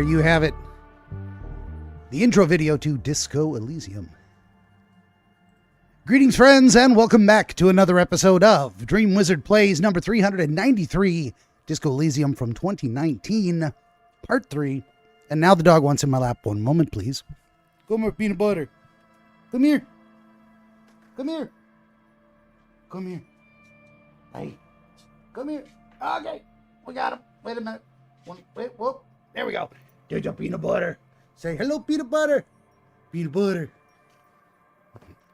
you have it. The intro video to Disco Elysium. Greetings, friends, and welcome back to another episode of DreamWizard Plays number 393, Disco Elysium from 2019, Part 3. And now the dog wants in my lap. One moment, please. Come here, peanut butter. Come here. Come here. Come here. Hey. Come here. Okay. We got him. Wait a minute. Wait, whoop. There we go. There's your peanut butter. Say hello, peanut butter. Peanut butter.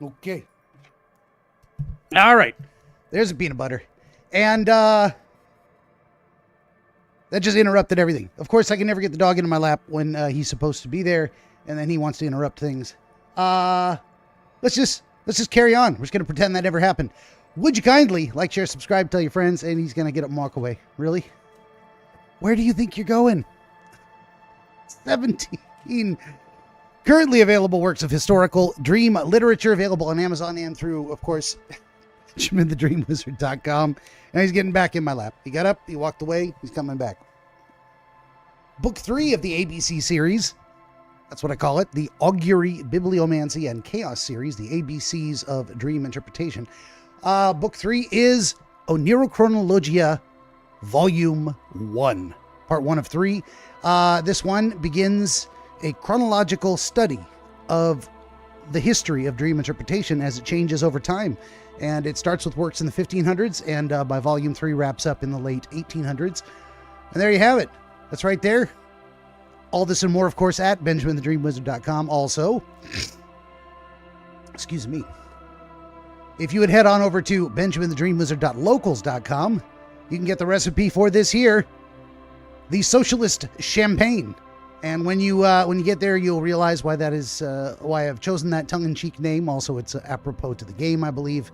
Okay. All right. There's a peanut butter. And that just interrupted everything. Of course, I can never get the dog into my lap when he's supposed to be there, and then he wants to interrupt things. Let's just carry on. We're just going to pretend that never happened. Would you kindly like, share, subscribe, tell your friends, and he's going to get up and walk away. Really? Where do you think you're going? 17 currently available works of historical dream literature available on Amazon and through, of course, DreamWizard.com. And he's getting back in my lap. He got up, he walked away, he's coming back. Book 3 of the ABC series. That's what I call it. The Augury, Bibliomancy, and Chaos series. The ABCs of dream interpretation. Book 3 is Onirochronologia, Volume 1. Part 1 of 3. This one begins a chronological study of the history of dream interpretation as it changes over time. And it starts with works in the 1500s, and by Volume 3 wraps up in the late 1800s. And there you have it. That's right there. All this and more, of course, at BenjaminTheDreamWizard.com. Also, excuse me, if you would head on over to BenjaminTheDreamWizard.locals.com, you can get the recipe for this here, the Socialist Champagne. And when you get there, you'll realize why that is, why I've chosen that tongue-in-cheek name. Also, it's apropos to the game, I believe.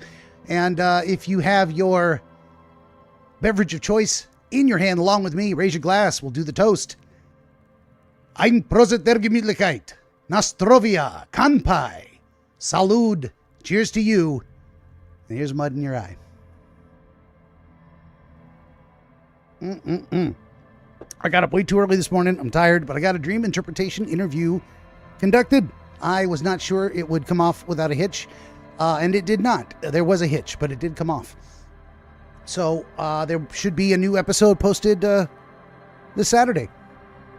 And if you have your beverage of choice in your hand along with me, raise your glass. We'll do the toast. Ein Prosit der Gemütlichkeit. Nostrovia. Kanpai. Salud. Cheers to you. And here's mud in your eye. I got up way too early this morning. I'm tired, but I got a dream interpretation interview conducted. I was not sure it would come off without a hitch, and it did not. There was a hitch, but it did come off. So there should be a new episode posted this Saturday.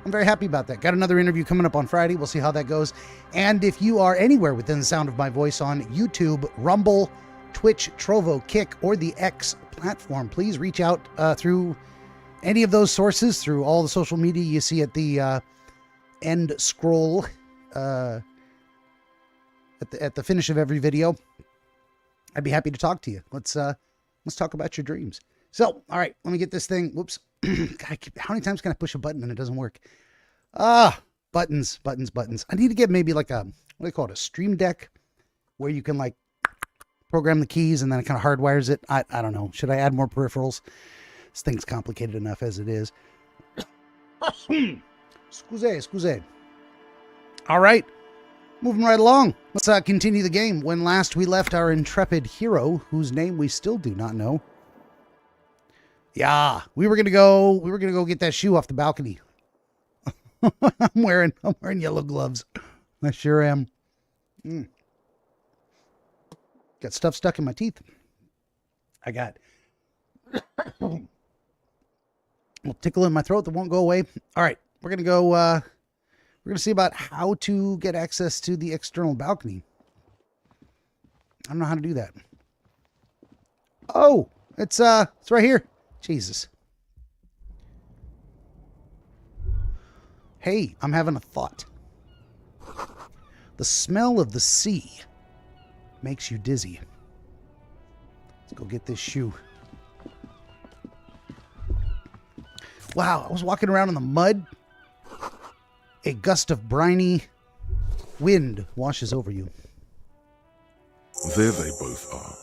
I'm very happy about that. Got another interview coming up on Friday. We'll see how that goes. And if you are anywhere within the sound of my voice on YouTube, Rumble, Twitch, Trovo, Kick, or the X platform, please reach out through any of those sources, through all the social media you see at the end scroll at the finish of every video. I'd be happy to talk to you. Let's talk about your dreams. So, all right, let me get this thing. Whoops. God, how many times can I push a button and it doesn't work? Buttons. I need to get maybe like a, what do they call it? A Stream Deck, where you can like program the keys and then it kind of hardwires it. I don't know. Should I add more peripherals? This thing's complicated enough as it is. Excuse. All right. Moving right along. Let's continue the game. When last we left our intrepid hero, whose name we still do not know. Yeah, we were gonna go get that shoe off the balcony. I'm wearing yellow gloves. I sure am. Got stuff stuck in my teeth. I got a tickle in my throat that won't go away. All right, we're gonna go. We're gonna see about how to get access to the external balcony. I don't know how to do that. Oh, it's right here. Jesus. Hey, I'm having a thought. The smell of the sea makes you dizzy. Let's go get this shoe. Wow, I was walking around in the mud. A gust of briny wind washes over you. There they both are.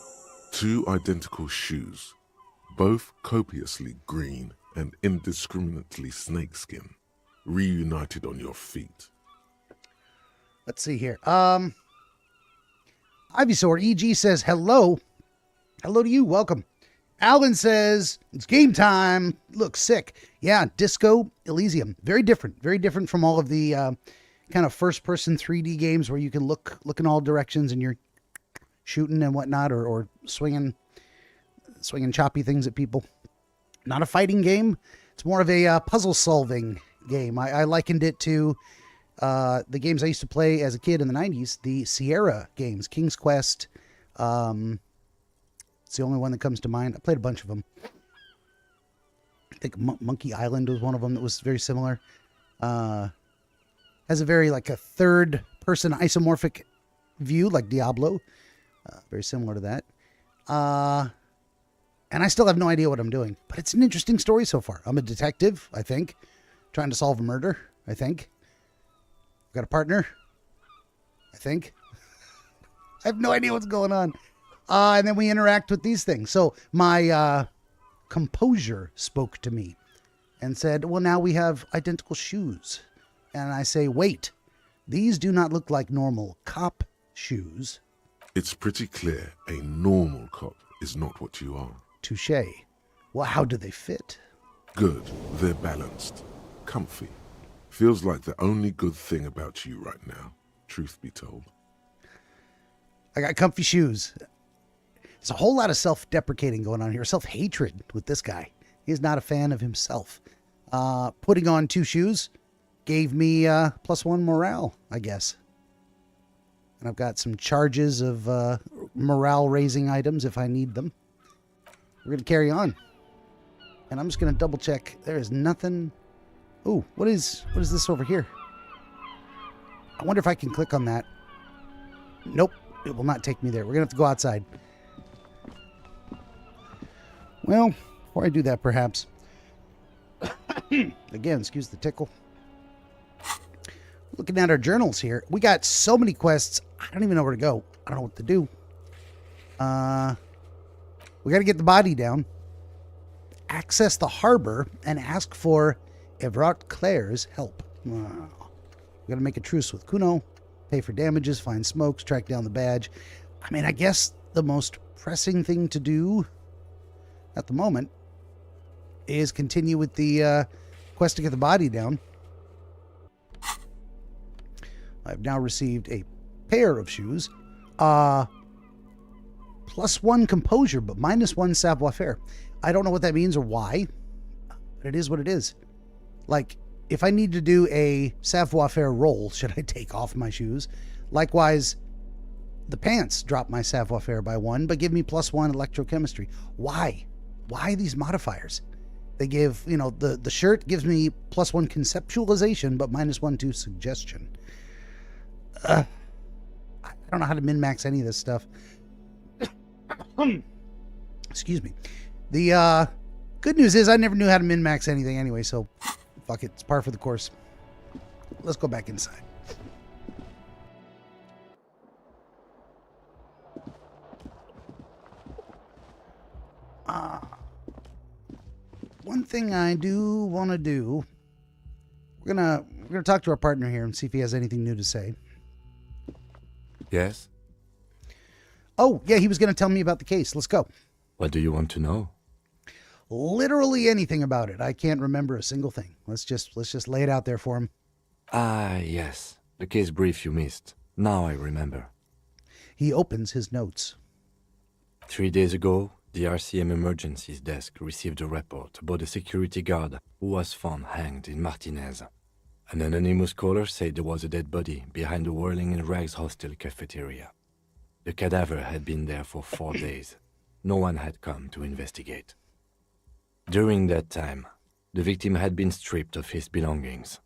Two identical shoes. Both copiously green and indiscriminately snakeskin, reunited on your feet. Let's see here. Ivysaur EG says hello. Hello to you. Welcome. Alan says, it's game time. Looks sick. Yeah, Disco Elysium. Very different from all of the kind of first-person 3D games where you can look in all directions and you're shooting and whatnot, or swinging choppy things at people. Not a fighting game. It's more of a puzzle-solving game. I likened it to the games I used to play as a kid in the 90s, the Sierra games, King's Quest. It's the only one that comes to mind. I played a bunch of them. I think Monkey Island was one of them that was very similar. Has a very like a third-person isomorphic view, like Diablo. Very similar to that. And I still have no idea what I'm doing. But it's an interesting story so far. I'm a detective, I think. Trying to solve a murder, I think. I've got a partner, I think. I have no idea what's going on. And then we interact with these things. So my composure spoke to me and said, well, now we have identical shoes. And I say, wait, these do not look like normal cop shoes. It's pretty clear a normal cop is not what you are. Touché. Well, how do they fit? Good. They're balanced. Comfy. Feels like the only good thing about you right now, truth be told. I got comfy shoes. There's a whole lot of self-deprecating going on here. Self-hatred with this guy. He's not a fan of himself. Putting on 2 shoes gave me +1 morale, I guess. And I've got some charges of morale-raising items if I need them. We're going to carry on. And I'm just going to double-check. There is nothing... Ooh, what is this over here? I wonder if I can click on that. Nope, it will not take me there. We're going to have to go outside. Well, before I do that, perhaps... Again, excuse the tickle. Looking at our journals here. We got so many quests, I don't even know where to go. I don't know what to do. We got to get the body down. Access the harbor and ask for Everett Claire's help. We got to make a truce with Kuno. Pay for damages, find smokes, track down the badge. I mean, I guess the most pressing thing to do at the moment is continue with the quest to get the body down. I've now received a pair of shoes. +1 composure, but -1 savoir-faire. I don't know what that means or why, but it is what it is. Like, if I need to do a savoir-faire roll, should I take off my shoes? Likewise, the pants drop my savoir-faire by 1, but give me +1 electrochemistry. Why? Why these modifiers? They give, the shirt gives me +1 conceptualization, but -1 to suggestion. I don't know how to min-max any of this stuff. Excuse me. The good news is I never knew how to min-max anything anyway, so fuck it. It's par for the course. Let's go back inside. One thing I do want to do, we're gonna talk to our partner here and see if he has anything new to say. Yes? Oh, yeah, he was going to tell me about the case. Let's go. What do you want to know? Literally anything about it. I can't remember a single thing. Let's just lay it out there for him. Ah, yes. The case brief you missed. Now I remember. He opens his notes. 3 days ago, the RCM Emergencies Desk received a report about a security guard who was found hanged in Martinez. An anonymous caller said there was a dead body behind the Whirling in Rags hostel cafeteria. The cadaver had been there for 4 days. No one had come to investigate. During that time, the victim had been stripped of his belongings.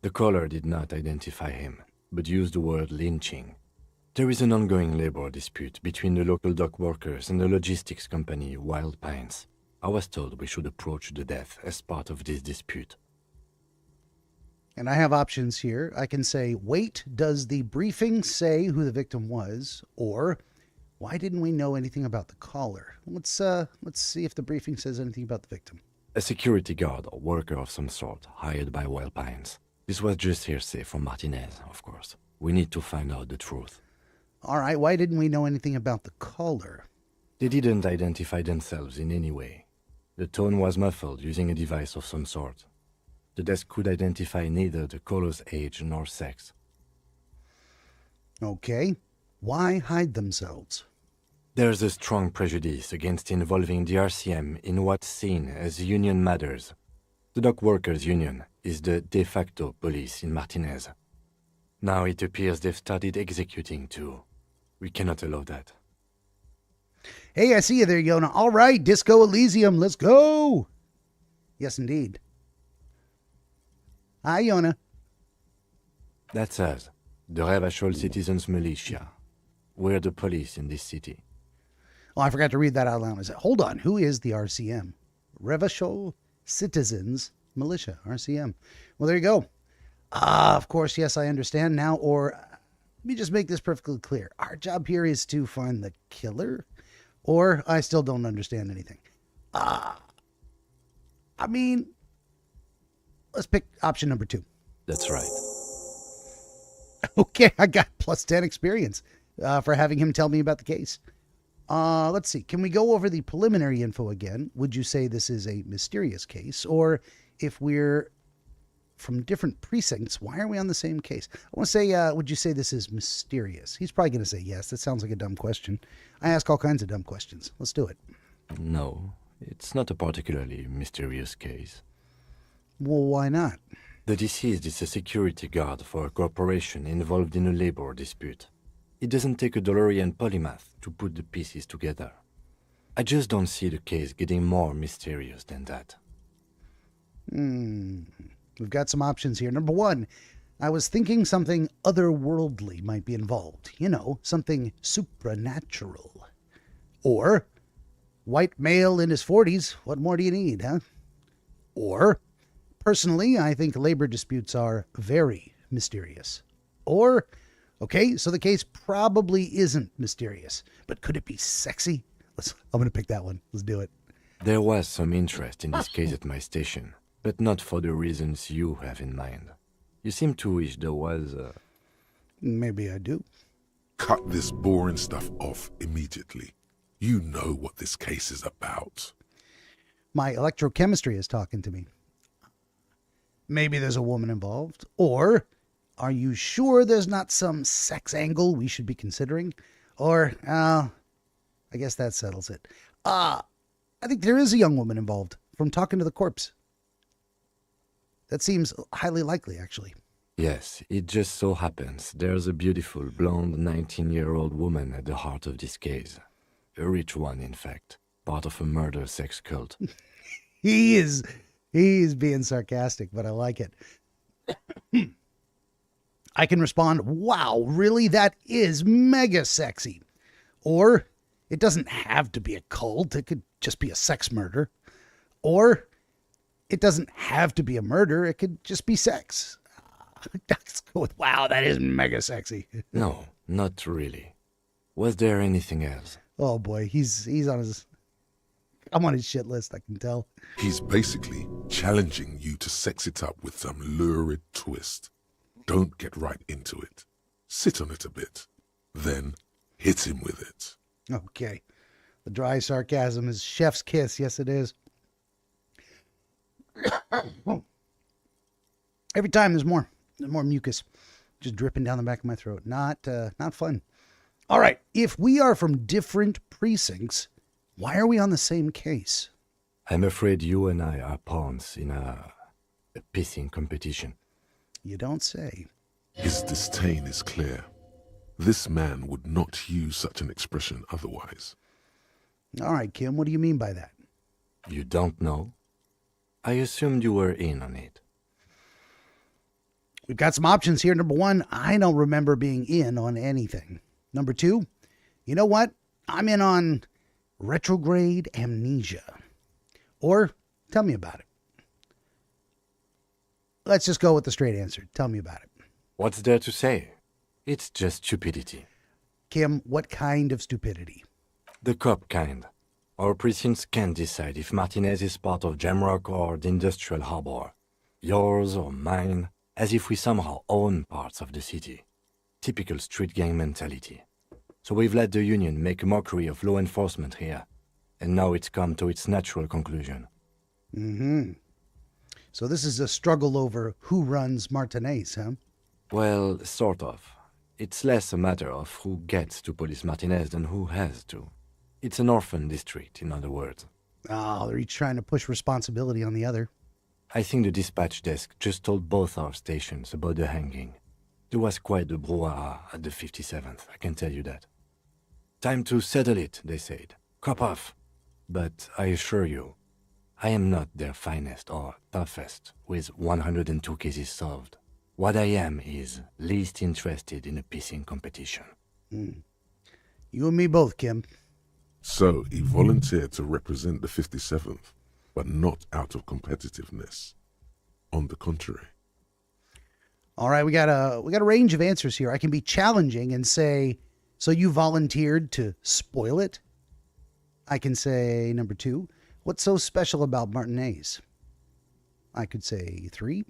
The caller did not identify him, but used the word lynching. There is an ongoing labor dispute between the local dock workers and the logistics company Wild Pines. I was told we should approach the death as part of this dispute. And I have options here. I can say, wait, does the briefing say who the victim was? Or, why didn't we know anything about the caller? Let's see if the briefing says anything about the victim. A security guard or worker of some sort, hired by Wild Pines. This was just hearsay from Martinez, of course. We need to find out the truth. All right, why didn't we know anything about the caller? They didn't identify themselves in any way. The tone was muffled using a device of some sort. The desk could identify neither the caller's age nor sex. Okay. Why hide themselves? There's a strong prejudice against involving the RCM in what's seen as union matters. The dock workers' union is the de facto police in Martinez. Now it appears they've started executing too. We cannot allow that. Hey, I see you there, Yona. All right, Disco Elysium, let's go. Yes, indeed. Hi, Yona. That's us, the Revachol Citizens Militia. We're the police in this city. Oh, I forgot to read that out loud. I said, hold on, who is the RCM? Revachol Citizens Militia, RCM. Well, there you go. Of course, yes, I understand now. Or let me just make this perfectly clear. Our job here is to find the killer, or I still don't understand anything. I mean, let's pick option number 2. That's right. Okay, I got plus 10 experience for having him tell me about the case. Let's see. Can we go over the preliminary info again? Would you say this is a mysterious case? Or if we're from different precincts, why are we on the same case? I want to say, would you say this is mysterious? He's probably going to say yes. That sounds like a dumb question. I ask all kinds of dumb questions. Let's do it. No, it's not a particularly mysterious case. Well, why not? The deceased is a security guard for a corporation involved in a labor dispute. It doesn't take a DeLorean polymath to put the pieces together. I just don't see the case getting more mysterious than that. We've got some options here. Number 1, I was thinking something otherworldly might be involved. You know, something supernatural. Or, white male in his 40s, what more do you need, huh? Or, personally, I think labor disputes are very mysterious. Or, okay, so the case probably isn't mysterious, but could it be sexy? I'm going to pick that one. Let's do it. There was some interest in this case at my station, but not for the reasons you have in mind. You seem to wish there was a... Maybe I do. Cut this boring stuff off immediately. You know what this case is about. My electrochemistry is talking to me. Maybe there's a woman involved. Or, are you sure there's not some sex angle we should be considering? Or, I guess that settles it. I think there is a young woman involved from talking to the corpse. That seems highly likely, actually. Yes, it just so happens there's a beautiful, blonde 19-year-old woman at the heart of this case. A rich one, in fact. Part of a murder sex cult. He is being sarcastic, but I like it. I can respond, wow, really? That is mega sexy. Or, it doesn't have to be a cult. It could just be a sex murder. Or, it doesn't have to be a murder. It could just be sex. Let's go with, wow, that is mega sexy. No, not really. Was there anything else? Oh boy, he's on his... I'm on his shit list, I can tell. He's basically challenging you to sex it up with some lurid twist. Don't get right into it. Sit on it a bit. Then hit him with it. Okay. The dry sarcasm is chef's kiss. Yes, it is. Every time there's more mucus just dripping down the back of my throat. Not fun. All right. If we are from different precincts, why are we on the same case? I'm afraid you and I are pawns in a pissing competition. You don't say. His disdain is clear. This man would not use such an expression otherwise. All right, Kim, what do you mean by that? You don't know? I assumed you were in on it. We've got some options here. Number 1, I don't remember being in on anything. Number 2, you know what? I'm in on retrograde amnesia. Or, tell me about it. Let's just go with the straight answer. Tell me about it. What's there to say? It's just stupidity. Kim, what kind of stupidity? The cop kind. Our precincts can't decide if Martinez is part of Jamrock or the Industrial Harbor. Yours or mine, as if we somehow own parts of the city. Typical street gang mentality. So we've let the Union make a mockery of law enforcement here, and now it's come to its natural conclusion. Mm-hmm. So this is a struggle over who runs Martinez, huh? Well, sort of. It's less a matter of who gets to police Martinez than who has to. It's an orphan district, in other words. Oh, they're each trying to push responsibility on the other. I think the dispatch desk just told both our stations about the hanging. There was quite the brouhaha at the 57th, I can tell you that. Time to settle it, they said. Cop off. But I assure you, I am not their finest or toughest with 102 cases solved. What I am is least interested in a pissing competition. You and me both, Kim. So he volunteered to represent the 57th, but not out of competitiveness. On the contrary. All right, we got a range of answers here. I can be challenging and say, so you volunteered to spoil it? I can say, number 2, what's so special about Martinez? I could say 3,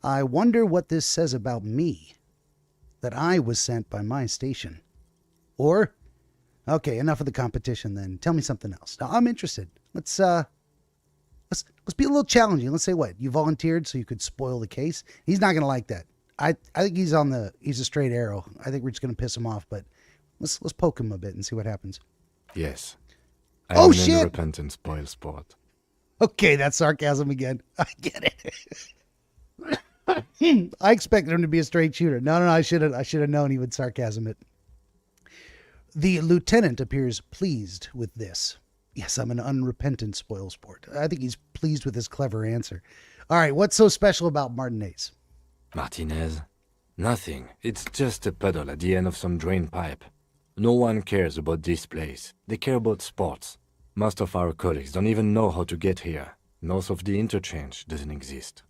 I wonder what this says about me, that I was sent by my station. Or, okay, enough of the competition then. Tell me something else. Now, I'm interested. Let's be a little challenging. Let's say what? You volunteered so you could spoil the case? He's not going to like that. I think he's a straight arrow. I think we're just going to piss him off, but let's poke him a bit and see what happens. Yes. Oh, I'm shit! an unrepentant spoil sport. Okay, that's sarcasm again. I get it. I expected him to be a straight shooter. No, I should have known he would sarcasm it. The lieutenant appears pleased with this. Yes, I'm an unrepentant spoil sport. I think he's pleased with his clever answer. All right, what's so special about Martinez? Martinez? Nothing. It's just a puddle at the end of some drain pipe. No one cares about this place. They care about sports. Most of our colleagues don't even know how to get here. North of the interchange doesn't exist.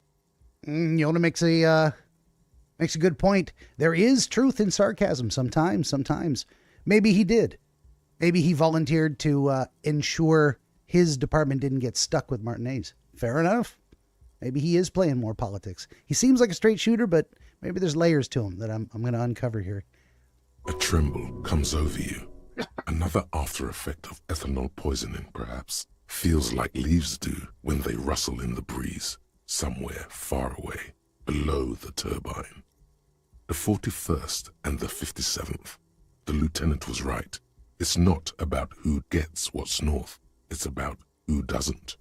Yona makes a good point. There is truth in sarcasm sometimes. Maybe he did. Maybe he volunteered to ensure his department didn't get stuck with Martinez. Fair enough. Maybe he is playing more politics. He seems like a straight shooter, but maybe there's layers to him that I'm going to uncover here. A tremble comes over you. Another after effect of ethanol poisoning, perhaps. Feels like leaves do when they rustle in the breeze, somewhere far away, below the turbine. The 41st and the 57th. The lieutenant was right. It's not about who gets what's north. It's about who doesn't.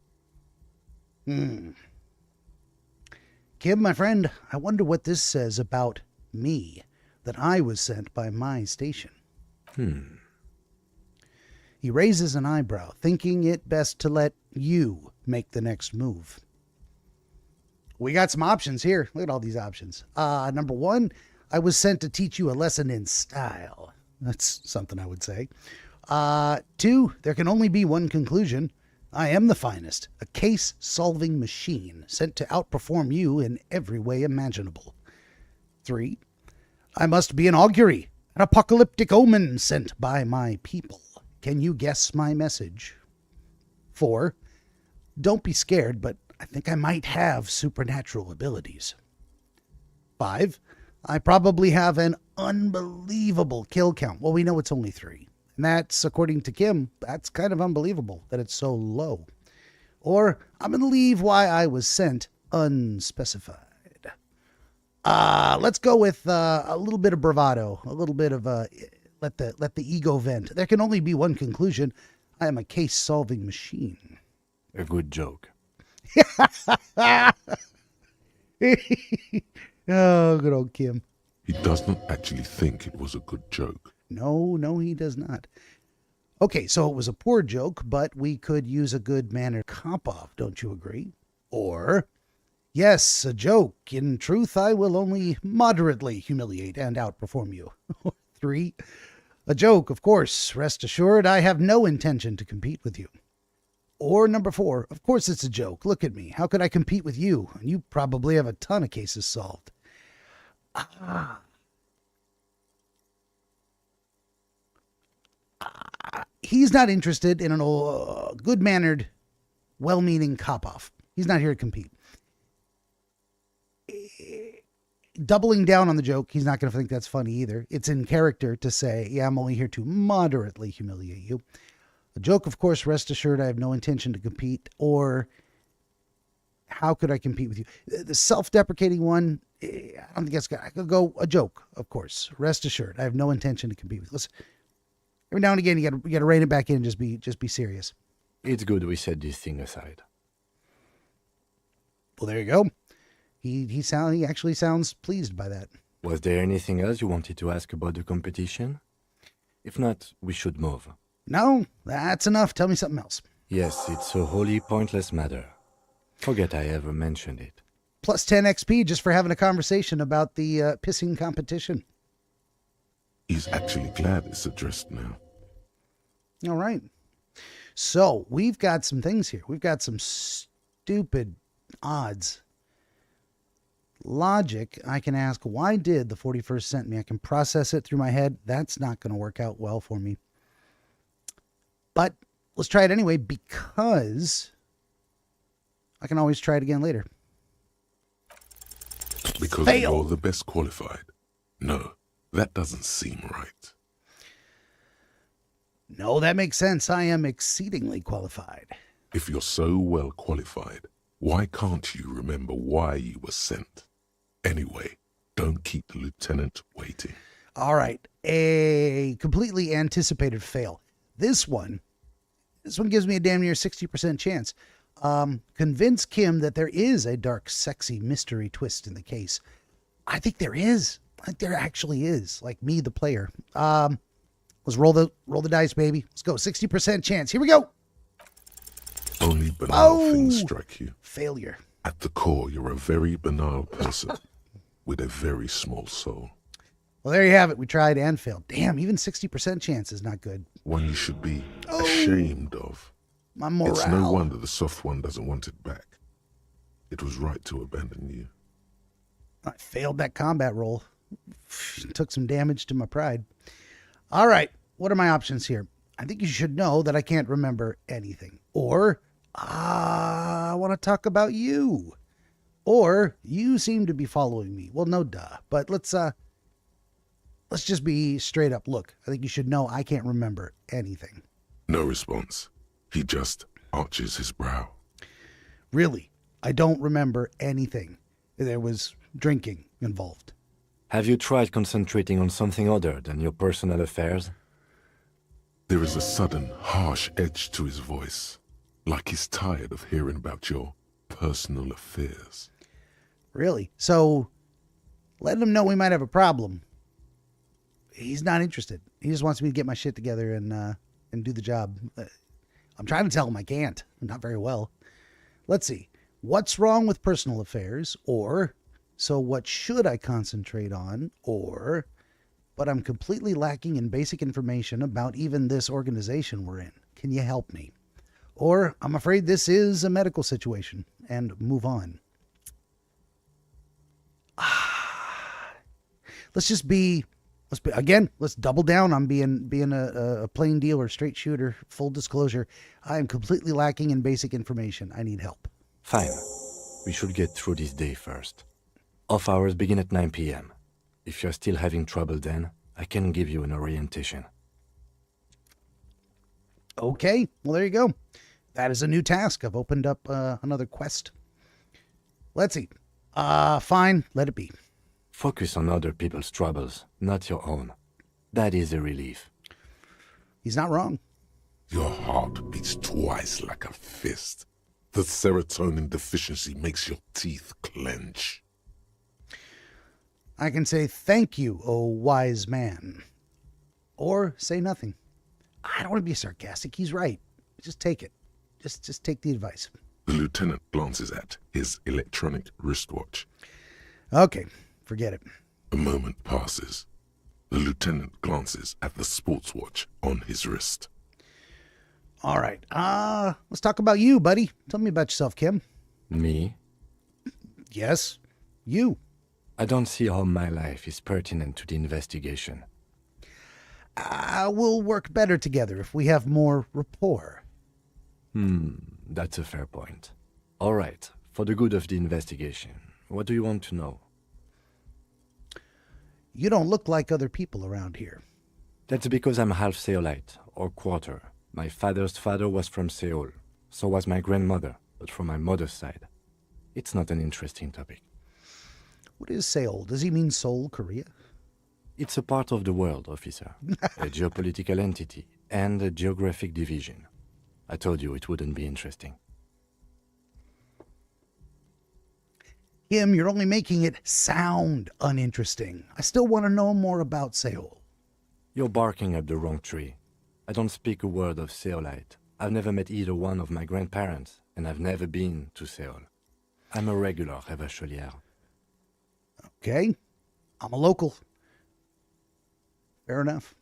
Kim, my friend, I wonder what this says about me, that I was sent by my station. He raises an eyebrow, thinking it best to let you make the next move. We got some options here. Look at all these options. Number 1, I was sent to teach you a lesson in style. That's something I would say. 2, there can only be one conclusion. I am the finest, a case-solving machine sent to outperform you in every way imaginable. 3, I must be an augury, an apocalyptic omen sent by my people. Can you guess my message? 4, don't be scared, but I think I might have supernatural abilities. 5, I probably have an unbelievable kill count. Well, we know it's only 3. And that's, according to Kim, that's kind of unbelievable that it's so low. Or I'm going to leave why I was sent unspecified. Let's go with a little bit of bravado, a little bit of let the ego vent. There can only be one conclusion. I am a case-solving machine. A good joke. Oh, good old Kim. He does not actually think it was a good joke. No, he does not. Okay, so it was a poor joke, but we could use a good-mannered cop-off, don't you agree? Or, yes, a joke. In truth, I will only moderately humiliate and outperform you. 3, a joke, of course. Rest assured, I have no intention to compete with you. Or number 4, of course it's a joke. Look at me. How could I compete with you? And you probably have a ton of cases solved. He's not interested in an old, good-mannered, well-meaning cop-off. He's not here to compete. doubling down on the joke. He's not going to think that's funny either. It's in character to say, yeah, I'm only here to moderately humiliate you. The joke, of course, rest assured, I have no intention to compete, or how could I compete with you? The self-deprecating one, I don't think that's good. I could go a joke, of course. Rest assured, I have no intention to compete with you. Listen, every now and again, you got to rein it back in and just be serious. It's good we set this thing aside. Well, there you go. He actually sounds pleased by that. Was there anything else you wanted to ask about the competition? If not, we should move. No, that's enough. Tell me something else. Yes, it's a wholly pointless matter. Forget I ever mentioned it. Plus 10 XP just for having a conversation about the pissing competition. He's actually glad it's addressed now. All right. So we've got some things here. We've got some stupid odds. Logic, I can ask, why did the 41st sent me? I can process it through my head. That's not going to work out well for me. But let's try it anyway, because I can always try it again later. Because Fail. you're the best qualified. No, that doesn't seem right. No, that makes sense. I am exceedingly qualified. If you're so well qualified, why can't you remember why you were sent? Anyway, don't keep the lieutenant waiting. All right. A completely anticipated fail. This one gives me a damn near 60% chance. Convince Kim that there is a dark, sexy mystery twist in the case. I think there is. I think there actually is. Like me, the player. Let's roll the dice, baby. Let's go. 60% chance. Here we go. Only banal things strike you. Failure. At the core, you're a very banal person with a very small soul. Well, there you have it. We tried and failed. Damn, even 60% chance is not good. One you should be ashamed of. My morale. It's no wonder the soft one doesn't want it back. It was right to abandon you. I failed that combat roll. Took some damage to my pride. All right. What are my options here? I think you should know that I can't remember anything. Or, I want to talk about you. Or, you seem to be following me. Well, no duh. But let's just be straight up. Look, I think you should know I can't remember anything. No response. He just arches his brow. Really, I don't remember anything. There was drinking involved. Have you tried concentrating on something other than your personal affairs? There is a sudden, harsh edge to his voice, like he's tired of hearing about your personal affairs. Really? So, letting him know we might have a problem. He's not interested. He just wants me to get my shit together and do the job. I'm trying to tell him I can't. Not very well. Let's see. What's wrong with personal affairs? Or, so what should I concentrate on? Or, but I'm completely lacking in basic information about even this organization we're in. Can you help me? Or, I'm afraid this is a medical situation, and move on. Let's double down on being a plain dealer, straight shooter, full disclosure. I am completely lacking in basic information. I need help. Fine. We should get through this day first. Off hours begin at 9 p.m. If you're still having trouble then, I can give you an orientation. Okay, well, there you go. That is a new task. I've opened up another quest. Let's see. Fine, let it be. Focus on other people's troubles, not your own. That is a relief. He's not wrong. Your heart beats twice like a fist. The serotonin deficiency makes your teeth clench. I can say thank you, O wise man. Or say nothing. I don't want to be sarcastic. He's right. Just take it. Just take the advice. The lieutenant glances at his electronic wristwatch. Okay, forget it. A moment passes. The lieutenant glances at the sports watch on his wrist. All right. Let's talk about you, buddy. Tell me about yourself, Kim. Me? Yes, you. I don't see how my life is pertinent to the investigation. We'll work better together if we have more rapport. That's a fair point. All right, for the good of the investigation, what do you want to know? You don't look like other people around here. That's because I'm half Seolite, or quarter. My father's father was from Seoul. So was my grandmother, but from my mother's side. It's not an interesting topic. What is Seoul? Does he mean Seoul, Korea? It's a part of the world, officer. A geopolitical entity and a geographic division. I told you it wouldn't be interesting. Kim, you're only making it sound uninteresting. I still want to know more about Seoul. You're barking up the wrong tree. I don't speak a word of Seolite. I've never met either one of my grandparents, and I've never been to Seoul. I'm a regular Rêvacholière. Okay. I'm a local. Fair enough.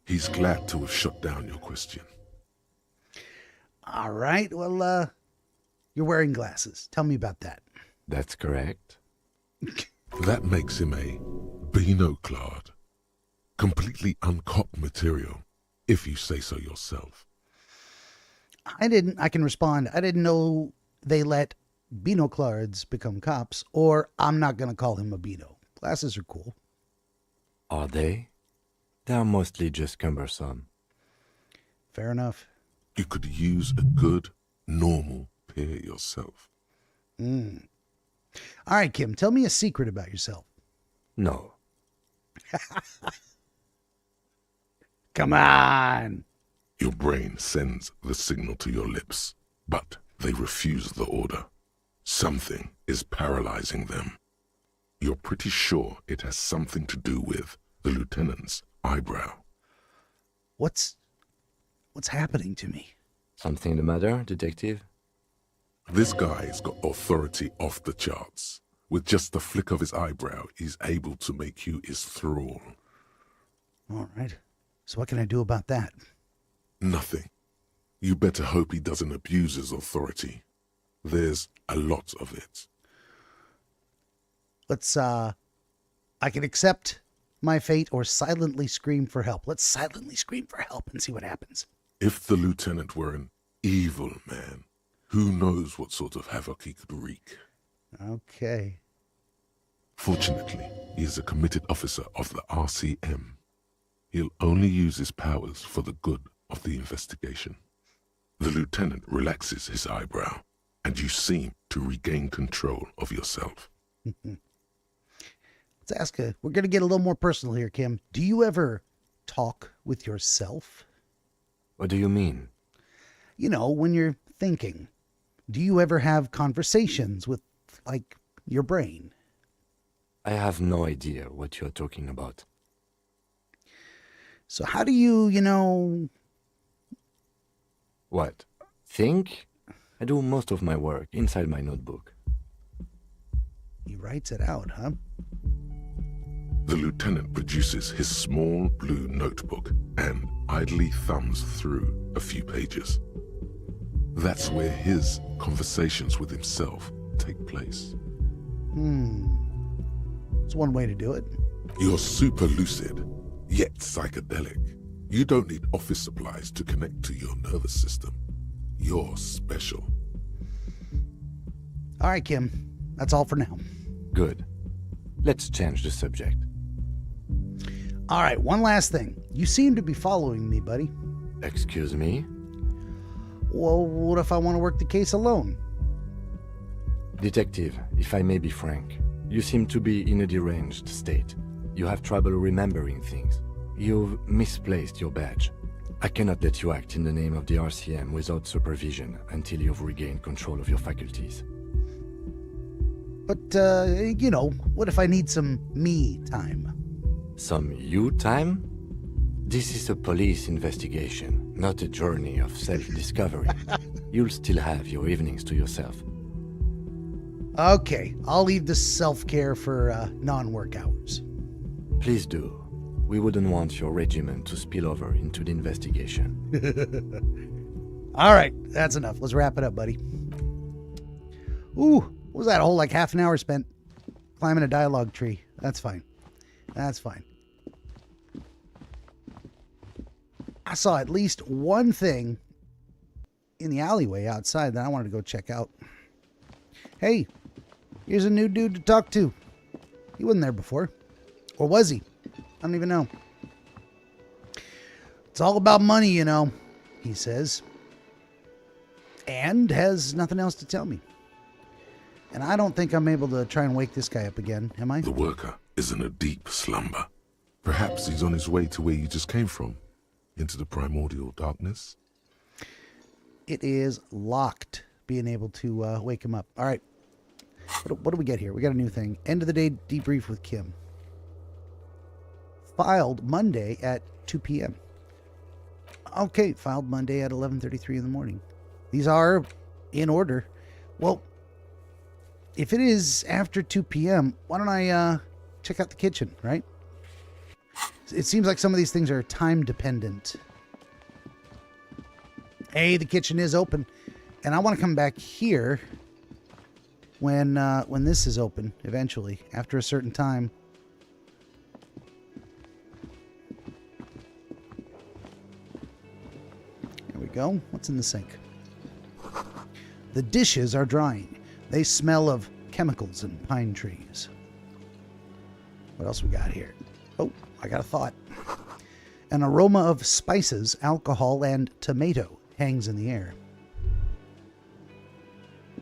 He's glad to have shut down your question. All right. Well, you're wearing glasses. Tell me about that. That's correct. That makes him a binoclard. Completely uncopped material, if you say so yourself. I can respond. I didn't know they let binoclards become cops, or I'm not going to call him a Beano. Glasses are cool. Are they? They're mostly just cumbersome. Fair enough. You could use a good, normal pair yourself. All right, Kim, tell me a secret about yourself. No. Come on. Your brain sends the signal to your lips, but they refuse the order. Something is paralyzing them. You're pretty sure it has something to do with the lieutenant's eyebrow. What's happening to me? Something the matter, detective? This guy's got authority off the charts. With just the flick of his eyebrow, he's able to make you his thrall. All right. So what can I do about that? Nothing. You better hope he doesn't abuse his authority. There's a lot of it. I can accept my fate or silently scream for help. Let's silently scream for help and see what happens. If the lieutenant were an evil man, who knows what sort of havoc he could wreak. Okay. Fortunately, he is a committed officer of the RCM. He'll only use his powers for the good of the investigation. The lieutenant relaxes his eyebrow, and you seem to regain control of yourself. Let's ask we're going to get a little more personal here, Kim. Do you ever talk with yourself? What do you mean? You know, when you're thinking. Do you ever have conversations with, like, your brain? I have no idea what you're talking about. So how do you, What? Think? I do most of my work inside my notebook. He writes it out, huh? The lieutenant produces his small blue notebook and idly thumbs through a few pages. That's where his conversations with himself take place. It's one way to do it. You're super lucid, yet psychedelic. You don't need office supplies to connect to your nervous system. You're special. All right, Kim. That's all for now. Good. Let's change the subject. All right, one last thing. You seem to be following me, buddy. Excuse me? Well, what if I want to work the case alone? Detective, if I may be frank, you seem to be in a deranged state. You have trouble remembering things. You've misplaced your badge. I cannot let you act in the name of the RCM without supervision until you've regained control of your faculties. But, what if I need some me time? Some you time? This is a police investigation, not a journey of self-discovery. You'll still have your evenings to yourself. Okay, I'll leave the self-care for non-work hours. Please do. We wouldn't want your regimen to spill over into the investigation. All right, that's enough. Let's wrap it up, buddy. Ooh, what was that? A whole half an hour spent climbing a dialogue tree. That's fine. That's fine. I saw at least one thing in the alleyway outside that I wanted to go check out. Hey, here's a new dude to talk to. He wasn't there before. Or was he? I don't even know. It's all about money, you know, he says. And has nothing else to tell me. And I don't think I'm able to try and wake this guy up again, am I? The worker is in a deep slumber. Perhaps he's on his way to where you just came from, into the primordial darkness. It is locked, being able to wake him up. All right. What do we get here? We got a new thing. End of the day debrief with Kim. Filed Monday at 2 p.m. Okay, filed Monday at 11:33 in the morning. These are in order. Well, if it is after 2 p.m., why don't I check out the kitchen, right? It seems like some of these things are time dependent. Hey, the kitchen is open, and I want to come back here when this is open eventually, after a certain time. There we go. What's in the sink? The dishes are drying. They smell of chemicals and pine trees. What else we got here? Oh, I got a thought. An aroma of spices, alcohol, and tomato hangs in the air.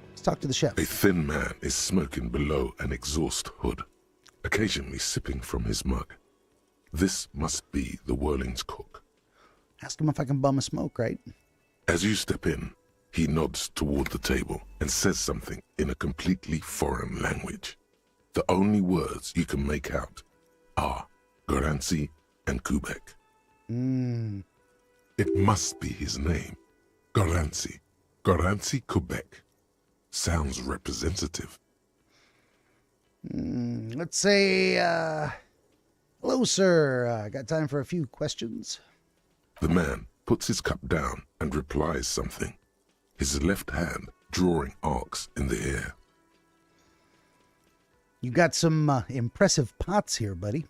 Let's talk to the chef. A thin man is smoking below an exhaust hood, occasionally sipping from his mug. This must be the Whirling's cook. Ask him if I can bum a smoke, right? As you step in, he nods toward the table and says something in a completely foreign language. The only words you can make out are Garancy and Quebec. It must be his name. Garancy. Garancy, Quebec. Sounds representative. Let's say, hello, sir. Got time for a few questions? The man puts his cup down and replies something, his left hand drawing arcs in the air. You got some impressive pots here, buddy.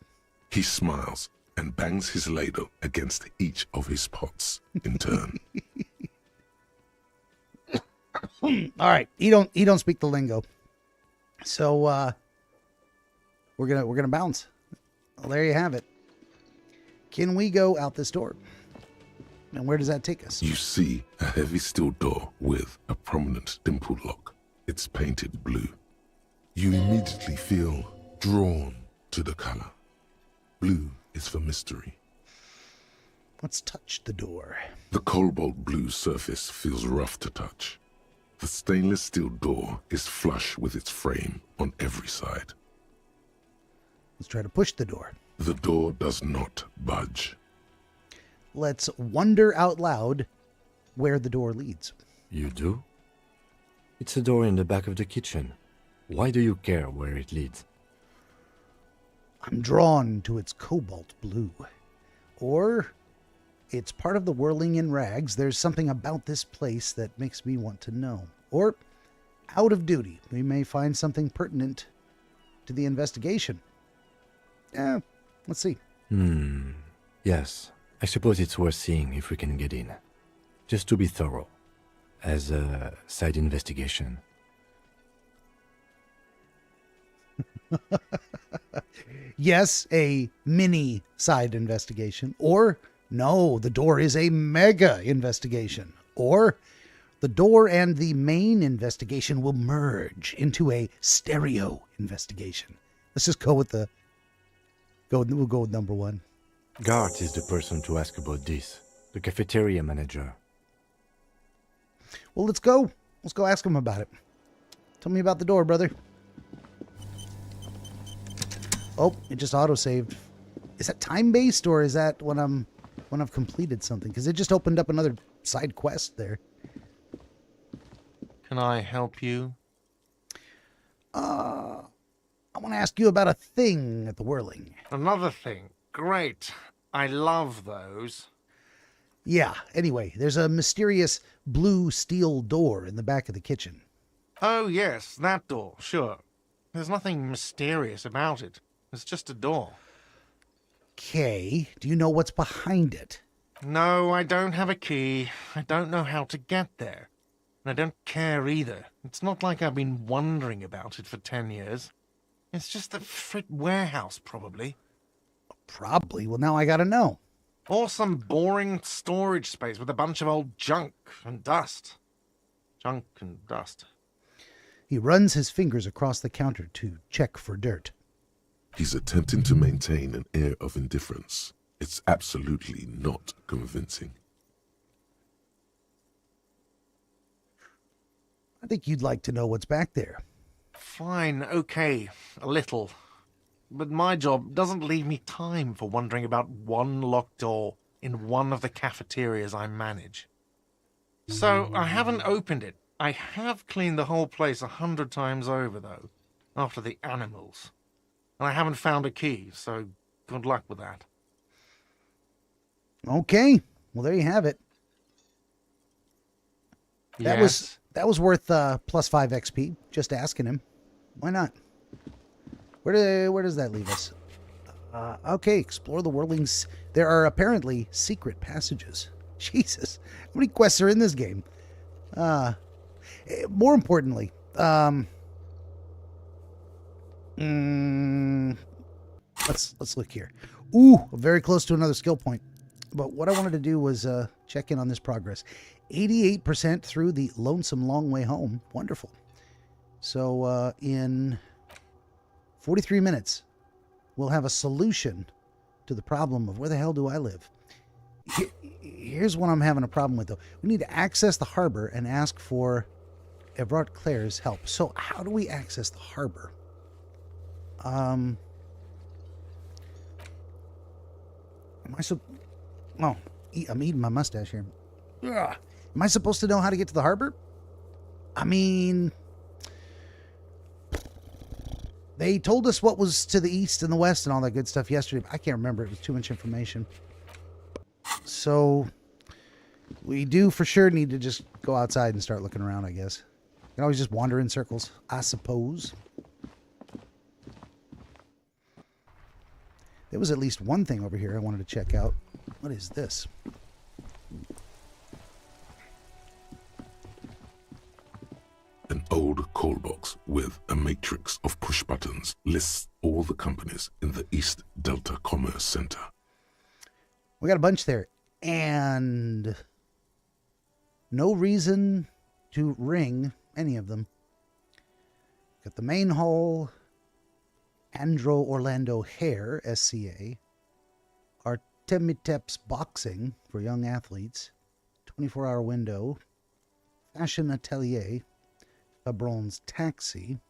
He smiles and bangs his ladle against each of his pots in turn. All right, he don't speak the lingo, so we're gonna bounce. Well, there you have it. Can we go out this door? And where does that take us? You see a heavy steel door with a prominent dimple lock. It's painted blue. You immediately feel drawn to the color. Blue is for mystery. Let's touch the door. The cobalt blue surface feels rough to touch. The stainless steel door is flush with its frame on every side. Let's try to push the door. The door does not budge. Let's wonder out loud where the door leads. You do? It's a door in the back of the kitchen. Why do you care where it leads? I'm drawn to its cobalt blue. Or it's part of the whirling in rags. There's something about this place that makes me want to know. Or out of duty, we may find something pertinent to the investigation. Let's see. Yes, I suppose it's worth seeing if we can get in. Just to be thorough. As a side investigation. Yes, a mini side investigation. Or, no, the door is a mega investigation. Or, the door and the main investigation will merge into a stereo investigation. Let's just go with we'll go with number one. Gart is the person to ask about this. The cafeteria manager. Well, let's go. Let's go ask him about it. Tell me about the door, brother. Oh, it just auto-saved. Is that time-based, or is that when I've completed something? Because it just opened up another side quest there. Can I help you? I want to ask you about a thing at the Whirling. Another thing. Great. I love those. Yeah, anyway, there's a mysterious blue steel door in the back of the kitchen. Oh, yes, that door, sure. There's nothing mysterious about it. It's just a door. Okay, do you know what's behind it? No, I don't have a key. I don't know how to get there. And I don't care either. It's not like I've been wondering about it for 10 years. It's just the freight warehouse, probably. Probably. Well, now I gotta know. Or some boring storage space with a bunch of old junk and dust. Junk and dust. He runs his fingers across the counter to check for dirt. He's attempting to maintain an air of indifference. It's absolutely not convincing. I think you'd like to know what's back there. Fine, okay, a little. But my job doesn't leave me time for wondering about one locked door in one of the cafeterias I manage. So I haven't opened it. I have cleaned the whole place 100 times over, though, after the animals. And I haven't found a key, so good luck with that. Okay. Well, there you have it. That was worth plus 5 XP, just asking him. Why not? Where does that leave us? Okay, explore the whirlings. There are apparently secret passages. Jesus, how many quests are in this game? More importantly, let's look here. Ooh, very close to another skill point. But what I wanted to do was check in on this progress. 88% through the lonesome long way home. Wonderful. So in 43 minutes, we'll have a solution to the problem of where the hell do I live. Here's what I'm having a problem with, though. We need to access the harbor and ask for Everard Claire's help. So how do we access the harbor? I'm eating my mustache here. Ugh. Am I supposed to know how to get to the harbor? I mean, they told us what was to the east and the west and all that good stuff yesterday, but I can't remember. It was too much information. So we do for sure need to just go outside and start looking around, I guess. You can always just wander in circles, I suppose. There was at least one thing over here I wanted to check out. What is this? An old call box with a matrix of push buttons lists all the companies in the East Delta Commerce Center. We got a bunch there, and no reason to ring any of them. Got the main hall, Andro Orlando Hair, SCA, Artemitep's Boxing for young athletes, 24-hour window, Fashion Atelier, Fabron's Taxi,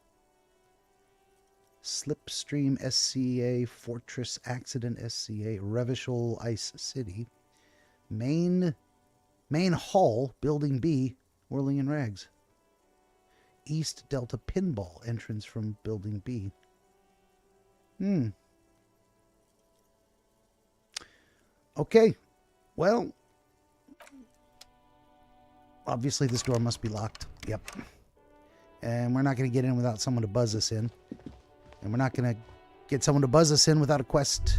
Slipstream SCA, Fortress Accident SCA, Revishal Ice City, Main Hall, Building B, Whirling in Rags, East Delta Pinball, entrance from Building B. Okay, well, obviously this door must be locked. Yep. And we're not going to get in without someone to buzz us in. And we're not going to get someone to buzz us in without a quest.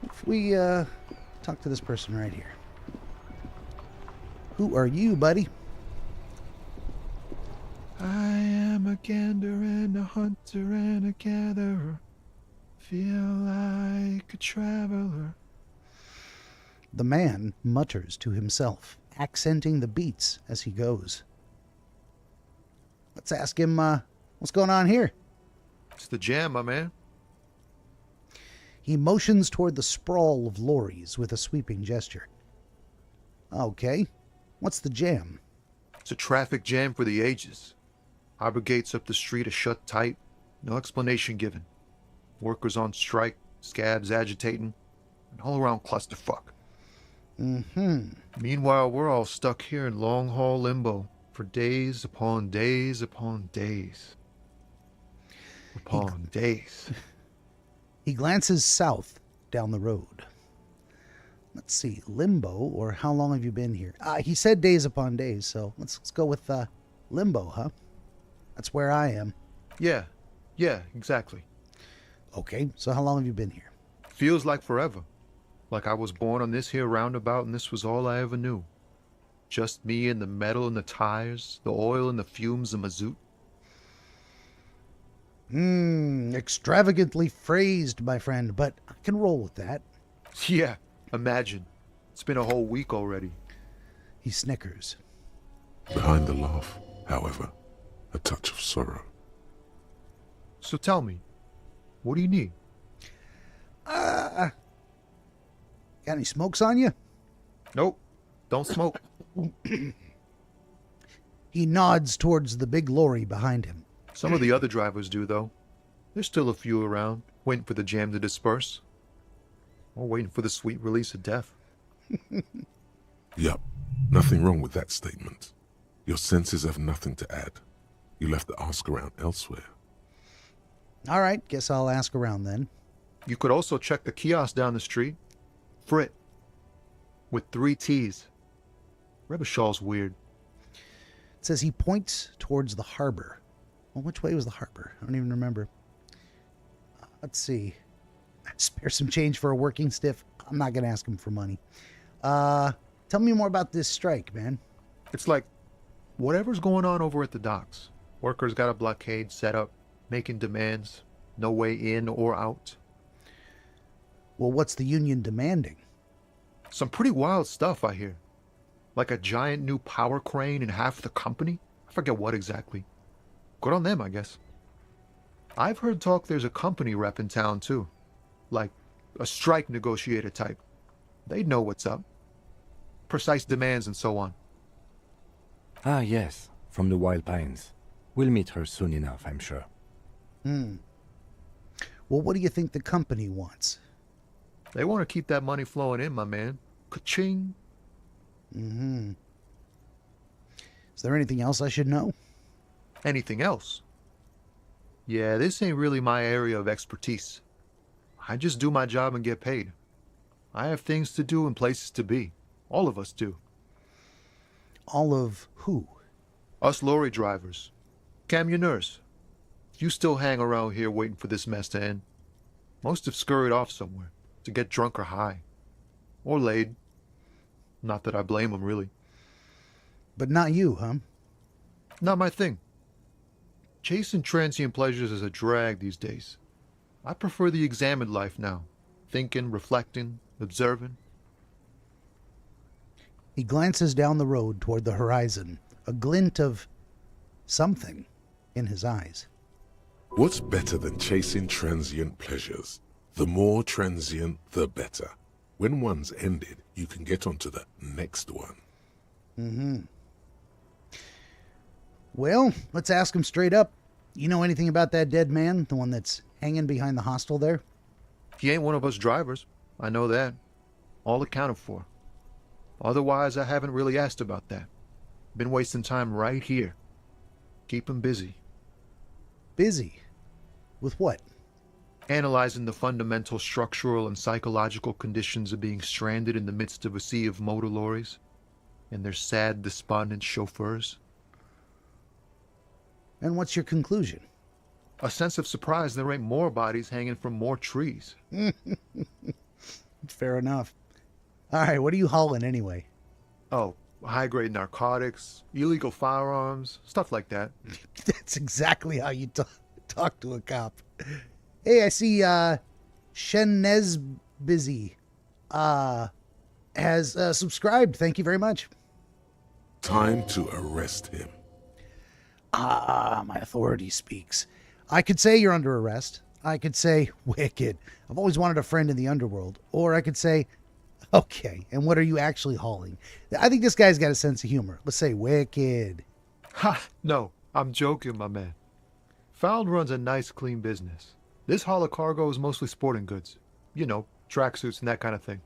If we talk to this person right here. Who are you, buddy? I am a gander and a hunter and a gatherer. Feel like a traveler. The man mutters to himself, accenting the beats as he goes. Let's ask him what's going on here. It's the jam, my man. He motions toward the sprawl of lorries with a sweeping gesture. Okay, what's the jam? It's a traffic jam for the ages. Harbor gates up the street are shut tight. No explanation given. Workers on strike, scabs agitating, an all-around clusterfuck. Meanwhile, we're all stuck here in long-haul limbo for days upon days upon days. Upon days. He glances south down the road. Let's see, limbo, or how long have you been here? He said days upon days, so let's go with limbo, huh? That's where I am. Yeah, exactly. Okay, so how long have you been here? Feels like forever. Like I was born on this here roundabout and this was all I ever knew. Just me and the metal and the tires, the oil and the fumes of mazout. Extravagantly phrased, my friend, but I can roll with that. Yeah, imagine. It's been a whole week already. He snickers. Behind the laugh, however, a touch of sorrow. So tell me, what do you need? Got any smokes on you? Nope, don't smoke. He nods towards the big lorry behind him. Some of the other drivers do, though. There's still a few around, waiting for the jam to disperse. Or waiting for the sweet release of death. Yup, nothing wrong with that statement. Your senses have nothing to add. You'll have to ask around elsewhere. All right, guess I'll ask around then. You could also check the kiosk down the street. Frit. With 3 T's. Rebishaw's weird. It says he points towards the harbor. Well, which way was the harbor? I don't even remember. Let's see. Spare some change for a working stiff. I'm not going to ask him for money. Tell me more about this strike, man. It's like whatever's going on over at the docks. Workers got a blockade set up, making demands. No way in or out. Well, what's the union demanding? Some pretty wild stuff, I hear. Like a giant new power crane in half the company? I forget what exactly. Good on them, I guess. I've heard talk there's a company rep in town, too. Like a strike negotiator type. They'd know what's up. Precise demands and so on. Ah, yes, from the Wild Pines. We'll meet her soon enough, I'm sure. Well, what do you think the company wants? They want to keep that money flowing in, my man. Ka-ching. Is there anything else I should know? Anything else? Yeah, this ain't really my area of expertise. I just do my job and get paid. I have things to do and places to be. All of us do. All of who? Us lorry drivers. Camionneurs. You still hang around here waiting for this mess to end. Most have scurried off somewhere to get drunk or high. Or laid. Not that I blame them, really. But not you, huh? Not my thing. Chasing transient pleasures is a drag these days. I prefer the examined life now. Thinking, reflecting, observing. He glances down the road toward the horizon, a glint of something in his eyes. What's better than chasing transient pleasures? The more transient, the better. When one's ended, you can get onto the next one. Well, let's ask him straight up. You know anything about that dead man? The one that's hanging behind the hostel there? He ain't one of us drivers. I know that. All accounted for. Otherwise, I haven't really asked about that. Been wasting time right here. Keep him busy. Busy? With what? Analyzing the fundamental structural and psychological conditions of being stranded in the midst of a sea of motor lorries and their sad, despondent chauffeurs. And what's your conclusion? A sense of surprise there ain't more bodies hanging from more trees. Fair enough. All right, what are you hauling anyway? Oh, high-grade narcotics, illegal firearms, stuff like that. That's exactly how you talk to a cop. Hey, I see Shenez Busy has subscribed. Thank you very much. Time to arrest him. My authority speaks. I could say you're under arrest. I could say, wicked. I've always wanted a friend in the underworld. Or I could say, okay, and what are you actually hauling? I think this guy's got a sense of humor. Let's say, wicked. Ha! No, I'm joking, my man. Found runs a nice, clean business. This haul of cargo is mostly sporting goods. You know, tracksuits and that kind of thing.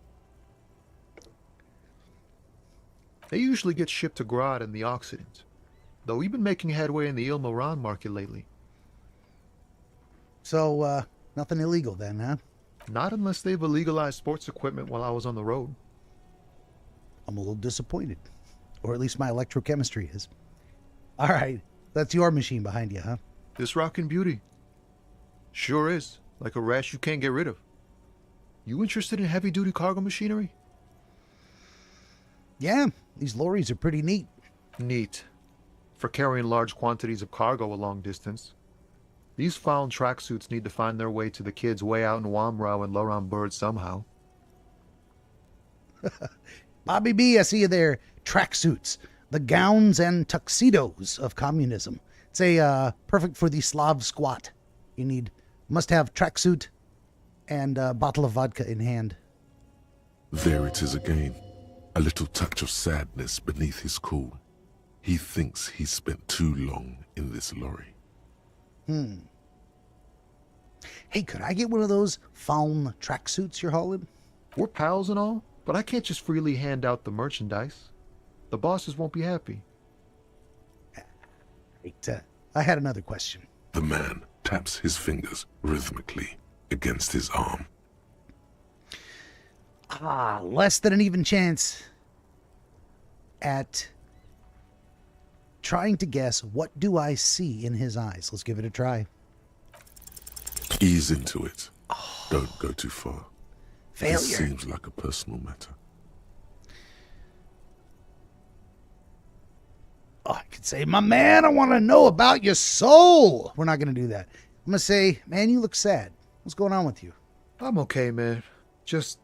They usually get shipped to Grad and the Occident. Though we've been making headway in the Il Moran market lately. So, nothing illegal then, huh? Not unless they've illegalized sports equipment while I was on the road. I'm a little disappointed. Or at least my electrochemistry is. All right, that's your machine behind you, huh? This rockin' beauty. Sure is. Like a rash you can't get rid of. You interested in heavy-duty cargo machinery? Yeah, these lorries are pretty neat. Neat. For carrying large quantities of cargo a long distance. These found tracksuits need to find their way to the kids way out in Wamrau and Loran Bird somehow. Bobby B, I see you there. Tracksuits, the gowns and tuxedos of communism. It's perfect for the Slav squat. You must have tracksuit and a bottle of vodka in hand. There it is again. A little touch of sadness beneath his cool. He thinks he's spent too long in this lorry. Hey, could I get one of those fawn tracksuits you're hauling? We're pals and all, but I can't just freely hand out the merchandise. The bosses won't be happy. Right, I had another question. The man taps his fingers rhythmically against his arm. Less than an even chance at trying to guess what do I see in his eyes. Let's give it a try. Ease into it. Don't go too far. Failure. This seems like a personal matter. I could say, my man, I want to know about your soul. We're not going to do that. I'm going to say, man, you look sad. What's going on with you? I'm okay, man. Just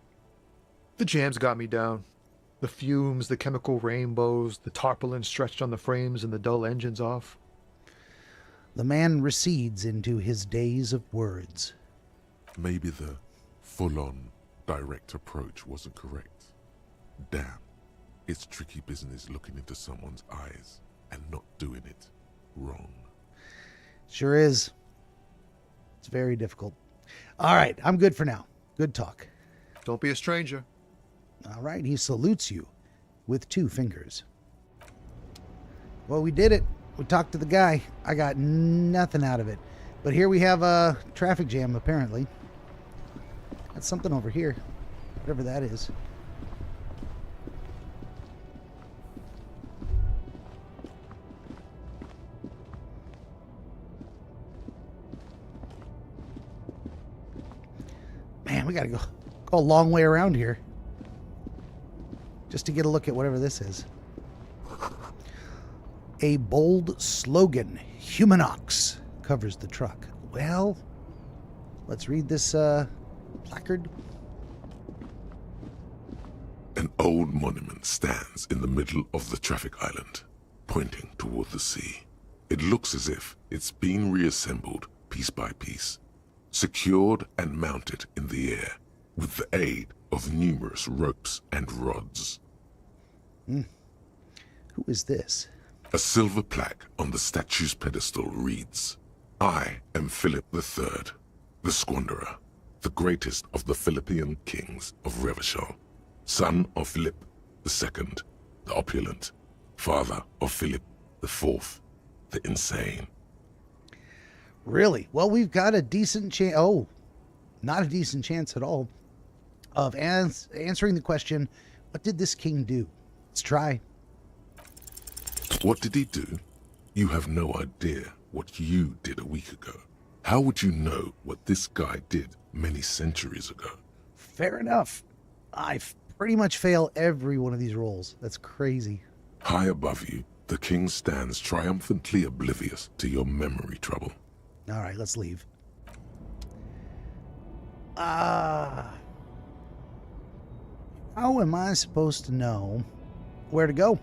the jams got me down. The fumes, the chemical rainbows, the tarpaulin stretched on the frames and the dull engines off. The man recedes into his days of words. Maybe the full-on direct approach wasn't correct. Damn, it's tricky business looking into someone's eyes and not doing it wrong. Sure is. It's very difficult. All right, I'm good for now. Good talk. Don't be a stranger. All right, he salutes you with 2 fingers. Well, we did it. We talked to the guy. I got nothing out of it. But here we have a traffic jam, apparently. That's something over here. Whatever that is. Man, we gotta go a long way around here just to get a look at whatever this is. A bold slogan, Humanox, covers the truck. Well, let's read this placard. An old monument stands in the middle of the traffic island, pointing toward the sea. It looks as if it's been reassembled piece by piece, secured and mounted in the air with the aid of numerous ropes and rods. Who is this? A silver plaque on the statue's pedestal reads, I am Philip III, the Squanderer, the greatest of the Philippian kings of Revachol, son of Philip II, the opulent, father of Philip IV, the insane. Really? Well, we've got a decent chance. Oh, not a decent chance at all of answering the question, what did this king do? Let's try. What did he do? You have no idea what you did a week ago. How would you know what this guy did many centuries ago? Fair enough. I pretty much fail every one of these rolls. That's crazy. High above you, the king stands triumphantly oblivious to your memory trouble. All right, let's leave. How am I supposed to know where to go?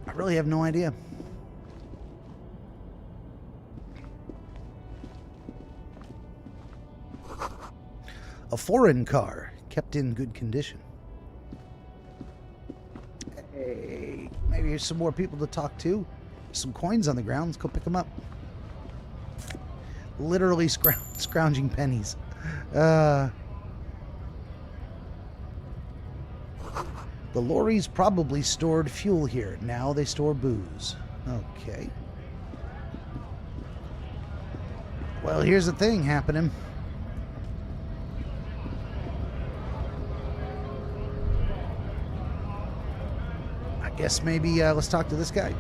I really have no idea. A foreign car, kept in good condition. Hey, maybe there's some more people to talk to. Some coins on the ground. Let's go pick them up. Literally scrounging pennies. The lorries probably stored fuel here. Now they store booze. Okay. Well, here's the thing happening. I guess maybe let's talk to this guy.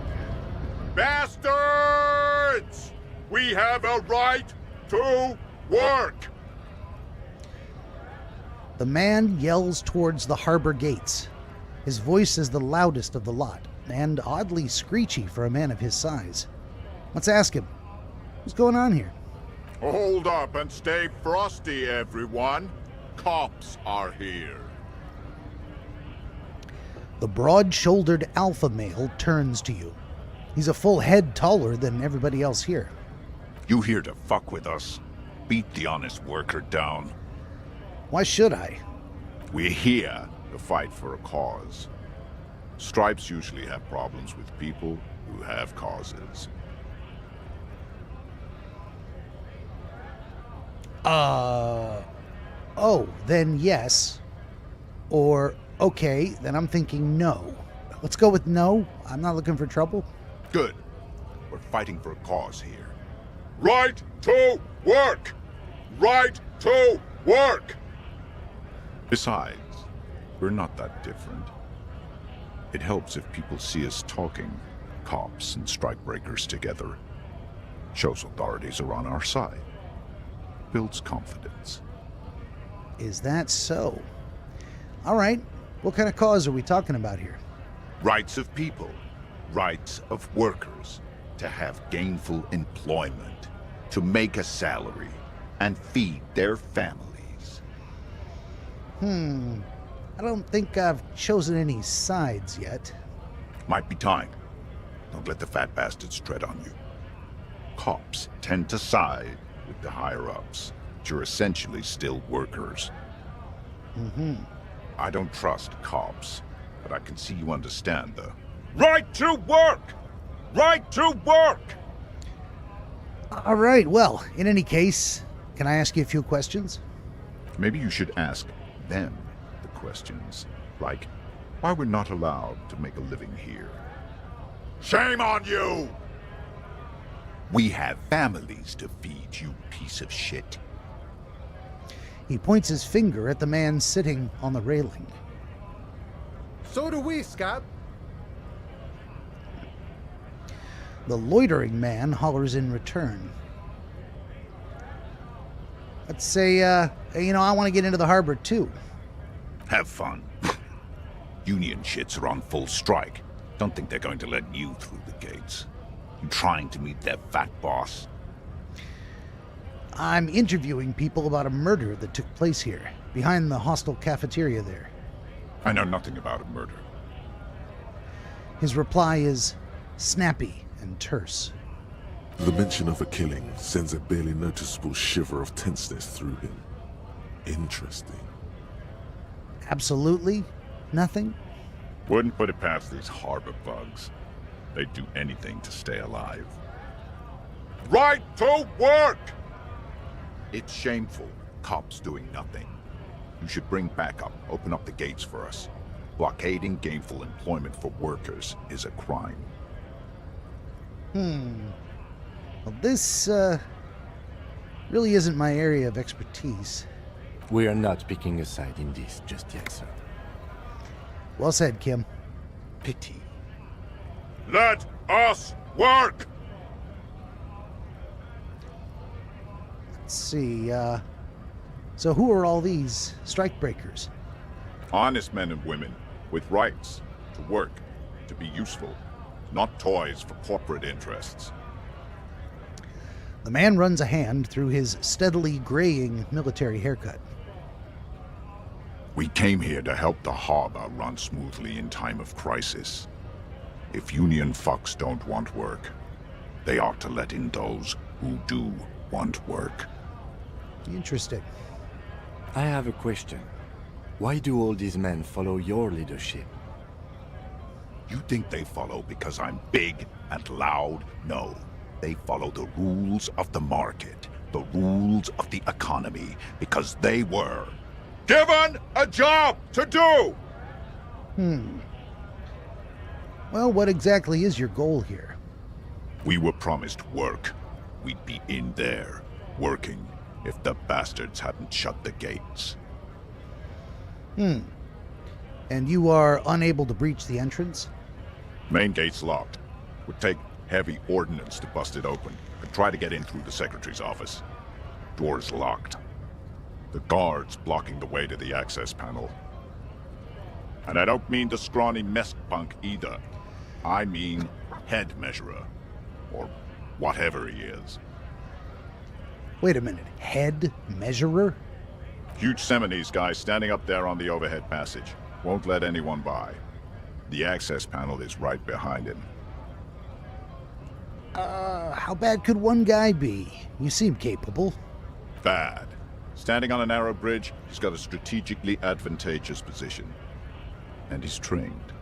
Bastards! We have a right to work! The man yells towards the harbor gates. His voice is the loudest of the lot, and oddly screechy for a man of his size. Let's ask him. What's going on here? Hold up and stay frosty, everyone. Cops are here. The broad-shouldered alpha male turns to you. He's a full head taller than everybody else here. You here to fuck with us? Beat the honest worker down. Why should I? We're here to fight for a cause. Stripes usually have problems with people who have causes. Oh, then yes. Or, okay, then I'm thinking no. Let's go with no. I'm not looking for trouble. Good. We're fighting for a cause here. Right to work! Right to work! Besides, we're not that different. It helps if people see us talking, cops and strikebreakers together. Shows authorities are on our side. Builds confidence. Is that so? All right. What kind of cause are we talking about here? Rights of people. Rights of workers. To have gainful employment. To make a salary. And feed their families. I don't think I've chosen any sides yet. Might be time. Don't let the fat bastards tread on you. Cops tend to side with the higher-ups, but you're essentially still workers. I don't trust cops, but I can see you understand the... Right to work! Right to work! All right. Well, in any case, can I ask you a few questions? Maybe you should ask them the questions, like why we're not allowed to make a living here. Shame on you! We have families to feed, you piece of shit. He points his finger at the man sitting on the railing. So do we, Scott. The loitering man hollers in return. Let's say, I want to get into the harbor too. Have fun. Union shits are on full strike. Don't think they're going to let you through the gates. You trying to meet their fat boss? I'm interviewing people about a murder that took place here, behind the hostel cafeteria there. I know nothing about a murder. His reply is snappy and terse. The mention of a killing sends a barely noticeable shiver of tenseness through him. Interesting. Absolutely nothing? Wouldn't put it past these harbor bugs. They'd do anything to stay alive. Right to work! It's shameful. Cops doing nothing. You should bring backup. Open up the gates for us. Blockading gainful employment for workers is a crime. Well, this, really isn't my area of expertise. We are not picking a side in this just yet, sir. Well said, Kim. Pity. Let us work! Let's see, so who are all these strikebreakers? Honest men and women with rights to work, to be useful, not toys for corporate interests. The man runs a hand through his steadily graying military haircut. We came here to help the harbor run smoothly in time of crisis. If union fucks don't want work, they ought to let in those who do want work. Interesting. I have a question. Why do all these men follow your leadership? You think they follow because I'm big and loud? No. They follow the rules of the market, the rules of the economy, because they were Given a job to do! Well, what exactly is your goal here? We were promised work. We'd be in there, working, if the bastards hadn't shut the gates. And you are unable to breach the entrance? Main gate's locked. Would take heavy ordnance to bust it open. Could try to get in through the secretary's office. Door's locked. The guards blocking the way to the access panel. And I don't mean the scrawny mesk punk either. I mean head measurer. Or whatever he is. Wait a minute. Head measurer? Huge Seminese guy standing up there on the overhead passage. Won't let anyone by. The access panel is right behind him. How bad could one guy be? You seem capable. Bad. Standing on a narrow bridge, he's got a strategically advantageous position. And he's trained.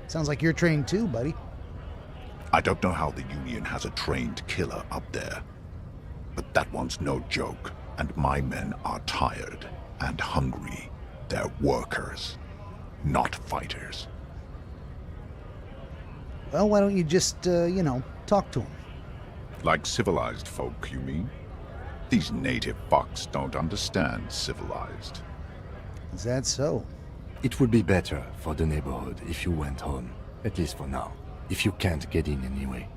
Sounds like you're trained too, buddy. I don't know how the Union has a trained killer up there. But that one's no joke. And my men are tired and hungry. They're workers, not fighters. Well, why don't you just, talk to him? Like civilized folk, you mean? These native fucks don't understand civilized. Is that so? It would be better for the neighborhood if you went home, at least for now, if you can't get in anyway.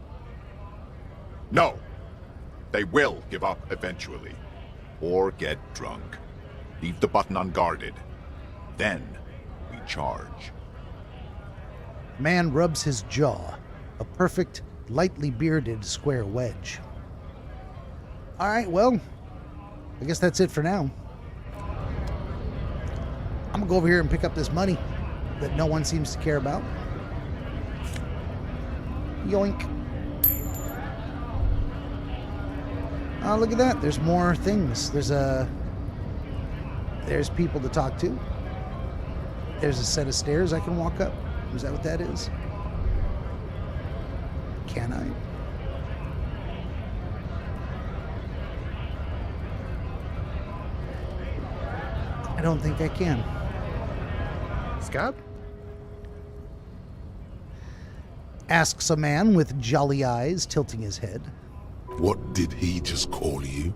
No! They will give up eventually. Or get drunk. Leave the button unguarded. Then we charge. Man rubs his jaw. A perfect, lightly bearded square wedge. All right, well, I guess that's it for now. I'm gonna go over here and pick up this money that no one seems to care about. Yoink. Oh, look at that. There's more things. There's people to talk to. There's a set of stairs I can walk up. Is that what that is? Can I? I don't think I can. Scab? Asks a man with jolly eyes tilting his head. What did he just call you?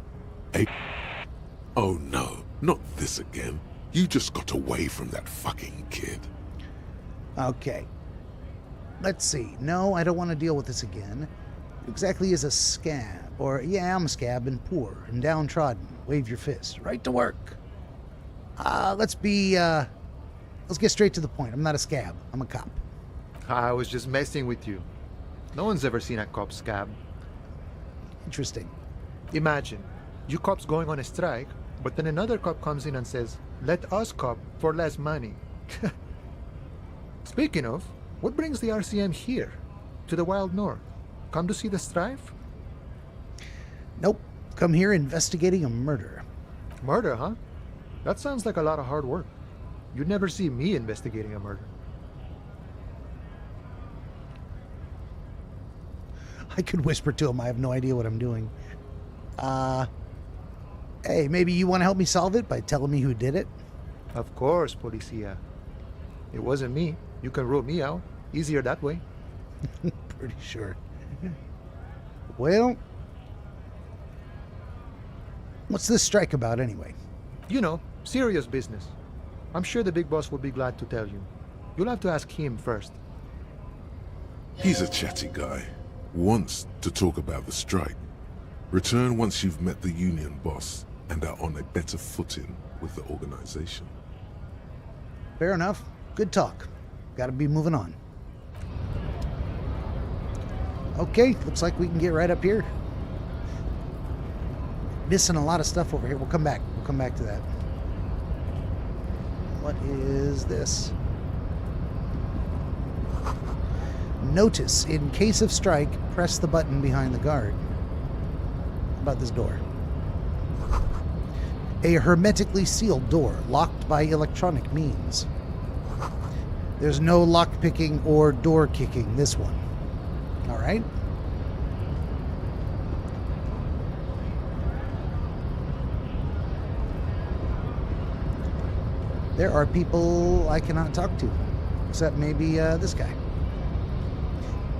Oh no, not this again. You just got away from that fucking kid. Okay. Let's see. No, I don't want to deal with this again. Who exactly is a scab? Or, yeah, I'm a scab and poor and downtrodden. Wave your fist. Right to work. Let's get straight to the point. I'm not a scab. I'm a cop. I was just messing with you. No one's ever seen a cop scab. Interesting. Imagine, you cops going on a strike, but then another cop comes in and says, let us cop for less money. Speaking of, what brings the RCM here? To the Wild North? Come to see the strife? Nope. Come here investigating a murder. Murder, huh? That sounds like a lot of hard work. You'd never see me investigating a murder. I could whisper to him. I have no idea what I'm doing. Hey, maybe you want to help me solve it by telling me who did it? Of course, Policia. It wasn't me. You can rule me out. Easier that way. Pretty sure. Well, what's this strike about anyway? You know, serious business. I'm sure the big boss will be glad to tell you. You'll have to ask him first. He's a chatty guy. Wants to talk about the strike. Return once you've met the union boss and are on a better footing with the organization. Fair enough. Good talk. Gotta be moving on. Okay, looks like we can get right up here. Missing a lot of stuff over here. We'll come back. We'll come back to that. What is this? Notice, in case of strike, press the button behind the guard. How about this door? A hermetically sealed door, locked by electronic means. There's no lock picking or door kicking this one. All right. There are people I cannot talk to, except maybe this guy.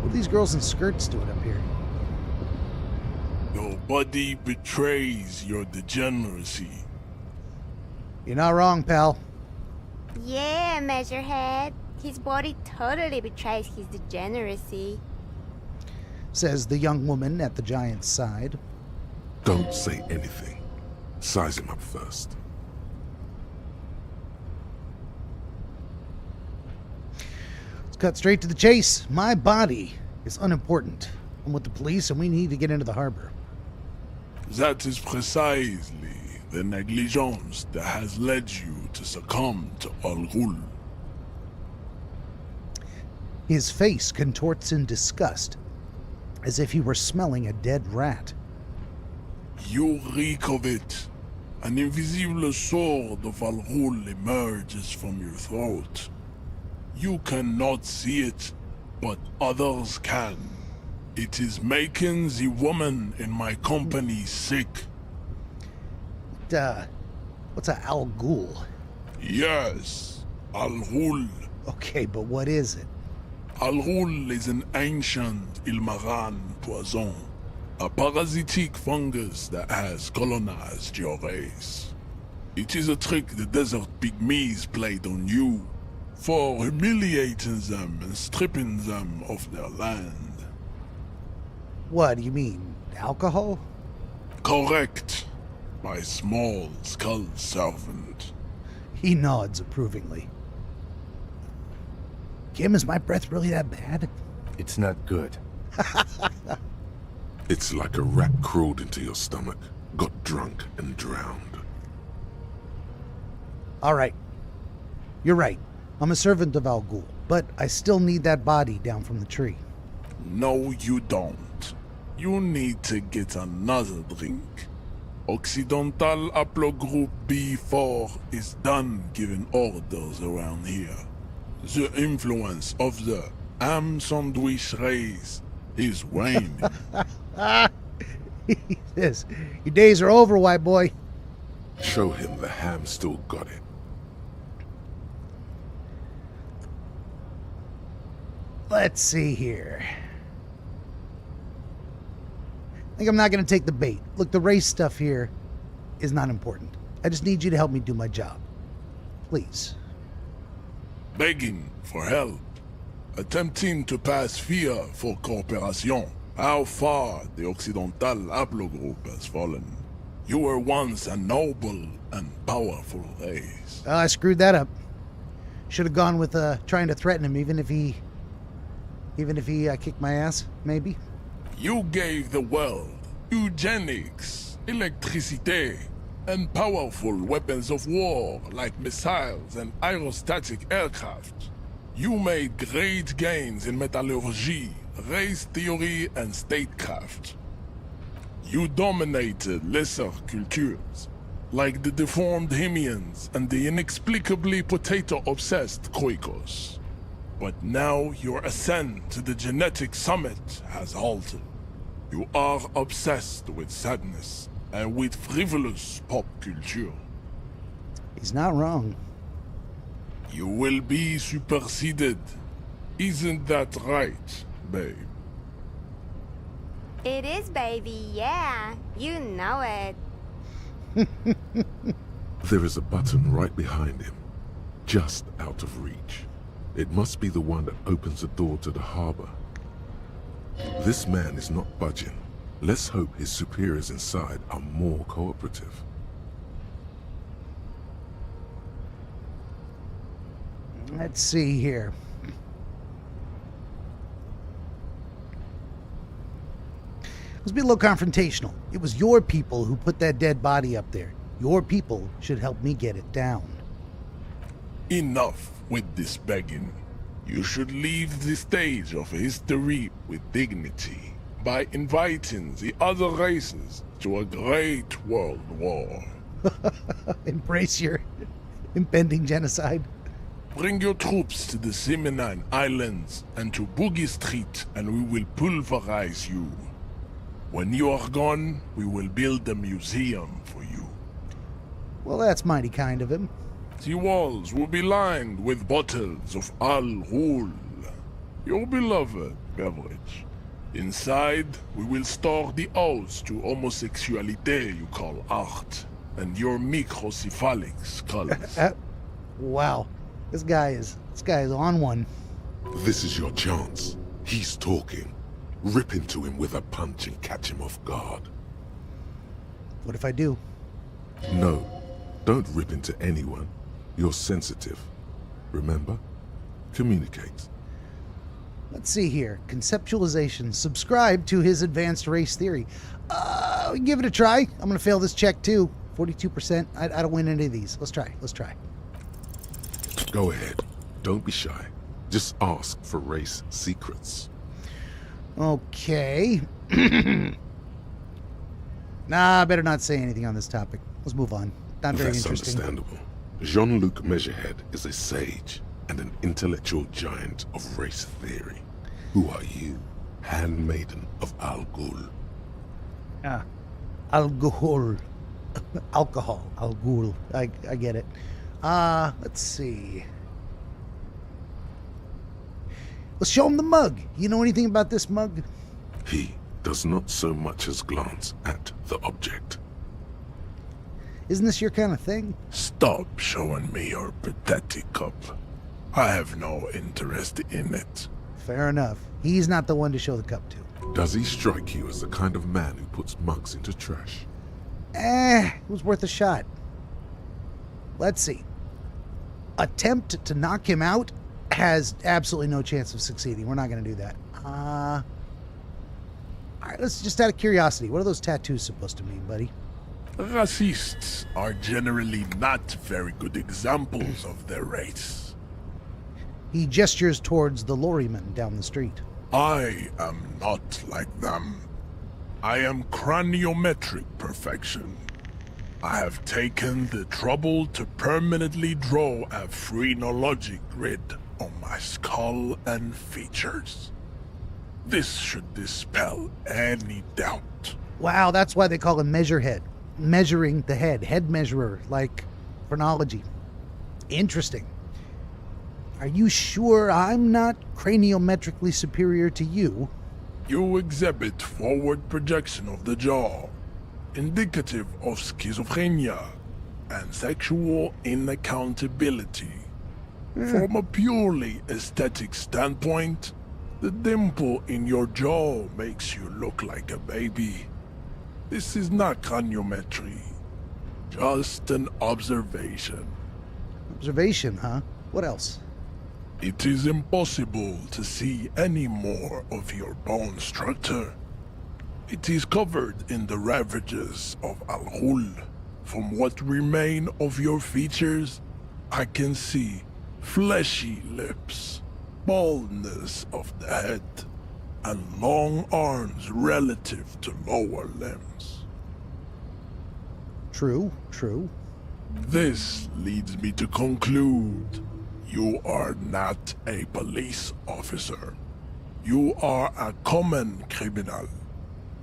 What are these girls in skirts doing up here? Nobody betrays your degeneracy. You're not wrong, pal. Yeah, Measurehead. His body totally betrays his degeneracy. Says the young woman at the giant's side. Don't say anything. Size him up first. Let's cut straight to the chase. My body is unimportant. I'm with the police and we need to get into the harbor. That is precisely the negligence that has led you to succumb to Al Ghul. His face contorts in disgust, as if he were smelling a dead rat. You reek of it. An invisible sword of Al Ghul emerges from your throat. You cannot see it, but others can. It is making the woman in my company sick. What's a Al Ghul? Yes, Al Ghul. Okay, but what is it? Al Ghul is an ancient Ilmaran poison, a parasitic fungus that has colonized your race. It is a trick the desert pygmies played on you, for humiliating them and stripping them of their land. What do you mean, alcohol? Correct, my small skull servant. He nods approvingly. Kim, is my breath really that bad? It's not good. It's like a rat crawled into your stomach, got drunk and drowned. All right. You're right. I'm a servant of Al Ghul, but I still need that body down from the tree. No, you don't. You need to get another drink. Occidental Haplogroup B4 is done giving orders around here. The influence of the ham sandwich race is waning. He says, your days are over, white boy. Show him the ham still got it. Let's see here. I think I'm not going to take the bait. Look, the race stuff here is not important. I just need you to help me do my job. Please. Begging for help. Attempting to pass fear for cooperation. How far the Occidental Haplogroup has fallen. You were once a noble and powerful race. I screwed that up. Should have gone with trying to threaten him, even if he kicked my ass, maybe. You gave the world eugenics, electricity, and powerful weapons of war like missiles and aerostatic aircraft. You made great gains in metallurgy, race theory, and statecraft. You dominated lesser cultures, like the deformed Hemians and the inexplicably potato-obsessed Kroikos. But now your ascent to the genetic summit has halted. You are obsessed with sadness and with frivolous pop culture. He's not wrong. You will be superseded. Isn't that right, babe? It is, baby, yeah. You know it. There is a button right behind him, just out of reach. It must be the one that opens the door to the harbor. This man is not budging. Let's hope his superiors inside are more cooperative. Let's see here. Let's be a little confrontational. It was your people who put that dead body up there. Your people should help me get it down. Enough with this begging. You should leave the stage of history with dignity by inviting the other races to a great world war. Embrace your impending genocide. Bring your troops to the Seminine Islands and to Boogie Street, and we will pulverize you. When you are gone, we will build a museum for you. Well, that's mighty kind of him. The walls will be lined with bottles of Al Ghul, your beloved beverage. Inside, we will store the odes to homosexuality you call art, and your microcephalic skulls. Wow, this guy is on one. This is your chance. He's talking. Rip into him with a punch and catch him off guard. What if I do? No, don't rip into anyone. You're sensitive. Remember? Communicate. Let's see here. Conceptualization. Subscribe to his advanced race theory. Give it a try. I'm going to fail this check too. 42%. I don't win any of these. Let's try. Go ahead. Don't be shy. Just ask for race secrets. Okay. Nah, better not say anything on this topic. Let's move on. Not very That's interesting. understandable. Jean-Luc Measurehead is a sage and an intellectual giant of race theory. Who are you? Handmaiden of Al Ghul. Alcohol. Alcohol. Al Ghul. I get it. Let's see. Let's show him the mug. You know anything about this mug? He does not so much as glance at the object. Isn't this your kind of thing? Stop showing me your pathetic cup. I have no interest in it. Fair enough. He's not the one to show the cup to. Does he strike you as the kind of man who puts mugs into trash? It was worth a shot. Let's see. Attempt to knock him out has absolutely no chance of succeeding. We're not going to do that. All right, let's just out of curiosity. What are those tattoos supposed to mean, buddy? Racists are generally not very good examples of their race. He gestures towards the lorryman down the street. I am not like them. I am craniometric perfection. I have taken the trouble to permanently draw a phrenologic grid on my skull and features. This should dispel any doubt. Wow, that's why they call him Measurehead. Measuring the head. Head measurer, like phrenology. Interesting. Are you sure I'm not craniometrically superior to you? You exhibit forward projection of the jaw, indicative of schizophrenia and sexual inaccountability. From a purely aesthetic standpoint, the dimple in your jaw makes you look like a baby. This is not craniometry, just an observation. Observation, huh? What else? It is impossible to see any more of your bone structure. It is covered in the ravages of Al Ghul. From what remain of your features, I can see fleshy lips, baldness of the head, and long arms relative to lower limbs. True. This leads me to conclude you are not a police officer. You are a common criminal,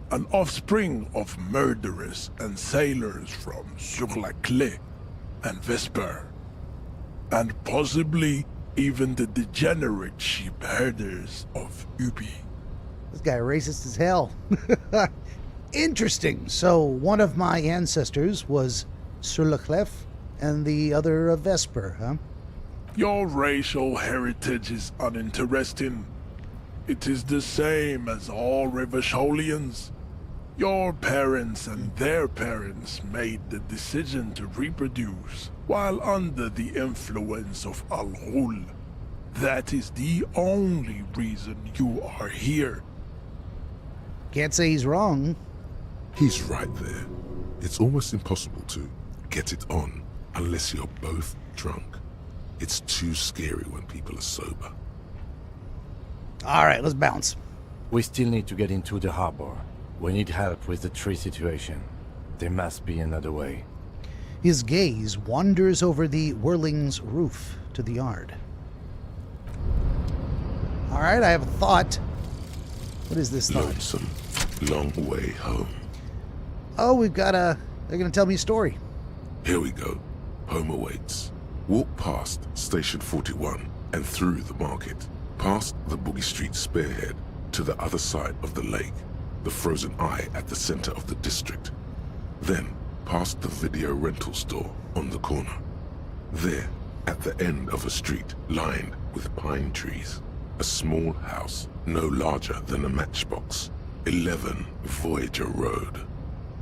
an offspring of murderers and sailors from Sur-la-Clé and Vesper, and possibly even the degenerate sheep herders of Ubi. This guy racist as hell. Interesting. So one of my ancestors was Sur-la-Clef and the other a Vesper, huh? Your racial heritage is uninteresting. It is the same as all Rivasholians. Your parents and their parents made the decision to reproduce while under the influence of Al Ghul. That is the only reason you are here. Can't say he's wrong. He's right there. It's almost impossible to get it on unless you're both drunk. It's too scary when people are sober. All right, let's bounce. We still need to get into the harbor. We need help with the tree situation. There must be another way. His gaze wanders over the Whirling's roof to the yard. All right, I have a thought. What is this thought? Lonesome. Long way home. Oh, we've got a... They're going to tell me a story. Here we go. Home awaits. Walk past Station 41 and through the market, past the Boogie Street spearhead to the other side of the lake, the frozen eye at the center of the district. Then past the video rental store on the corner. There, at the end of a street lined with pine trees, a small house no larger than a matchbox. 11 Voyager Road.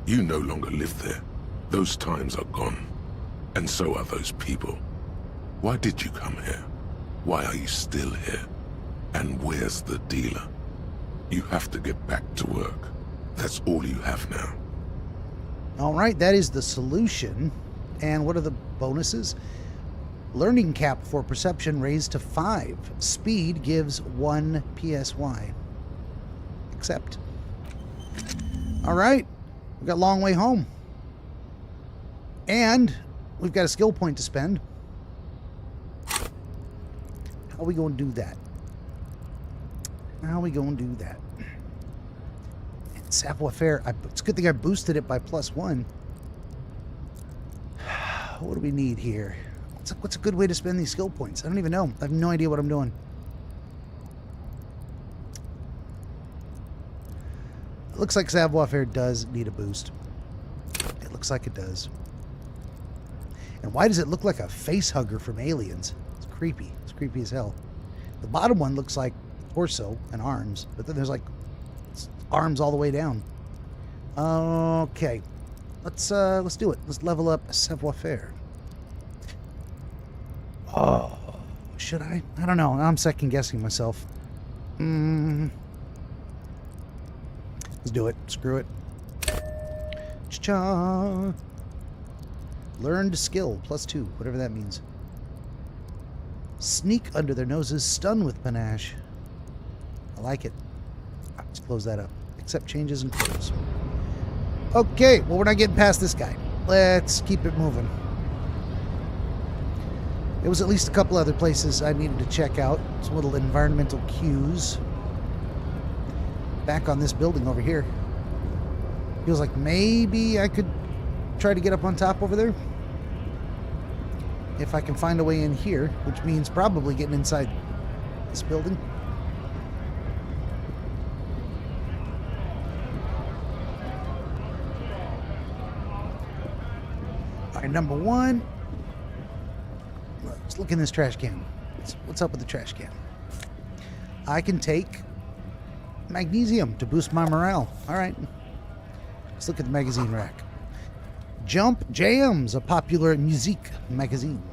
You no longer live there. Those times are gone. And so are those people. Why did you come here? Why are you still here? And where's the dealer? You have to get back to work. That's all you have now. All right, that is the solution. And what are the bonuses? Learning cap for perception raised to 5. Speed gives 1 PSY. Accept. All right, we've got a long way home. And we've got a skill point to spend. How are we going to do that? How are we going to do that? Savoir-faire. It's a good thing I boosted it by +1. What do we need here? What's a good way to spend these skill points? I don't even know. I have no idea what I'm doing. It looks like savoir-faire does need a boost. It looks like it does. And why does it look like a face hugger from Aliens? It's creepy. It's creepy as hell. The bottom one looks like torso and arms, but then there's like arms all the way down. Okay. Let's do it. Let's level up savoir-faire. Oh, should I? I don't know. I'm second guessing myself. Let's do it. Screw it. Cha-cha. Learned skill +2, whatever that means. Sneak under their noses, stun with panache. I like it. Let's close that up. Accept changes and close. Okay, well, we're not getting past this guy. Let's keep it moving. There was at least a couple other places I needed to check out. Some little environmental cues. Back on this building over here. Feels like maybe I could try to get up on top over there. If I can find a way in here, which means probably getting inside this building. All right, number one. Let's look in this trash can. What's up with the trash can? I can take magnesium to boost my morale. All right. Let's look at the magazine rack. Jump Jams, a popular musique magazine.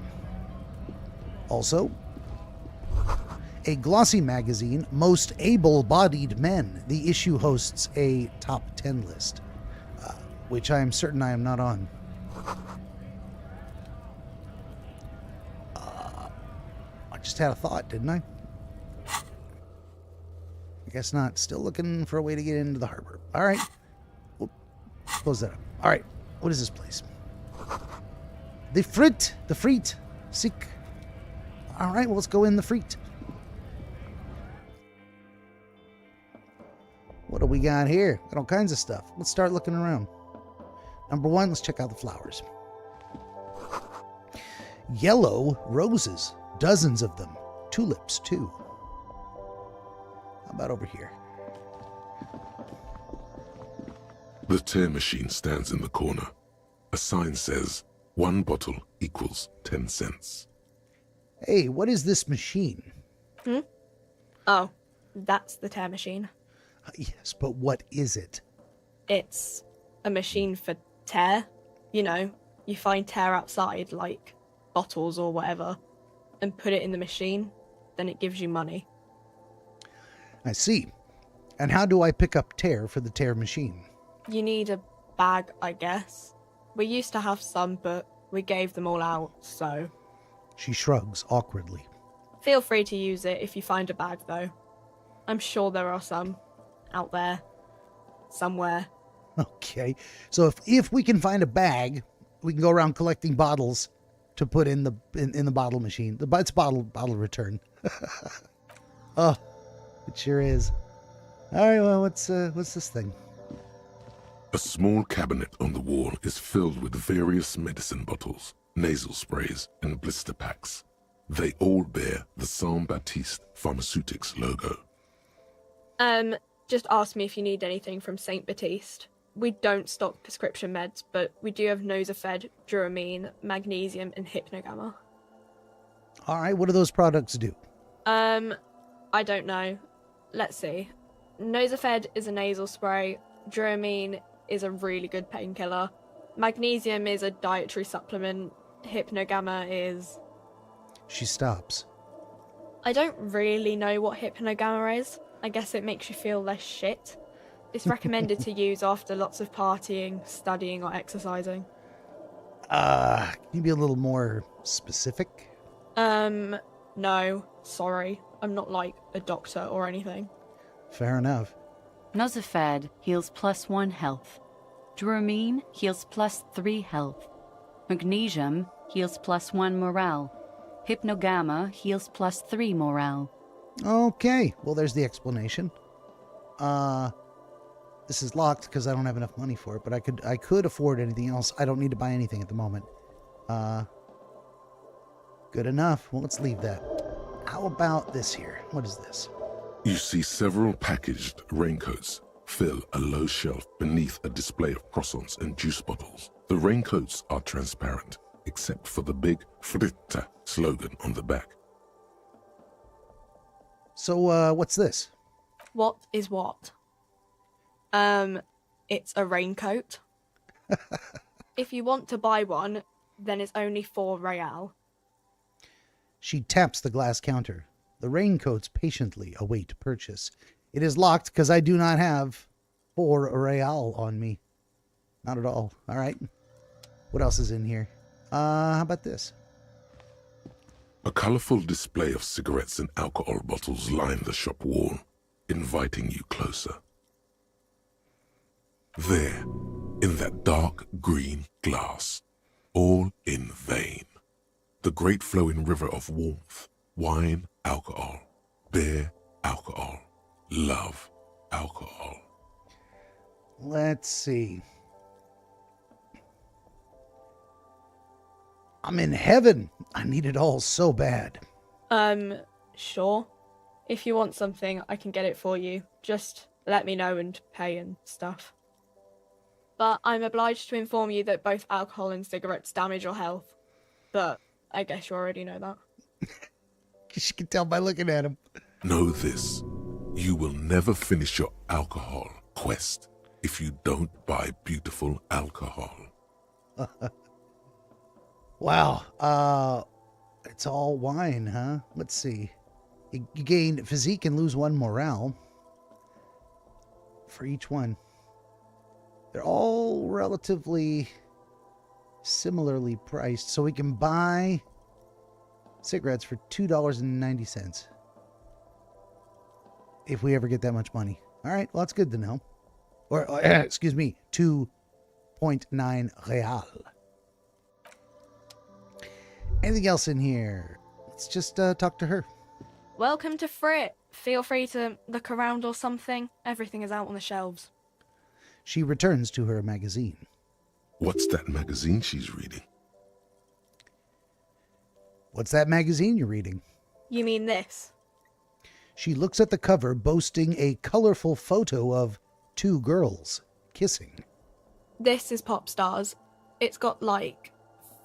Also, a glossy magazine, Most Able-Bodied Men. The issue hosts a top 10 list, which I am certain I am not on. I just had a thought, didn't I? I guess not. Still looking for a way to get into the harbor. All right. Whoop. Close that up. All right. What is this place? The Friet. Sick. All right, well, let's go in the Friet. What do we got here? Got all kinds of stuff. Let's start looking around. Number one, let's check out the flowers. Yellow roses. Dozens of them. Tulips, too. How about over here? The tear machine stands in the corner. A sign says, 1 bottle equals 10 cents. Hey, what is this machine? Oh, that's the tear machine. Yes, but what is it? It's a machine for tear. You know, you find tear outside, like bottles or whatever, and put it in the machine, then it gives you money. I see. And how do I pick up tear for the tear machine? You need a bag, I guess. We used to have some, but we gave them all out, so... She shrugs awkwardly. Feel free to use it if you find a bag, though. I'm sure there are some out there, somewhere. Okay, so if we can find a bag, we can go around collecting bottles to put in the bottle machine. It's bottle return. Oh, it sure is. All right, well, what's this thing? A small cabinet on the wall is filled with various medicine bottles, nasal sprays, and blister packs. They all bear the Saint Baptiste Pharmaceutics logo. Just ask me if you need anything from Saint Baptiste. We don't stock prescription meds, but we do have Nosafed, Duramine, Magnesium, and Hypnogamma. All right, what do those products do? I don't know. Let's see. Nosafed is a nasal spray. Duramine is a really good painkiller. Magnesium is a dietary supplement. Hypnogamma is... She stops. I don't really know what hypnogamma is. I guess it makes you feel less shit. It's recommended to use after lots of partying, studying, or exercising. Can you be a little more specific? No, sorry. I'm not like a doctor or anything. Fair enough. Nosifed heals +1 health. Dramine heals +3 health. Magnesium heals +1 morale. Hypnogamma heals +3 morale. Okay, well, there's the explanation. This is locked because I don't have enough money for it, but I could afford anything else. I don't need to buy anything at the moment. Good enough. Well, let's leave that. How about this here? What is this? You see several packaged raincoats fill a low shelf beneath a display of croissants and juice bottles. The raincoats are transparent, except for the big Fritta slogan on the back. So, what's this? What is what? It's a raincoat. If you want to buy one, then it's only 4 real. She taps the glass counter. The raincoats patiently await purchase. It is locked because I do not have 4 real on me. Not at all. All right. What else is in here? How about this? A colorful display of cigarettes and alcohol bottles line the shop wall, inviting you closer. There, in that dark green glass, all in vain. The great flowing river of warmth, wine, alcohol, beer, alcohol, love, alcohol. Let's see. I'm in heaven. I need it all so bad. Sure. If you want something, I can get it for you. Just let me know and pay and stuff. But I'm obliged to inform you that both alcohol and cigarettes damage your health. But I guess you already know that. You can tell by looking at him. Know this, you will never finish your alcohol quest if you don't buy beautiful alcohol. Wow. It's all wine, huh? Let's see. You gain physique and lose 1 morale for each one. They're all relatively similarly priced, so we can buy cigarettes for $2.90 if we ever get that much money. All right, well, that's good to know. Or excuse me, 2.9 real. Anything else in here? Let's just talk to her. Welcome to Frit. Feel free to look around or something. Everything is out on the shelves. She returns to her magazine. What's that magazine she's reading? What's that magazine you're reading? You mean this? She looks at the cover, boasting a colorful photo of 2 girls kissing. This is Pop Stars. It's got, like,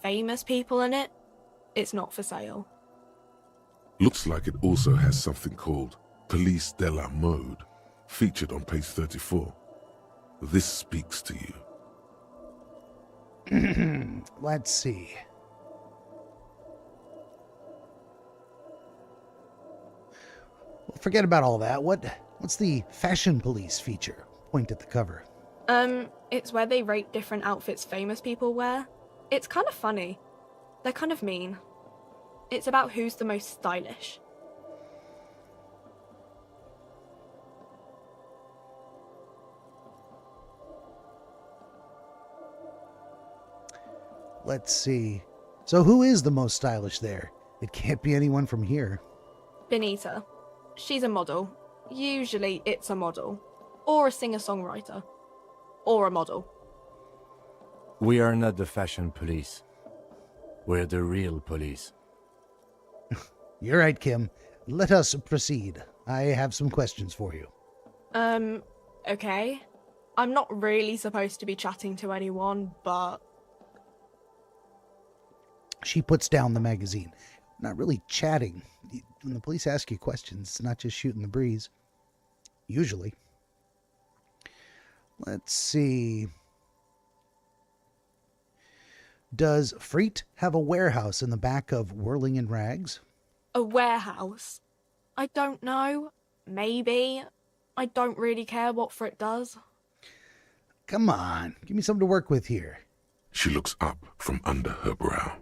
famous people in it. It's not for sale. Looks like it also has something called Police de la Mode, featured on page 34. This speaks to you. Let's see. Well, forget about all that. What's the Fashion Police feature? Point at the cover. It's where they rate different outfits famous people wear. It's kind of funny. They're kind of mean. It's about who's the most stylish. Let's see. So who is the most stylish there? It can't be anyone from here. Benita. She's a model. Usually it's a model. Or a singer-songwriter. Or a model. We are not the fashion police. We're the real police. You're right, Kim. Let us proceed. I have some questions for you. Okay. I'm not really supposed to be chatting to anyone, but... She puts down the magazine. Not really chatting. When the police ask you questions, it's not just shooting the breeze. Usually. Let's see. Does Freet have a warehouse in the back of Whirling in Rags? A warehouse? I don't know. Maybe. I don't really care what Frit does. Come on, give me something to work with here. She looks up from under her brow.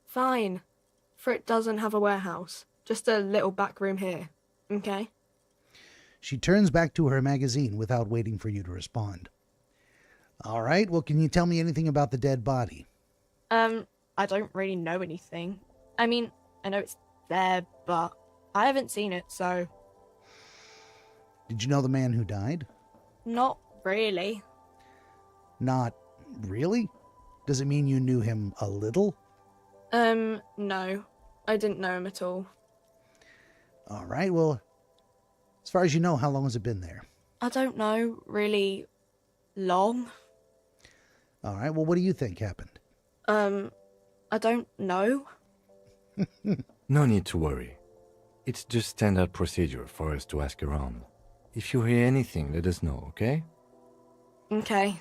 Fine. Frit doesn't have a warehouse. Just a little back room here. Okay? She turns back to her magazine without waiting for you to respond. All right, well, can you tell me anything about the dead body? I don't really know anything. I mean, I know it's there, but I haven't seen it, so... Did you know the man who died? Not really. Not really? Does it mean you knew him a little? No. I didn't know him at all. All right, well, as far as you know, how long has it been there? I don't know, really long. All right, well, what do you think happened? I don't know. No need to worry. It's just standard procedure for us to ask around. If you hear anything, let us know, okay? Okay.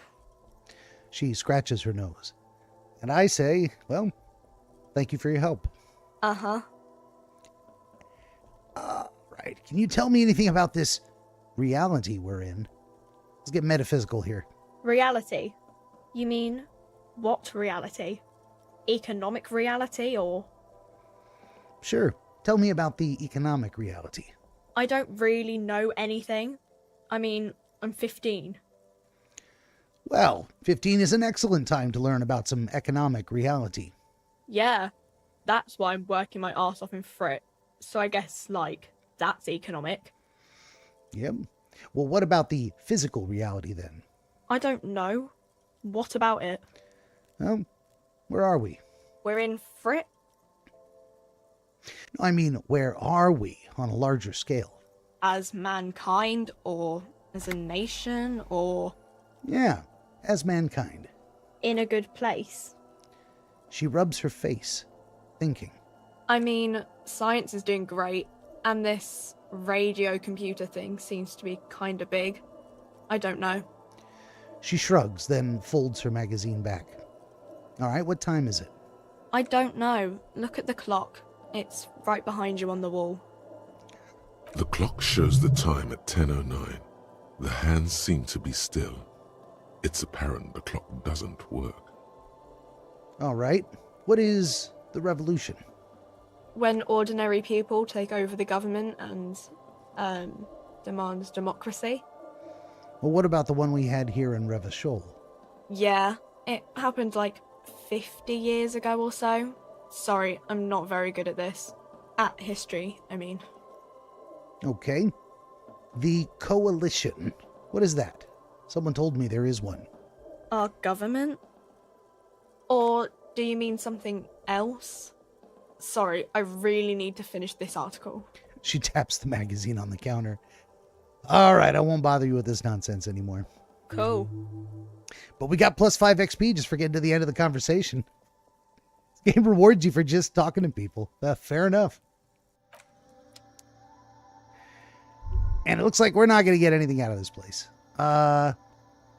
She scratches her nose. And I say, well, thank you for your help. Uh-huh. Right. Can you tell me anything about this reality we're in? Let's get metaphysical here. Reality? You mean, what reality? Economic reality, or...? Sure. Tell me about the economic reality. I don't really know anything. I mean, I'm 15. Well, 15 is an excellent time to learn about some economic reality. Yeah, that's why I'm working my arse off in Frit. So I guess, like, that's economic. Yep. Well, what about the physical reality then? I don't know. What about it? Well, where are we? We're in Frit? I mean, where are we on a larger scale? As mankind, or as a nation, or... Yeah, as mankind. In a good place. She rubs her face, thinking. I mean, science is doing great, and this radio computer thing seems to be kinda big. I don't know. She shrugs, then folds her magazine back. All right, what time is it? I don't know. Look at the clock. It's right behind you on the wall. The clock shows the time at 10:09. The hands seem to be still. It's apparent the clock doesn't work. All right. What is the revolution? When ordinary people take over the government and demands democracy. Well, what about the one we had here in Revachol? Yeah, it happened like 50 years ago or so. Sorry, I'm not very good at this. At history, I mean. Okay. The coalition. What is that? Someone told me there is one. Our government? Or do you mean something else? Sorry, I really need to finish this article. She taps the magazine on the counter. All right, I won't bother you with this nonsense anymore. Cool. But we got +5 XP just for getting to the end of the conversation. This game rewards you for just talking to people. Fair enough. And it looks like we're not going to get anything out of this place. But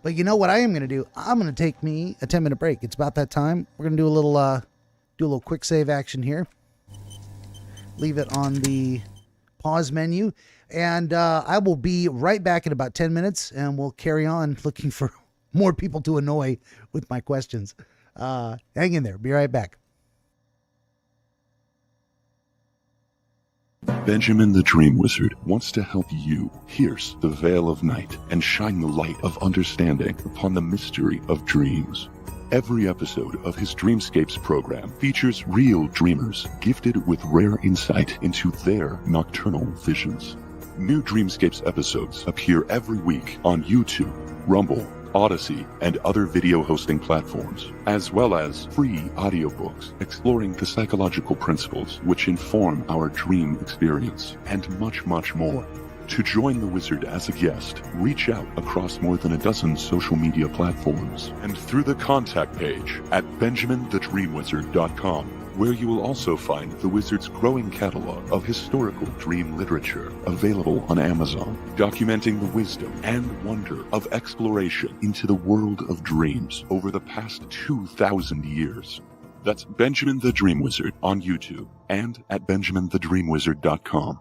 you know what I am going to do? I'm going to take me a 10-minute break. It's about that time. We're going to do a little quick save action here. Leave it on the pause menu. And I will be right back in about 10 minutes, and we'll carry on looking for more people to annoy with my questions. Hang in there. Be right back. Benjamin the DreamWizard wants to help you pierce the veil of night and shine the light of understanding upon the mystery of dreams. Every episode of his Dreamscapes program features real dreamers gifted with rare insight into their nocturnal visions. New Dreamscapes episodes appear every week on YouTube, Rumble, Odyssey, and other video hosting platforms, as well as free audiobooks exploring the psychological principles which inform our dream experience, and much, much more. To join the Wizard as a guest, reach out across more than a dozen social media platforms and through the contact page at benjaminthedreamwizard.com, where you will also find the Wizard's growing catalog of historical dream literature available on Amazon, documenting the wisdom and wonder of exploration into the world of dreams over the past 2,000 years. That's Benjamin the Dream Wizard on YouTube and at benjaminthedreamwizard.com.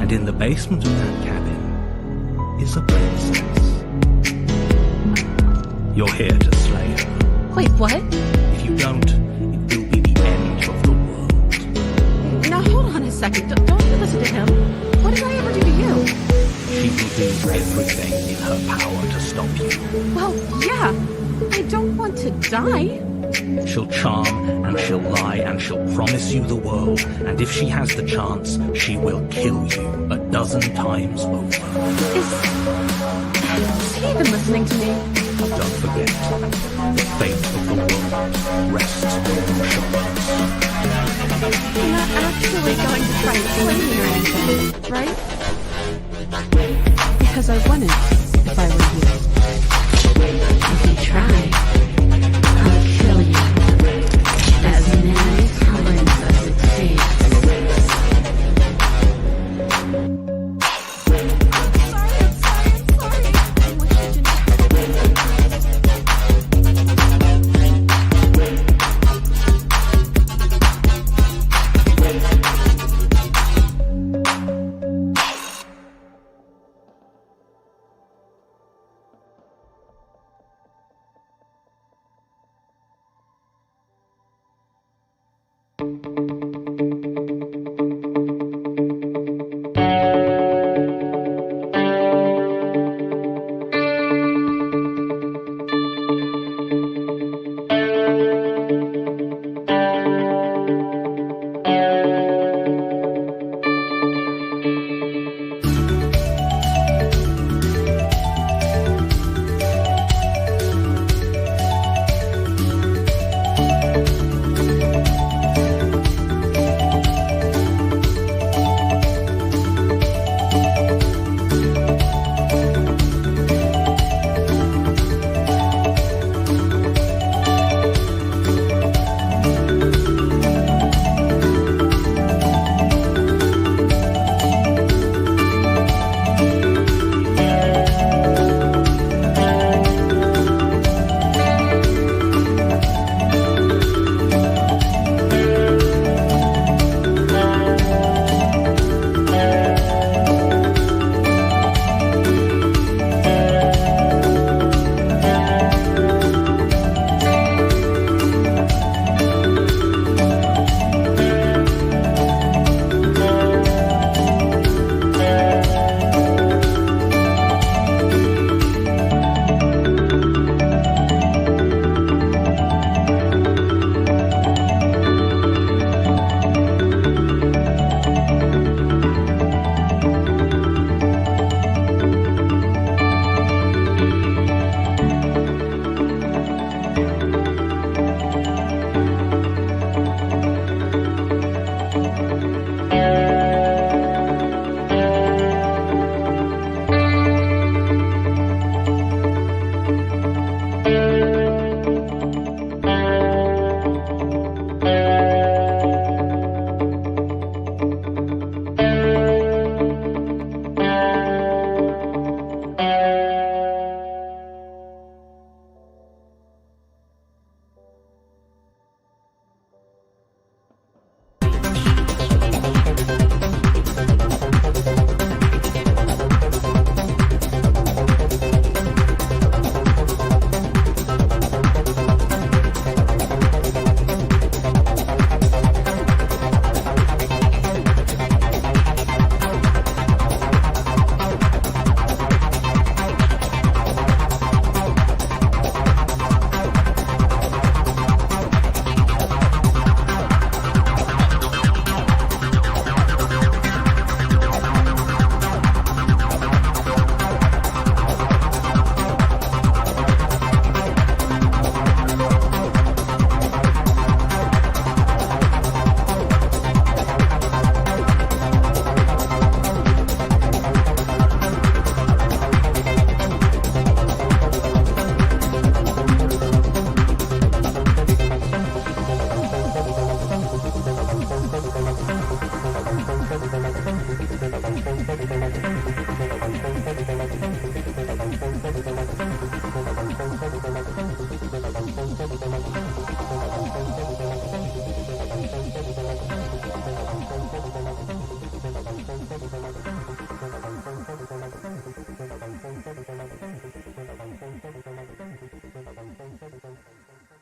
and in the basement of that cabin is a princess. You're here to slay her. Wait, what? If you don't, it will be the end of the world. Now hold on a second. Don't you listen to him. What did I ever do to you? She will do everything in her power to stop you. Well, yeah. I don't want to die. She'll charm charm, and she'll lie, and she'll promise you the world, and if she has the chance, she will kill you 12 times over. Is he even listening to me? Don't forget, the fate of the world rests on your shoulders. You're not actually going to try and kill me or anything, right? Because I wouldn't if I were you. If you try, I'll kill you. As many times as it takes.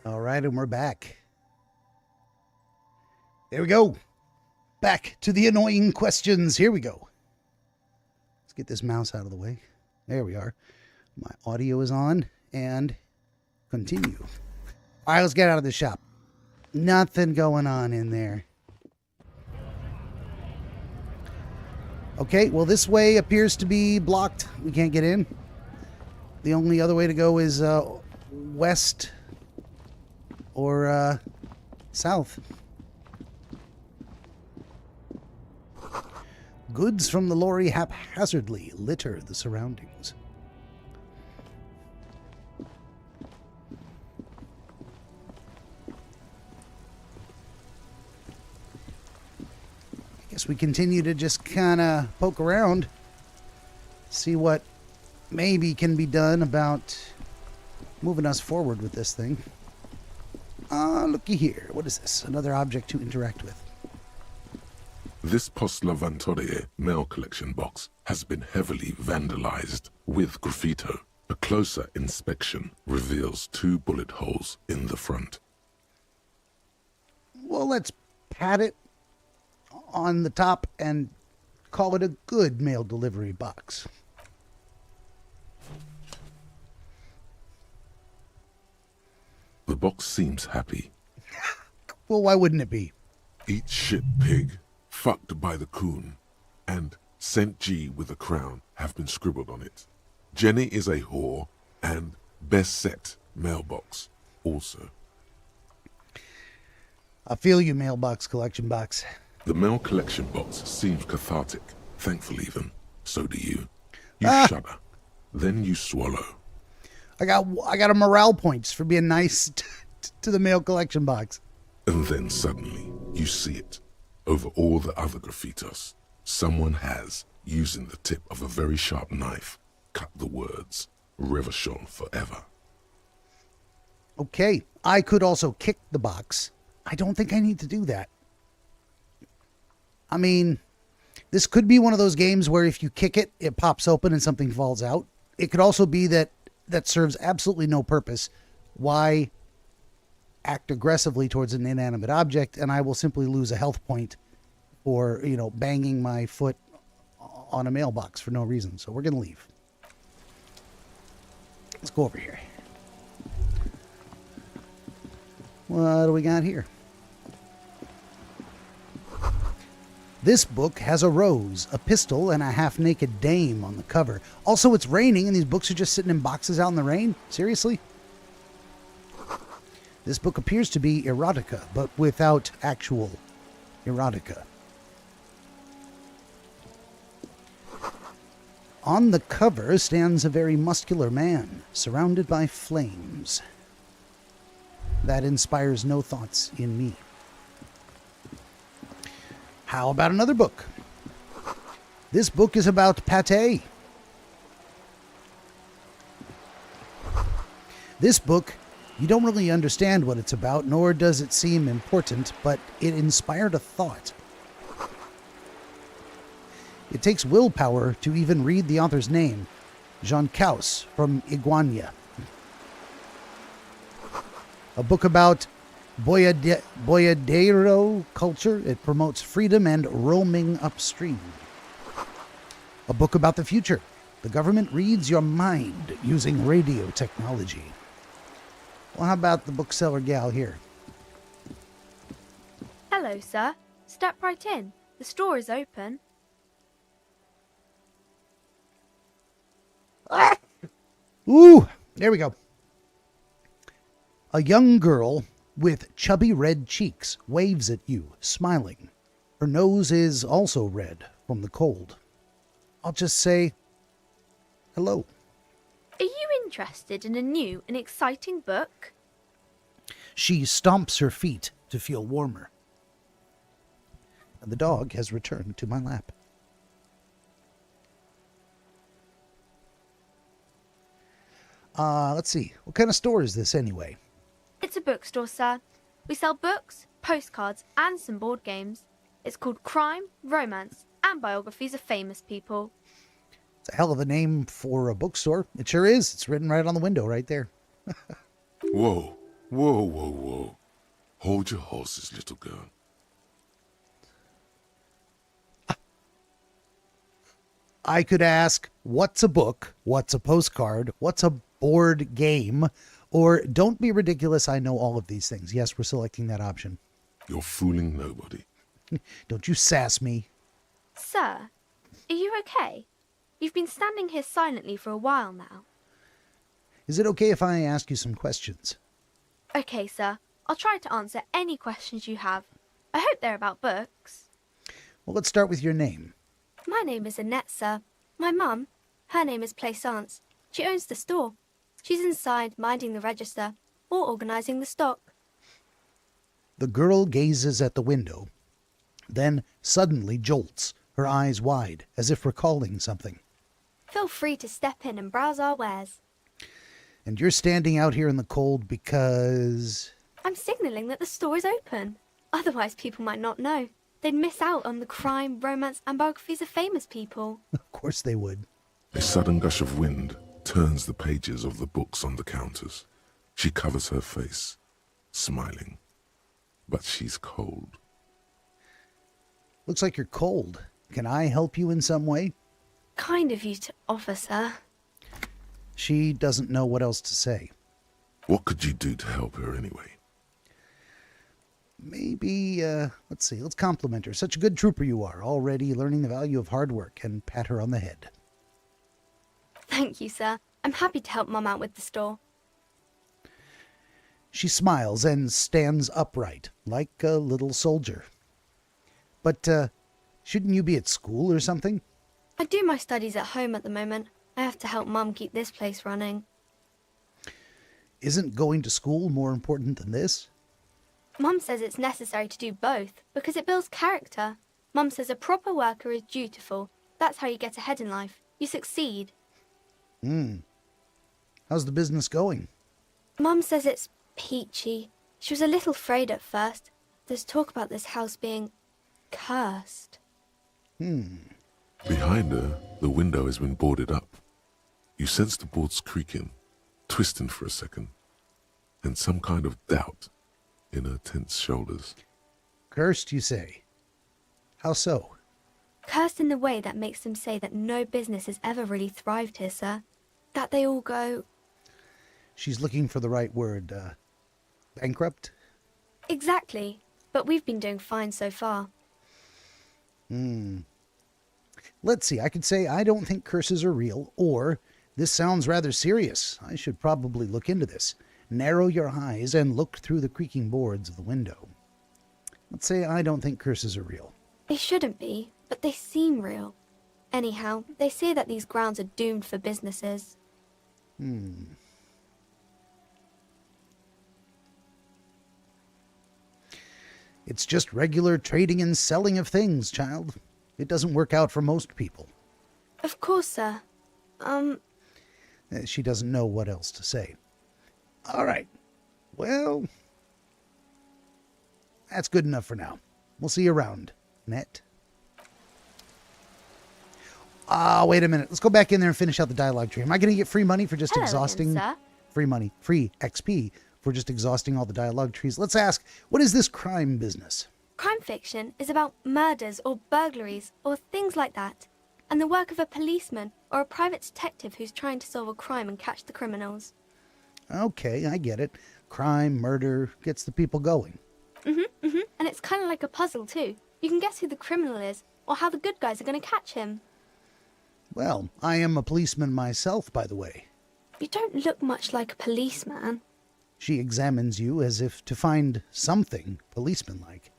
All right, and we're back. There we go. Back to the annoying questions. Here we go. Let's get this mouse out of the way. There we are. My audio is on and continue. All right, let's get out of the shop. Nothing going on in there. Okay, well, this way appears to be blocked. We can't get in. The only other way to go is west or south. Goods from the lorry haphazardly litter the surroundings. I guess we continue to just kind of poke around, see what maybe can be done about moving us forward with this thing. Looky here. What is this? Another object to interact with. This Post Lavantorie mail collection box has been heavily vandalized with graffito. A closer inspection reveals 2 bullet holes in the front. Well, let's pat it on the top and call it a good mail delivery box. The box seems happy. Well, why wouldn't it be? Eat shit pig, fucked by the coon, and St. G with a crown have been scribbled on it. Jenny is a whore, and best set mailbox also. I feel you, mailbox collection box. The mail collection box seems cathartic, thankful even. So do you. You shudder, then you swallow. I got a morale points for being nice to the mail collection box. And then suddenly, you see it. Over all the other graffitos, someone has, using the tip of a very sharp knife, cut the words, Reverchon forever. Okay, I could also kick the box. I don't think I need to do that. I mean, this could be one of those games where if you kick it, it pops open and something falls out. It could also be that serves absolutely no purpose. Why act aggressively towards an inanimate object, and I will simply lose a health point for, banging my foot on a mailbox for no reason. So we're going to leave. Let's go over here. What do we got here? This book has a rose, a pistol, and a half-naked dame on the cover. Also, it's raining, and these books are just sitting in boxes out in the rain? Seriously? This book appears to be erotica, but without actual erotica. On the cover stands a very muscular man, surrounded by flames. That inspires no thoughts in me. How about another book? This book is about pâté. This book, you don't really understand what it's about, nor does it seem important, but it inspired a thought. It takes willpower to even read the author's name, Jean Caus from Iguania. A book about boyadero culture. It promotes freedom and roaming upstream. A book about the future. The government reads your mind using radio technology. Well, how about the bookseller gal here? Hello, sir. Step right in. The store is open. Ooh, there we go. A young girl with chubby red cheeks waves at you, smiling. Her nose is also red from the cold. I'll just say, hello. Are you interested in a new and exciting book? She stomps her feet to feel warmer. And the dog has returned to my lap. Let's see. What kind of store is this anyway? It's a bookstore, sir. We sell books, postcards, and some board games. It's called Crime, Romance, and Biographies of Famous People. It's a hell of a name for a bookstore. It sure is. It's written right on the window right there. Whoa, whoa, whoa, whoa. Hold your horses, little girl. I could ask, what's a book? What's a postcard? What's a board game? Or don't be ridiculous, I know all of these things. Yes, we're selecting that option. You're fooling nobody. Don't you sass me. Sir, are you okay? You've been standing here silently for a while now. Is it okay if I ask you some questions? Okay, sir. I'll try to answer any questions you have. I hope they're about books. Well, let's start with your name. My name is Annette, sir. My mum, her name is Plaisance. She owns the store. She's inside, minding the register, or organising the stock. The girl gazes at the window, then suddenly jolts, her eyes wide, as if recalling something. Feel free to step in and browse our wares. And you're standing out here in the cold because... I'm signalling that the store is open. Otherwise, people might not know. They'd miss out on the crime, romance, and biographies of famous people. Of course they would. A sudden gush of wind turns the pages of the books on the counters. She covers her face, smiling. But she's cold. Looks like you're cold. Can I help you in some way? Kind of you to offer, sir. She doesn't know what else to say. What could you do to help her anyway? Maybe, let's compliment her. Such a good trooper you are, already learning the value of hard work, and pat her on the head. Thank you, sir. I'm happy to help Mum out with the store. She smiles and stands upright, like a little soldier. But, shouldn't you be at school or something? I do my studies at home at the moment. I have to help Mum keep this place running. Isn't going to school more important than this? Mum says it's necessary to do both because it builds character. Mum says a proper worker is dutiful. That's how you get ahead in life. You succeed. How's the business going? Mum says it's peachy. She was a little afraid at first. There's talk about this house being cursed. Behind her, the window has been boarded up. You sense the boards creaking, twisting for a second, and some kind of doubt in her tense shoulders. Cursed, you say? How so? Cursed in the way that makes them say that no business has ever really thrived here, sir. That they all go... She's looking for the right word. Bankrupt? Exactly. But we've been doing fine so far. Let's see, I could say I don't think curses are real, or this sounds rather serious. I should probably look into this. Narrow your eyes and look through the creaking boards of the window. Let's say I don't think curses are real. They shouldn't be, but they seem real. Anyhow, they say that these grounds are doomed for businesses. It's just regular trading and selling of things, child. It doesn't work out for most people. Of course, sir. She doesn't know what else to say. All right. Well, that's good enough for now. We'll see you around, Net. Wait a minute. Let's go back in there and finish out the dialogue tree. Am I going to get free money for just Hello exhausting... again, sir. Free money. Free XP for just exhausting all the dialogue trees. Let's ask, what is this crime business? Crime fiction is about murders or burglaries or things like that, and the work of a policeman or a private detective who's trying to solve a crime and catch the criminals. Okay, I get it. Crime, murder, gets the people going. And it's kind of like a puzzle too. You can guess who the criminal is or how the good guys are going to catch him. Well, I am a policeman myself, by the way. You don't look much like a policeman. She examines you as if to find something policeman-like.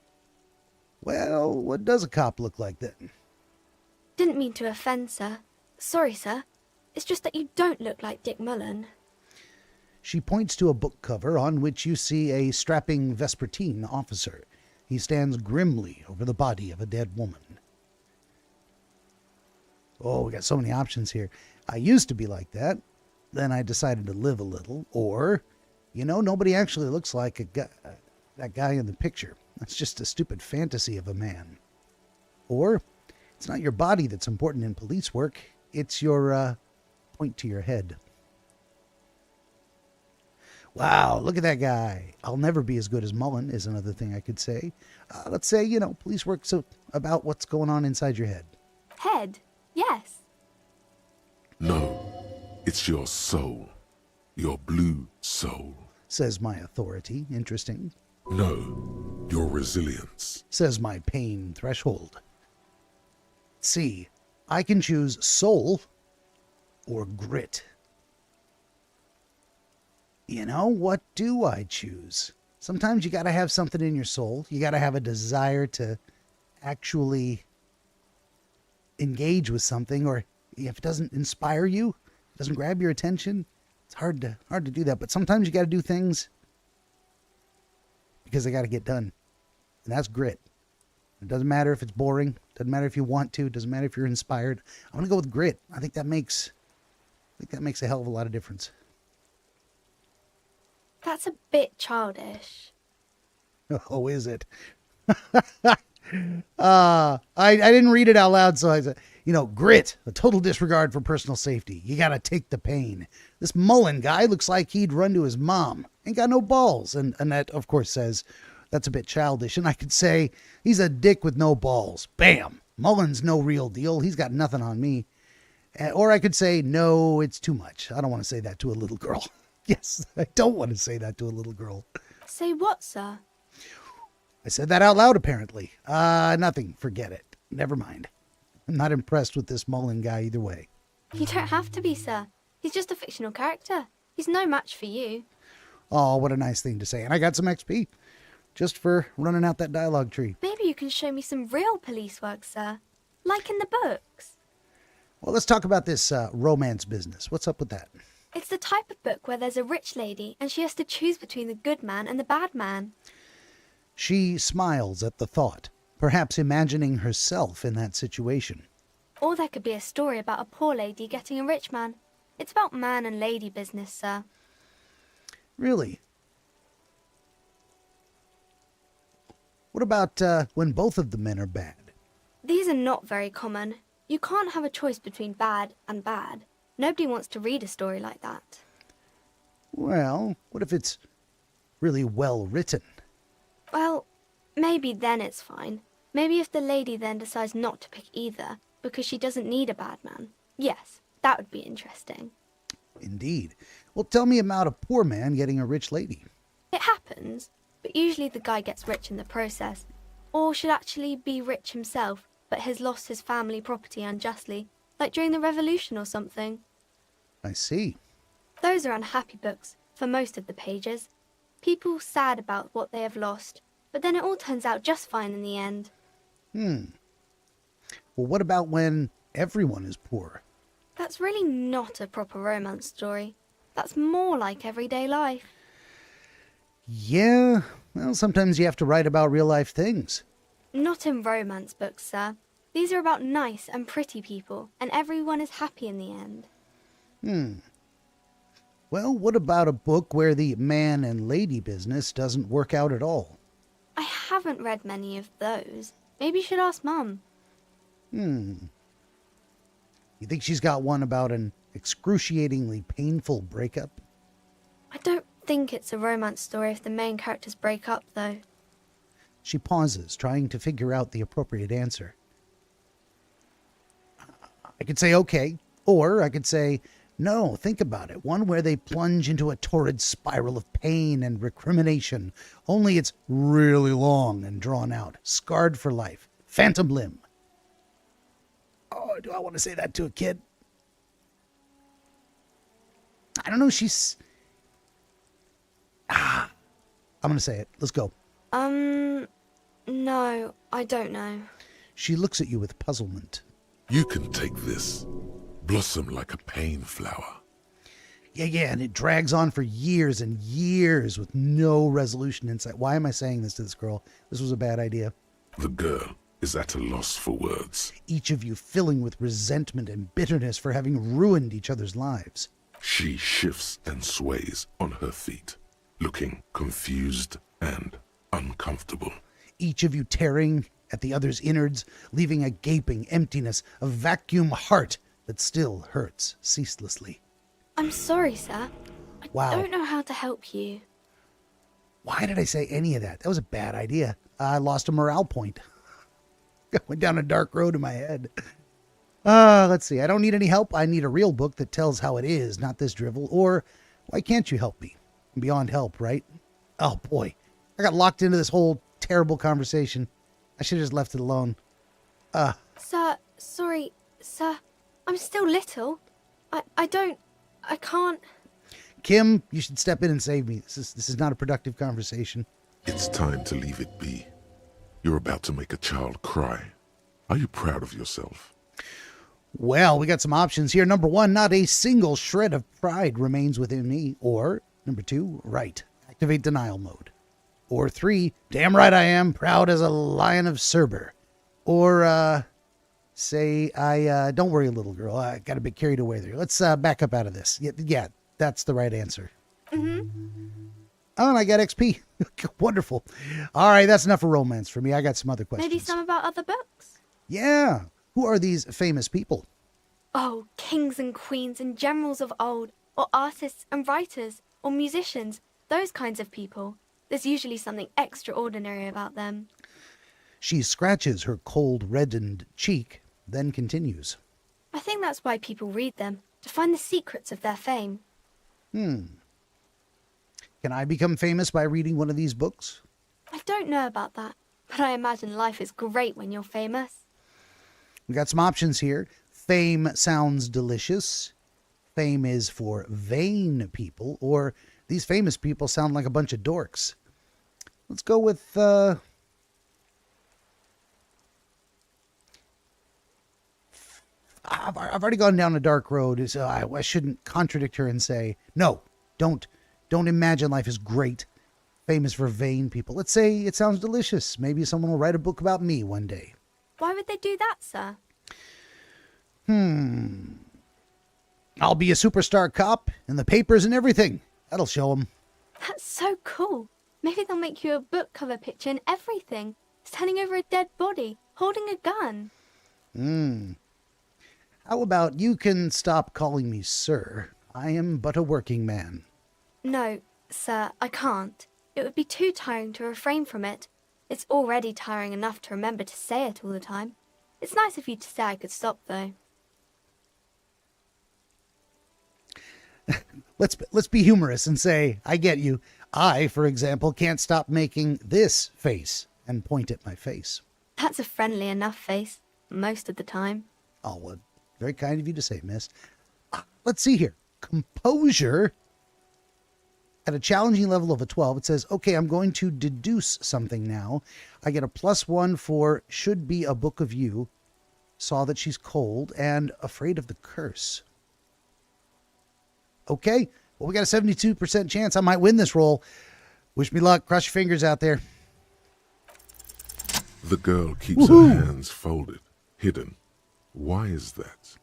Well, what does a cop look like then? Didn't mean to offend, sir. Sorry, sir. It's just that you don't look like Dick Mullen. She points to a book cover on which you see a strapping Vespertine officer. He stands grimly over the body of a dead woman. Oh, we got so many options here. I used to be like that. Then I decided to live a little. Or, nobody actually looks like that guy in the picture. That's just a stupid fantasy of a man. Or, it's not your body that's important in police work. It's your, point to your head. Wow, look at that guy. I'll never be as good as Mullen is another thing I could say. Let's say, police work's about what's going on inside your head. Head? Yes. No, it's your soul. Your blue soul. Says my authority. Interesting. No, your resilience. Says my pain threshold. C. I can choose soul or grit. You know, what do I choose? Sometimes you got to have something in your soul. You got to have a desire to actually engage with something, or if it doesn't inspire you, doesn't grab your attention, it's hard to do that. But sometimes you got to do things because they got to get done, and that's grit. It doesn't matter if it's boring. Doesn't matter if you want to. Doesn't matter if you're inspired. I'm gonna go with grit. I think that makes a hell of a lot of difference. That's a bit childish. Oh, is it? I didn't read it out loud, so I said, grit, a total disregard for personal safety. You gotta take the pain. This Mullen guy looks like he'd run to his mom. Ain't got no balls. And Annette, of course, says, that's a bit childish. And I could say, he's a dick with no balls. Bam! Mullen's no real deal. He's got nothing on me. Or I could say, no, it's too much. I don't want to say that to a little girl. Yes, I don't want to say that to a little girl. Say what, sir? I said that out loud, apparently. Nothing. Forget it. Never mind. I'm not impressed with this Mullen guy either way. You don't have to be, sir. He's just a fictional character. He's no match for you. Oh, what a nice thing to say. And I got some XP. Just for running out that dialogue tree. Maybe you can show me some real police work, sir. Like in the books. Well, let's talk about this romance business. What's up with that? It's the type of book where there's a rich lady and she has to choose between the good man and the bad man. She smiles at the thought, perhaps imagining herself in that situation. Or there could be a story about a poor lady getting a rich man. It's about man and lady business, sir. Really? What about when both of the men are bad? These are not very common. You can't have a choice between bad and bad. Nobody wants to read a story like that. Well, what if it's really well written? Well, maybe then it's fine. Maybe if the lady then decides not to pick either, because she doesn't need a bad man. Yes, that would be interesting. Indeed. Well, tell me about a poor man getting a rich lady. It happens, but usually the guy gets rich in the process, or should actually be rich himself, but has lost his family property unjustly, like during the revolution or something. I see. Those are unhappy books, for most of the pages. People sad about what they have lost, but then it all turns out just fine in the end. Well, what about when everyone is poor? That's really not a proper romance story. That's more like everyday life. Yeah, well, sometimes you have to write about real-life things. Not in romance books, sir. These are about nice and pretty people, and everyone is happy in the end. Well, what about a book where the man and lady business doesn't work out at all? I haven't read many of those. Maybe you should ask Mum. You think she's got one about an excruciatingly painful breakup? I don't think it's a romance story if the main characters break up, though. She pauses, trying to figure out the appropriate answer. I could say okay, or I could say, no, think about it. One where they plunge into a torrid spiral of pain and recrimination, only it's really long and drawn out, scarred for life, phantom limb. Oh, do I want to say that to a kid? I don't know, she's... I'm going to say it. Let's go. No, I don't know. She looks at you with puzzlement. You can take this. Blossom like a pain flower. Yeah, and it drags on for years and years with no resolution in sight. Why am I saying this to this girl? This was a bad idea. The girl is at a loss for words. Each of you filling with resentment and bitterness for having ruined each other's lives. She shifts and sways on her feet, looking confused and uncomfortable. Each of you tearing at the other's innards, leaving a gaping emptiness, a vacuum heart that still hurts ceaselessly. I'm sorry, sir. Wow. I don't know how to help you. Why did I say any of that? That was a bad idea. I lost a morale point. I went down a dark road in my head. Let's see. I don't need any help. I need a real book that tells how it is, not this drivel. Or Why can't you help me? Beyond help, right? Oh boy, I got locked into this whole terrible conversation. I should have just left it alone. Sir, sorry, sir. I'm still little. I can't. Kim, you should step in and save me. This is not a productive conversation. It's time to leave it be. You're about to make a child cry. Are you proud of yourself? Well, we got some options here. Number 1, not a single shred of pride remains within me. Or, number 2, right, activate denial mode. Or 3, damn right I am, proud as a lion of Cerber. Or, say, don't worry, little girl, I got a bit carried away there. Let's back up out of this. Yeah, that's the right answer. Oh, and I got XP. Wonderful. All right, that's enough for romance for me. I got some other questions. Maybe some about other books? Yeah. Who are these famous people? Oh, kings and queens and generals of old, or artists and writers, or musicians, those kinds of people. There's usually something extraordinary about them. She scratches her cold, reddened cheek, then continues. I think that's why people read them, to find the secrets of their fame. Can I become famous by reading one of these books? I don't know about that, but I imagine life is great when you're famous. We got some options here. Fame sounds delicious. Fame is for vain people. Or these famous people sound like a bunch of dorks. Let's go with... I've already gone down a dark road, so I shouldn't contradict her and say, no, don't imagine life is great. Fame is for vain people. Let's say it sounds delicious. Maybe someone will write a book about me one day. Why would they do that, sir? I'll be a superstar cop in the papers and everything. That'll show them. That's so cool. Maybe they'll make you a book cover picture and everything. Standing over a dead body, holding a gun. How about you can stop calling me sir? I am but a working man. No, sir, I can't. It would be too tiring to refrain from it. It's already tiring enough to remember to say it all the time. It's nice of you to say I could stop, though. Let's be humorous and say, I get you. I, for example, can't stop making this face and point at my face. That's a friendly enough face, most of the time. Oh, well, very kind of you to say, miss. Let's see here. Composure. At a challenging level of a 12, it says, okay, I'm going to deduce something now. I get a +1 for should be a book of you, saw that she's cold, and afraid of the curse. Okay, well, we got a 72% chance I might win this roll. Wish me luck. Cross your fingers out there. The girl keeps her hands folded, hidden. Why is that?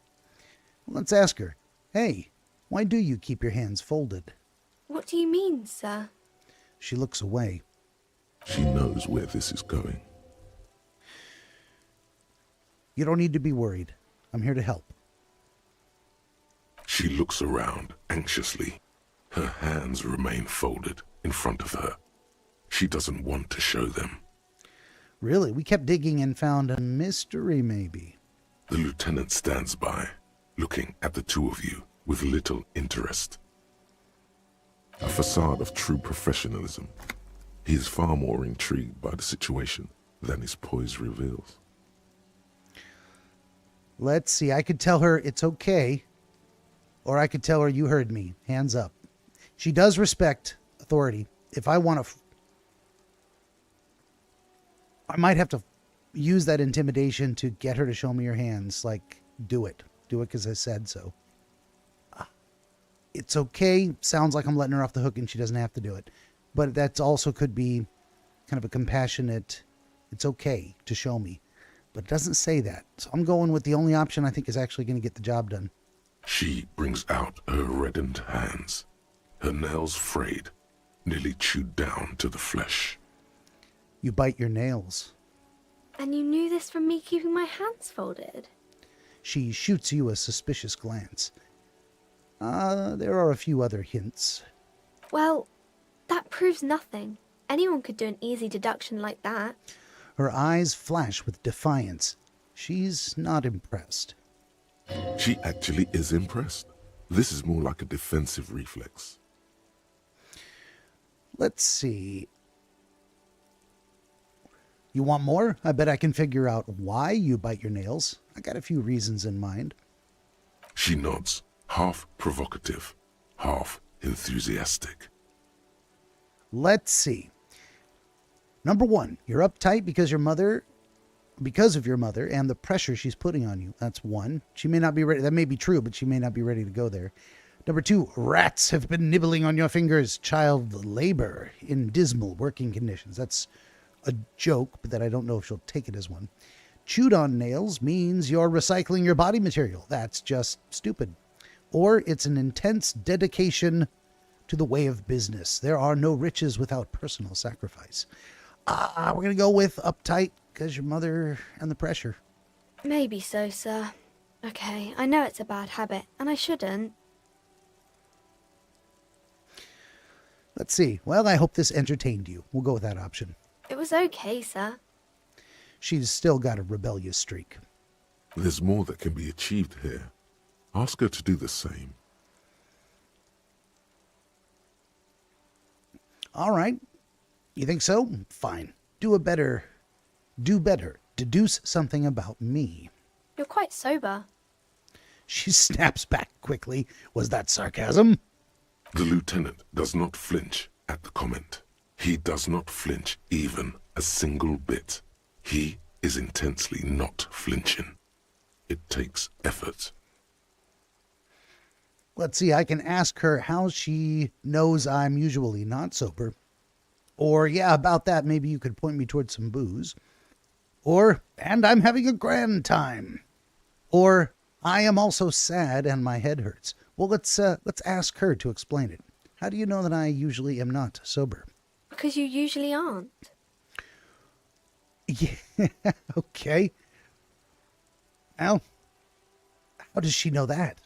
Let's ask her. Hey, why do you keep your hands folded? What do you mean, sir? She looks away. She knows where this is going. You don't need to be worried. I'm here to help. She looks around anxiously. Her hands remain folded in front of her. She doesn't want to show them. Really? We kept digging and found a mystery, maybe. The lieutenant stands by, looking at the two of you with little interest. A facade of true professionalism. He is far more intrigued by the situation than his poise reveals. Let's see. I could tell her it's okay, or I could tell her you heard me. Hands up. She does respect authority. If I want to... I might have to use that intimidation to get her to show me your hands. Like, do it. Do it because I said so. It's okay. Sounds like I'm letting her off the hook and she doesn't have to do it. But that also could be kind of a compassionate, it's okay to show me. But it doesn't say that. So I'm going with the only option I think is actually going to get the job done. She brings out her reddened hands, her nails frayed, nearly chewed down to the flesh. You bite your nails. And you knew this from me keeping my hands folded? She shoots you a suspicious glance. There are a few other hints. Well, that proves nothing. Anyone could do an easy deduction like that. Her eyes flash with defiance. She's not impressed. She actually is impressed. This is more like a defensive reflex. Let's see. You want more? I bet I can figure out why you bite your nails. I got a few reasons in mind. She nods, half provocative, half enthusiastic. Let's see. Number one, you're uptight because of your mother and the pressure she's putting on you. That's one. She may not be ready. That may be true, but she may not be ready to go there. Number two, rats have been nibbling on your fingers. Child labor in dismal working conditions. That's a joke, but that I don't know if she'll take it as one. Chewed on nails means you're recycling your body material. That's just stupid. Or it's an intense dedication to the way of business. There are no riches without personal sacrifice. We're going to go with uptight because your mother and the pressure. Maybe so, sir. Okay, I know it's a bad habit, and I shouldn't. Let's see. Well, I hope this entertained you. We'll go with that option. It was okay, sir. She's still got a rebellious streak. There's more that can be achieved here. Ask her to do the same. All right. You think so? Fine. Do better. Deduce something about me. You're quite sober. She snaps back quickly. Was that sarcasm? The lieutenant does not flinch at the comment. He does not flinch even a single bit. He is intensely not flinching. It takes effort. Let's see, I can ask her how she knows I'm usually not sober. Or, yeah, about that, maybe you could point me towards some booze. Or, and I'm having a grand time. Or, I am also sad and my head hurts. Well, let's ask her to explain it. How do you know that I usually am not sober? Because you usually aren't. Yeah, okay. Well, how does she know that?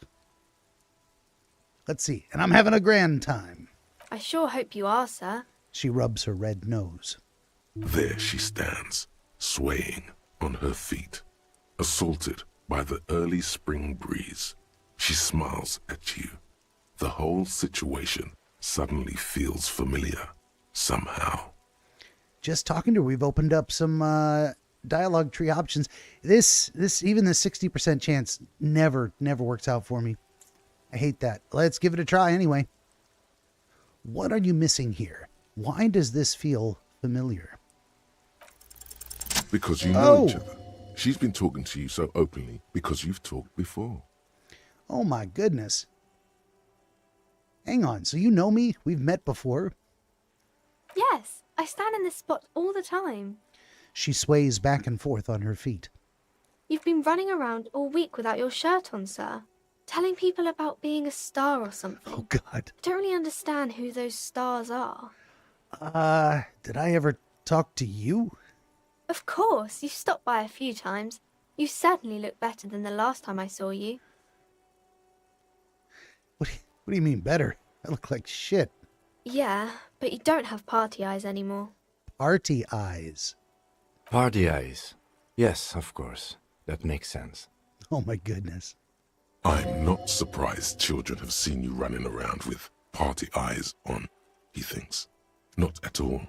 Let's see. And I'm having a grand time. I sure hope you are, sir. She rubs her red nose. There she stands, swaying on her feet, assaulted by the early spring breeze. She smiles at you. The whole situation suddenly feels familiar, somehow. Just talking to her, we've opened up some dialogue tree options. This even the 60% chance never works out for me. I hate that. Let's give it a try anyway. What are you missing here? Why does this feel familiar? Because you know each other. She's been talking to you so openly because you've talked before. Oh my goodness. Hang on, so you know me? We've met before? Yes, I stand in this spot all the time. She sways back and forth on her feet. You've been running around all week without your shirt on, sir. Telling people about being a star or something. Oh, God. I don't really understand who those stars are. Did I ever talk to you? Of course, you've stopped by a few times. You certainly look better than the last time I saw you. What do you mean better? I look like shit. Yeah, but you don't have party eyes anymore. Party eyes? Party eyes. Yes, of course. That makes sense. Oh my goodness. I'm not surprised children have seen you running around with party eyes on, he thinks. Not at all.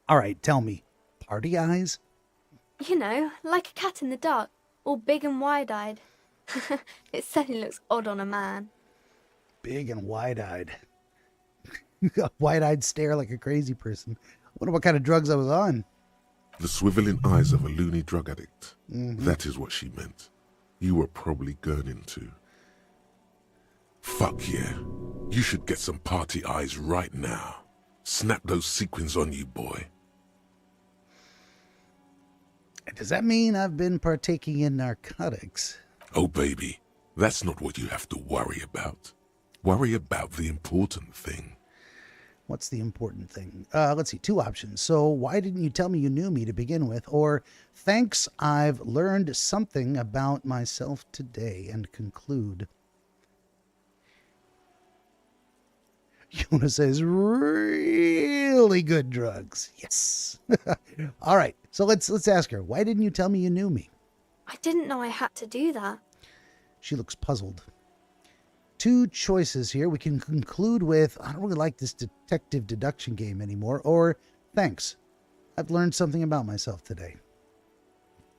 All right, tell me. Party eyes? You know, like a cat in the dark, all big and wide-eyed. It certainly looks odd on a man. Big and wide-eyed. A wide-eyed stare like a crazy person. I wonder what kind of drugs I was on. The swiveling eyes of a loony drug addict. That is what she meant. You were probably gurning too. Fuck yeah. You should get some party eyes right now. Snap those sequins on you, boy. Does that mean I've been partaking in narcotics? Oh, baby, that's not what you have to worry about. Worry about the important thing. What's the important thing? Let's see, two options. So why didn't you tell me you knew me to begin with? Or thanks, I've learned something about myself today, and conclude. Yona says, really good drugs. Yes. All right. So let's ask her, why didn't you tell me you knew me? I didn't know I had to do that. She looks puzzled. two choices here. We can conclude with, I don't really like this detective deduction game anymore, or thanks. I've learned something about myself today.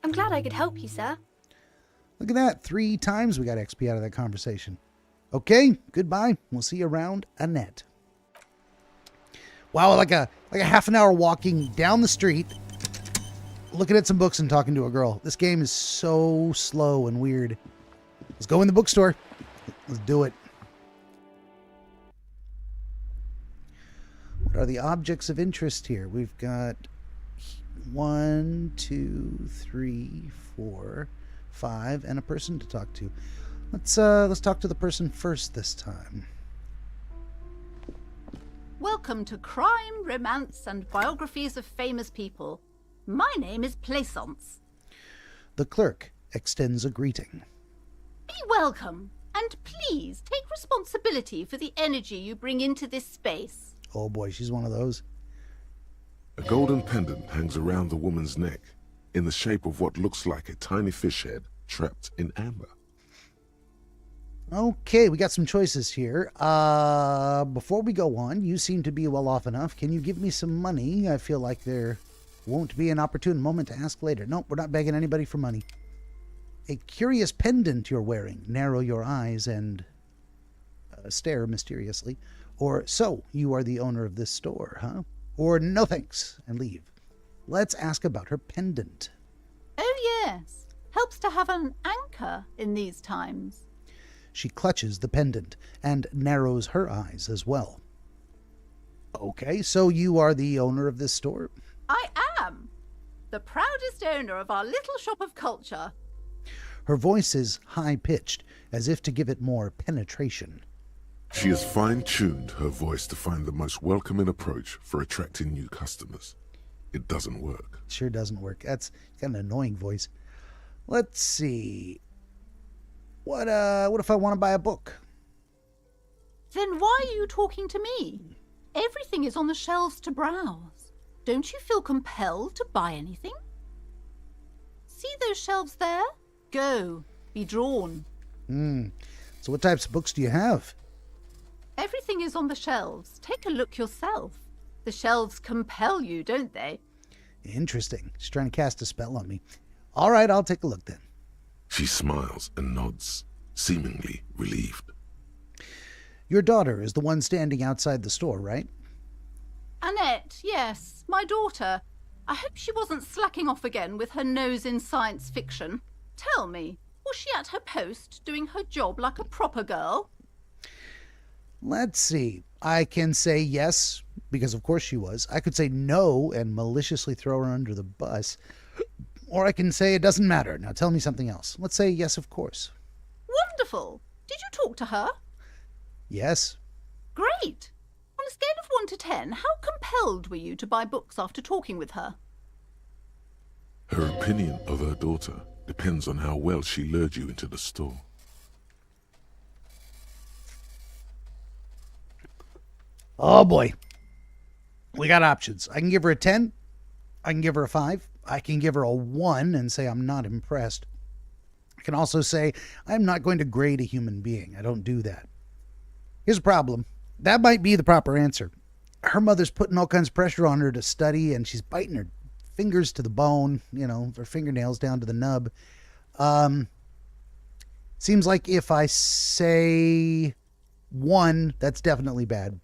I'm glad I could help you, sir. Look at that. 3 times we got XP out of that conversation. Okay, goodbye. We'll see you around Annette. Wow, like a half an hour walking down the street, looking at some books and talking to a girl. This game is so slow and weird. Let's go in the bookstore. Let's do it. What are the objects of interest here? We've got 1, 2, 3, 4, 5, and a person to talk to. Let's talk to the person first this time. Welcome to Crime, Romance, and Biographies of Famous People. My name is Plaisance. The clerk extends a greeting. Be welcome, and please take responsibility for the energy you bring into this space. Oh boy, she's one of those. A golden pendant hangs around the woman's neck, in the shape of what looks like a tiny fish head trapped in amber. Okay, we got some choices here. Before we go on, you seem to be well off enough. Can you give me some money? I feel like there won't be an opportune moment to ask later. Nope, we're not begging anybody for money. A curious pendant you're wearing. Narrow your eyes and stare mysteriously. Or, so, you are the owner of this store, huh? Or, no thanks, and leave. Let's ask about her pendant. Oh yes, helps to have an anchor in these times. She clutches the pendant and narrows her eyes as well. Okay, so you are the owner of this store? I am. The proudest owner of our little shop of culture. Her voice is high-pitched, as if to give it more penetration. She has fine-tuned her voice to find the most welcoming approach for attracting new customers. It doesn't work. It sure doesn't work. That's got an annoying voice. Let's see. What if I want to buy a book? Then why are you talking to me? Everything is on the shelves to browse. Don't you feel compelled to buy anything? See those shelves there? Go. Be drawn. So what types of books do you have? Everything is on the shelves. Take a look yourself. The shelves compel you, don't they? Interesting. She's trying to cast a spell on me. All right, I'll take a look then. She smiles and nods, seemingly relieved. Your daughter is the one standing outside the store, right? Annette, yes, my daughter. I hope she wasn't slacking off again with her nose in science fiction. Tell me, was she at her post, doing her job like a proper girl? Let's see. I can say yes, because of course she was. I could say no and maliciously throw her under the bus. Or I can say it doesn't matter. Now tell me something else. Let's say yes, of course. Wonderful. Did you talk to her? Yes. Great. On a scale of 1 to 10, how compelled were you to buy books after talking with her? Her opinion of her daughter depends on how well she lured you into the store. Oh boy. We got options. I can give her a 10. I can give her a 5. I can give her a 1 and say I'm not impressed. I can also say I'm not going to grade a human being. I don't do that. Here's a problem. That might be the proper answer. Her mother's putting all kinds of pressure on her to study, and she's biting her fingers to the bone, her fingernails down to the nub. Seems like if I say 1, that's definitely bad.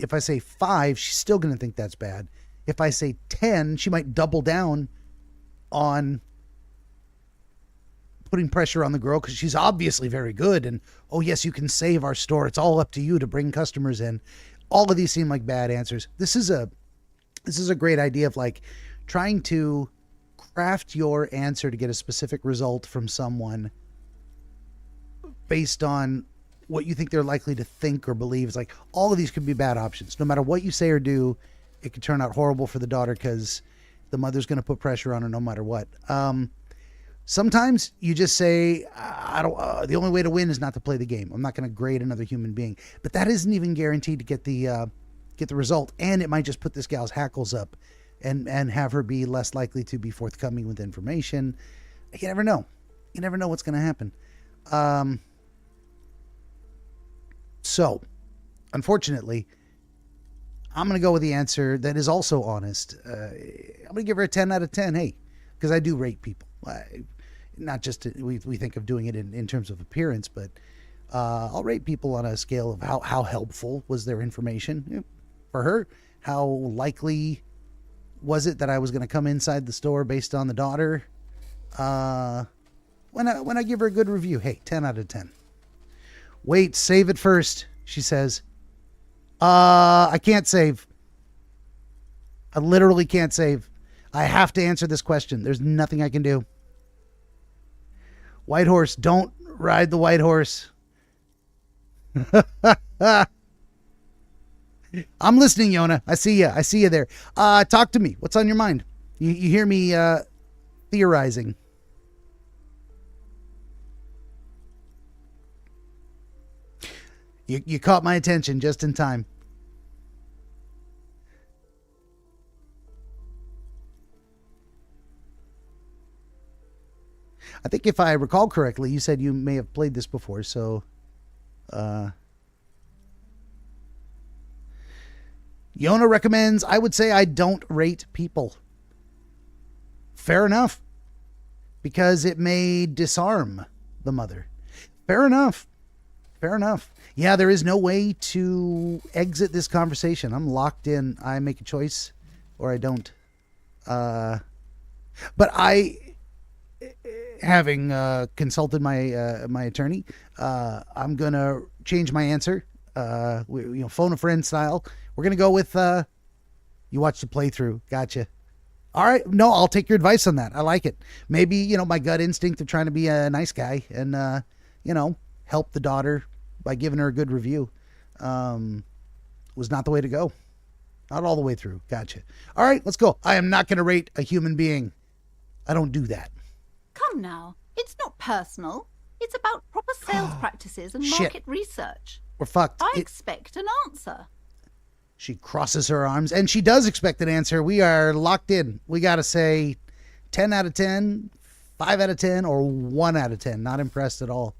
If I say 5, she's still going to think that's bad. If I say 10, she might double down on putting pressure on the girl because she's obviously very good. And, oh, yes, you can save our store. It's all up to you to bring customers in. All of these seem like bad answers. This is a great idea of like trying to craft your answer to get a specific result from someone based on what you think they're likely to think or believe. It's like all of these could be bad options. No matter what you say or do, it could turn out horrible for the daughter because the mother's going to put pressure on her no matter what. Sometimes you just say, the only way to win is not to play the game. I'm not going to grade another human being. But that isn't even guaranteed to get the result. And it might just put this gal's hackles up and have her be less likely to be forthcoming with information. You never know. You never know what's going to happen. So, unfortunately, I'm going to go with the answer that is also honest. I'm going to give her a 10 out of 10. Hey, because I do rate people. Not just, we think of doing it in terms of appearance, but I'll rate people on a scale of how helpful was their information. For her, how likely was it that I was going to come inside the store based on the daughter? When I give her a good review, hey, 10 out of 10. Wait, save it first, she says. I can't save. I literally can't save. I have to answer this question. There's nothing I can do. White horse, don't ride the white horse. I'm listening, Yona. I see you. I see you there. Talk to me. What's on your mind? You hear me theorizing. You caught my attention just in time. I think if I recall correctly, you said you may have played this before, so Yona recommends, I would say I don't rate people. Fair enough. Because it may disarm the mother. Fair enough. Fair enough. Yeah, there is no way to exit this conversation. I'm locked in. I make a choice or I don't. But I, having consulted my attorney, I'm going to change my answer. Phone a friend style. We're going to go with you watch the playthrough. Gotcha. All right. No, I'll take your advice on that. I like it. Maybe, my gut instinct of trying to be a nice guy and, help the daughter by giving her a good review was not the way to go. Not all the way through. Gotcha. All right, let's go. I am not going to rate a human being. I don't do that. Come now. It's not personal. It's about proper sales practices and market research. We're fucked. I expect an answer. She crosses her arms, and she does expect an answer. We are locked in. We got to say 10 out of 10, 5 out of 10, or 1 out of 10. Not impressed at all.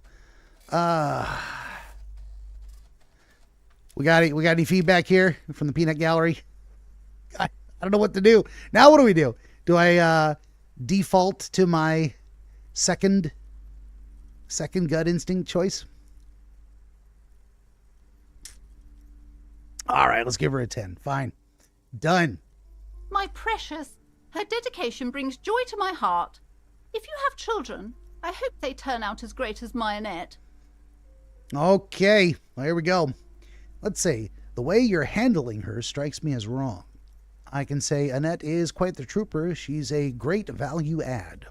We got any feedback here from the peanut gallery? I don't know what to do. Now what do we do? Do I default to my second gut instinct choice? All right, let's give her a 10. Fine. Done. My precious, her dedication brings joy to my heart. If you have children, I hope they turn out as great as my Annette. Okay, well, here we go. Let's see. The way you're handling her strikes me as wrong. I can say Annette is quite the trooper. She's a great value add.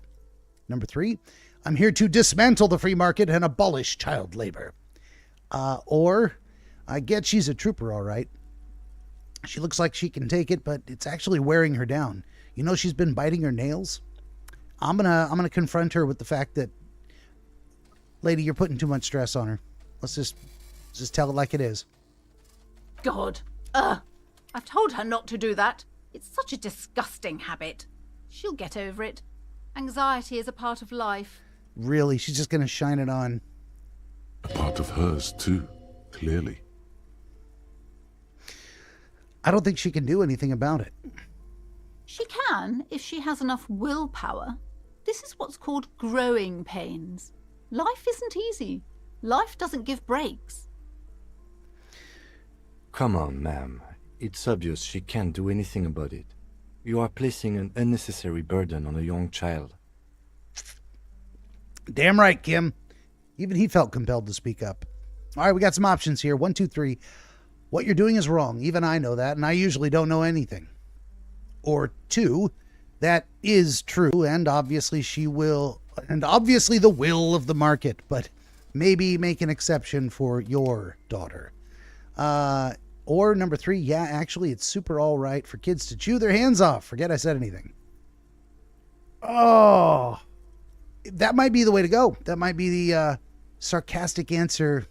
Number 3, I'm here to dismantle the free market and abolish child labor. Or, I get she's a trooper, all right. She looks like she can take it, but it's actually wearing her down. She's been biting her nails. I'm gonna confront her with the fact that, lady, you're putting too much stress on her. Let's just tell it like it is. God. I've told her not to do that. It's such a disgusting habit. She'll get over it. Anxiety is a part of life. Really? She's just going to shine it on. A part of hers, too, clearly. I don't think she can do anything about it. She can, if she has enough willpower. This is what's called growing pains. Life isn't easy. Life doesn't give breaks. Come on, ma'am. It's obvious she can't do anything about it. You are placing an unnecessary burden on a young child. Damn right, Kim. Even he felt compelled to speak up. All right, we got some options here. 1, 2, 3. What you're doing is wrong. Even I know that, and I usually don't know anything. Or 2, that is true, and obviously the will of the market, but maybe make an exception for your daughter. Or number 3, yeah, actually, it's super all right for kids to chew their hands off. Forget I said anything. Oh, that might be the way to go. That might be the sarcastic answer.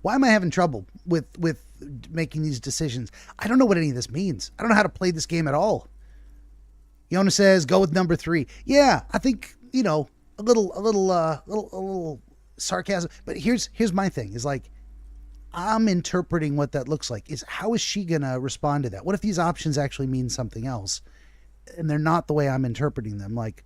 Why am I having trouble with making these decisions? I don't know what any of this means. I don't know how to play this game at all. Yona says, go with number 3. Yeah, I think, a little sarcasm. But here's my thing is like, I'm interpreting what that looks like. Is how is she gonna respond to that? What if these options actually mean something else, and they're not the way I'm interpreting them? Like,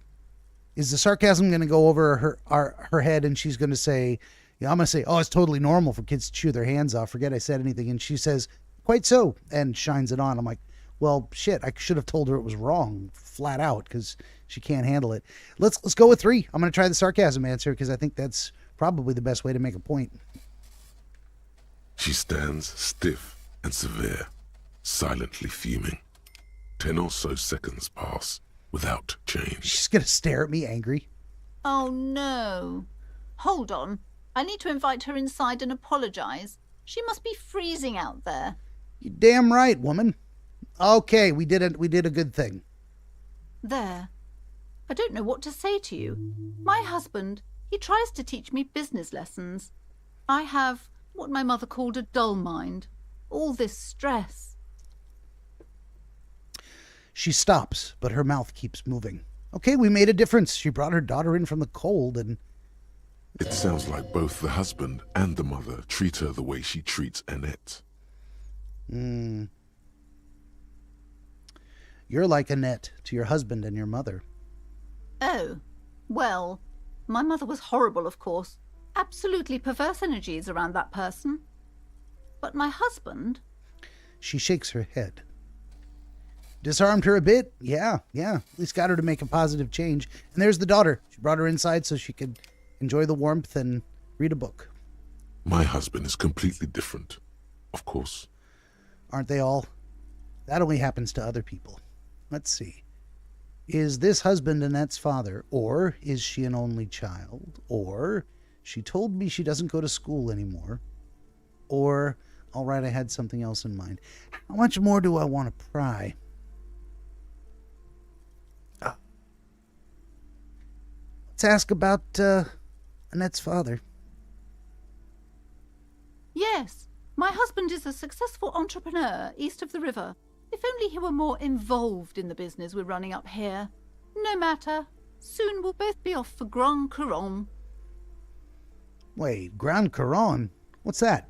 is the sarcasm gonna go over her head, and she's gonna say, I'm gonna say, oh, it's totally normal for kids to chew their hands off. Forget I said anything, and she says, quite so, and shines it on. I'm like, well, shit, I should have told her it was wrong, flat out, because she can't handle it. Let's go with 3. I'm gonna try the sarcasm answer because I think that's probably the best way to make a point. She stands stiff and severe, silently fuming. 10 or so seconds pass without change. She's gonna stare at me angry. Oh no. Hold on. I need to invite her inside and apologize. She must be freezing out there. You damn right, woman. Okay, we did a good thing. There. I don't know what to say to you. My husband, he tries to teach me business lessons. I have what my mother called a dull mind. All this stress. She stops, but her mouth keeps moving. Okay, we made a difference. She brought her daughter in from the cold and... It sounds like both the husband and the mother treat her the way she treats Annette. You're like Annette to your husband and your mother. Oh, well, my mother was horrible, of course. Absolutely perverse energies around that person. But my husband... She shakes her head. Disarmed her a bit? Yeah. At least got her to make a positive change. And there's the daughter. She brought her inside so she could enjoy the warmth and read a book. My husband is completely different, of course. Aren't they all? That only happens to other people. Let's see. Is this husband Annette's father? Or is she an only child? Or... she told me she doesn't go to school anymore. Or, all right, I had something else in mind. How much more do I want to pry? Let's ask about Annette's father. Yes, my husband is a successful entrepreneur east of the river. If only he were more involved in the business we're running up here. No matter. Soon we'll both be off for Grand Couronne. Wait, Grand Couronne? What's that?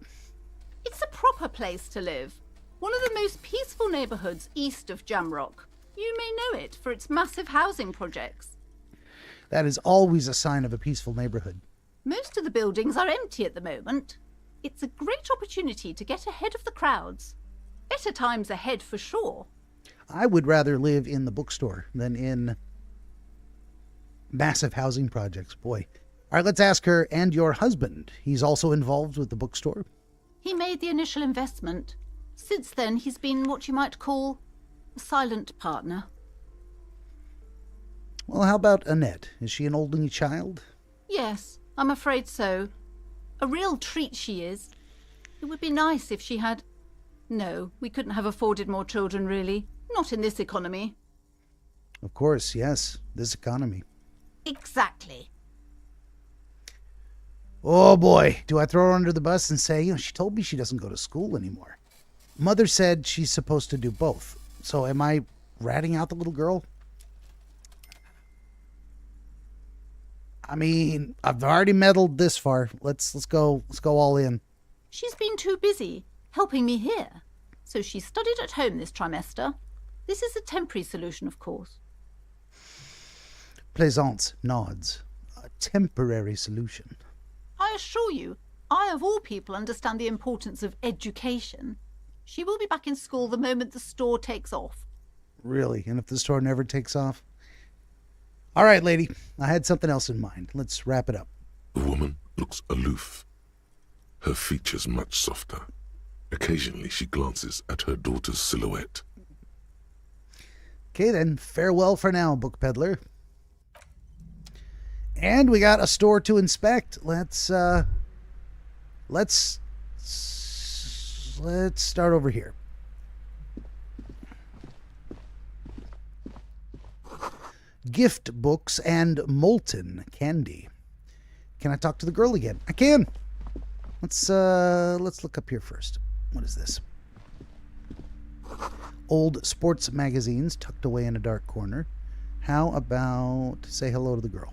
It's a proper place to live. One of the most peaceful neighbourhoods east of Jamrock. You may know it for its massive housing projects. That is always a sign of a peaceful neighborhood. Most of the buildings are empty at the moment. It's a great opportunity to get ahead of the crowds. Better times ahead for sure. I would rather live in the bookstore than in massive housing projects. Boy. All right, let's ask her, and your husband. He's also involved with the bookstore? He made the initial investment. Since then, he's been what you might call a silent partner. Well, how about Annette? Is she an only child? Yes, I'm afraid so. A real treat she is. It would be nice if she had... No, we couldn't have afforded more children, really. Not in this economy. Of course, yes. This economy. Exactly. Oh boy, do I throw her under the bus and say, she told me she doesn't go to school anymore. Mother said she's supposed to do both. So am I ratting out the little girl? I mean, I've already meddled this far. Let's go all in. She's been too busy helping me here. So she studied at home this trimester. This is a temporary solution, of course. Plaisance nods. A temporary solution. I assure you, I of all people understand the importance of education. She will be back in school the moment the store takes off. Really? And if the store never takes off? All right, lady. I had something else in mind. Let's wrap it up. The woman looks aloof, her features much softer. Occasionally she glances at her daughter's silhouette. Okay, then. Farewell for now, book peddler. And we got a store to inspect. Let's start over here. Gift books and molten candy. Can I talk to the girl again? I can. Let's look up here first. What is this? Old sports magazines tucked away in a dark corner. How about say hello to the girl?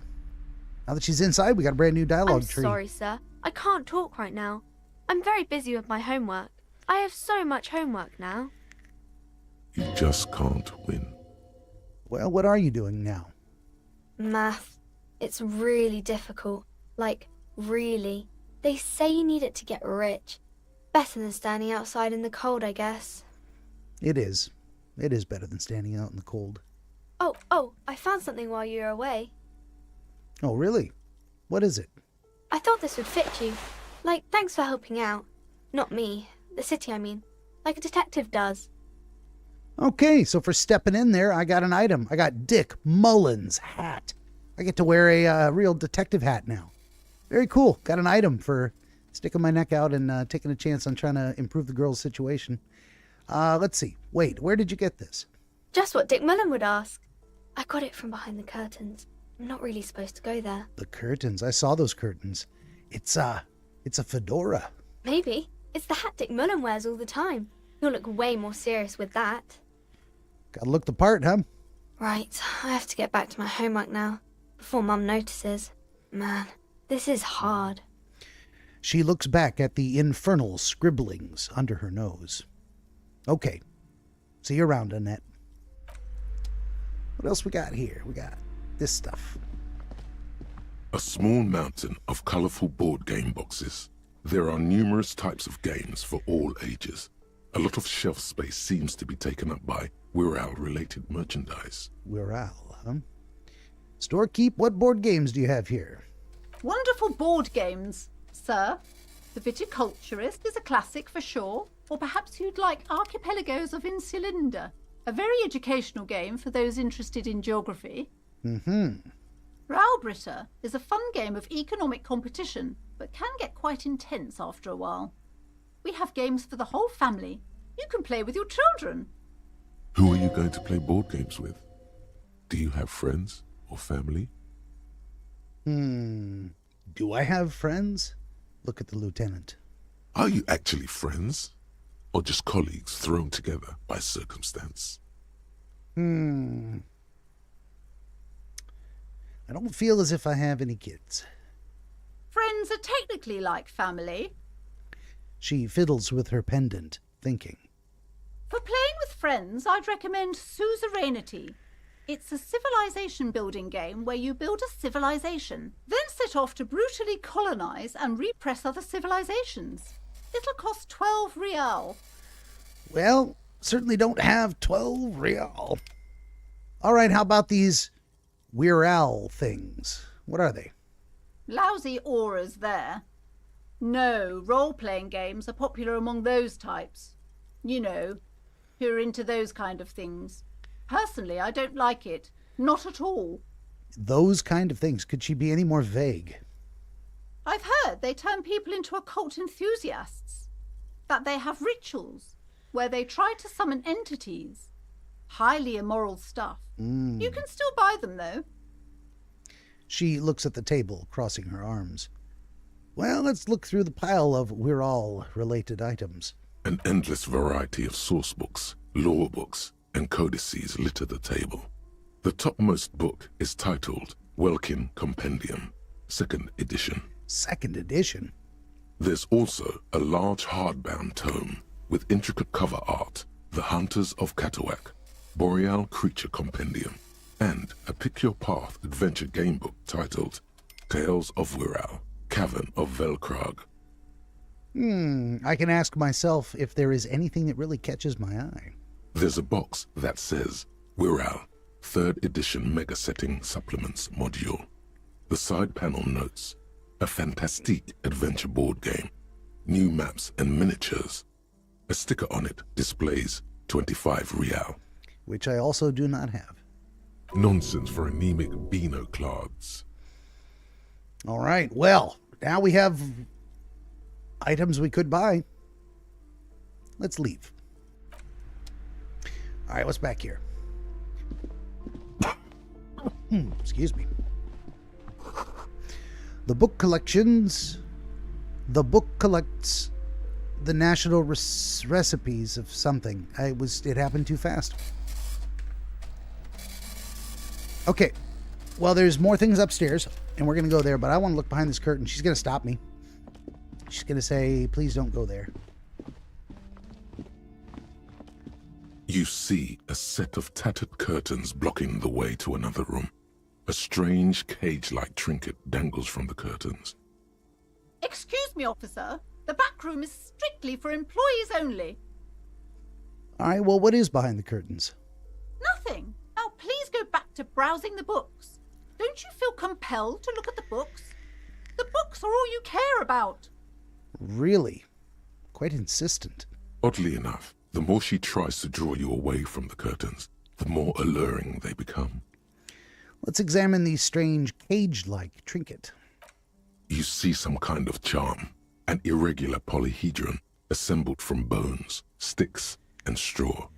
Now that she's inside, we got a brand new dialogue I'm tree. sorry, sir. I can't talk right now. I'm very busy with my homework. I have so much homework now. You just can't win. Well, what are you doing now? Math. It's really difficult. Like, really. They say you need it to get rich. Better than standing outside in the cold, I guess. It is. It is better than standing out in the cold. Oh, I found something while you were away. Oh, really? What is it? I thought this would fit you. Like, thanks for helping out. Not me. The city, I mean. Like a detective does. Okay, so for stepping in there, I got an item. I got Dick Mullen's hat. I get to wear a real detective hat now. Very cool. Got an item for sticking my neck out and taking a chance on trying to improve the girl's situation. Let's see. Wait, where did you get this? Just what Dick Mullen would ask. I got it from behind the curtains. I'm not really supposed to go there. The curtains. I saw those curtains. It's a fedora. Maybe. It's the hat Dick Mullen wears all the time. He'll look way more serious with that. Gotta look the part, huh? Right, I have to get back to my homework now, before Mum notices. Man, this is hard. She looks back at the infernal scribblings under her nose. Okay. See you around, Annette. What else we got here? We got this stuff. A small mountain of colorful board game boxes. There are numerous types of games for all ages. A lot of shelf space seems to be taken up by Wirral-related merchandise. Wirral, huh? Storekeep, what board games do you have here? Wonderful board games, sir. The Viticulturist is a classic for sure. Or perhaps you'd like Archipelagos of Insulinda, a very educational game for those interested in geography. Raubritter is a fun game of economic competition, but can get quite intense after a while. We have games for the whole family. You can play with your children. Who are you going to play board games with? Do you have friends or family? Do I have friends? Look at the lieutenant. Are you actually friends? Or just colleagues thrown together by circumstance? I don't feel as if I have any kids. Friends are technically like family. She fiddles with her pendant, thinking. For playing with friends, I'd recommend Suzerainty. It's a civilization building game where you build a civilization, then set off to brutally colonize and repress other civilizations. It'll cost 12 real. Well, certainly don't have 12 real. All right, how about these Wirral things? What are they? Lousy auras there. No, role-playing games are popular among those types. You know, who are into those kind of things. Personally, I don't like it. Not at all. Those kind of things. Could she be any more vague? I've heard they turn people into occult enthusiasts. That they have rituals where they try to summon entities. Highly immoral stuff. You can still buy them, though. She looks at the table, crossing her arms. Well, let's look through the pile of Wirral-related items. An endless variety of source books, lore books, and codices litter the table. The topmost book is titled Welkin Compendium, 2nd edition. 2nd edition? There's also a large hardbound tome with intricate cover art, The Hunters of Katawak, Boreal Creature Compendium, and a Pick-Your-Path adventure gamebook titled Tales of Wirral, Cavern of Velkrag. I can ask myself if there is anything that really catches my eye. There's a box that says Wirral, 3rd edition Mega Setting Supplements Module. The side panel notes, a fantastique adventure board game, new maps and miniatures. A sticker on it displays 25 real. Which I also do not have. Nonsense for anemic Beano-clods. All right, well, now we have items we could buy. Let's leave. All right, what's back here? Excuse me. The book collections. The book collects the national recipes of something. It happened too fast. Okay. Well, there's more things upstairs. and we're going to go there, but I want to look behind this curtain. She's going to stop me. She's going to say, please don't go there. You see a set of tattered curtains blocking the way to another room. A strange cage-like trinket dangles from the curtains. Excuse me, officer. The back room is strictly for employees only. All right, well, what is behind the curtains? Nothing. Now please go back to browsing the books. Don't you feel compelled to look at the books? The books are all you care about. Really? Quite insistent. Oddly enough, the more she tries to draw you away from the curtains, the more alluring they become. Let's examine the strange cage-like trinket. You see some kind of charm, an irregular polyhedron assembled from bones, sticks, and straw.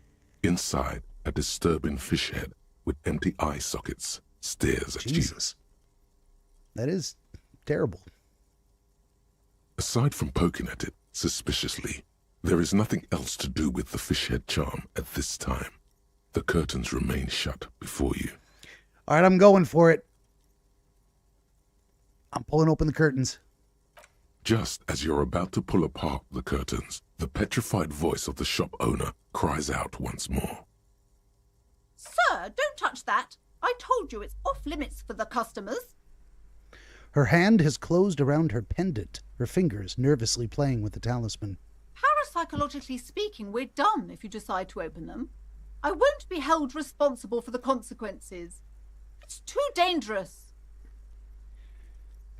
Inside, a disturbing fish head with empty eye sockets stares at Jesus. That is terrible. Aside from poking at it suspiciously, there is nothing else to do with the fish head charm at this time. The curtains remain shut before you. All right, I'm going for it. I'm pulling open the curtains. Just as you're about to pull apart the curtains, the petrified voice of the shop owner cries out once more. Sir, don't touch that. I told you it's off limits for the customers. Her hand has closed around her pendant, her fingers nervously playing with the talisman. Parapsychologically speaking, we're done if you decide to open them. I won't be held responsible for the consequences. It's too dangerous.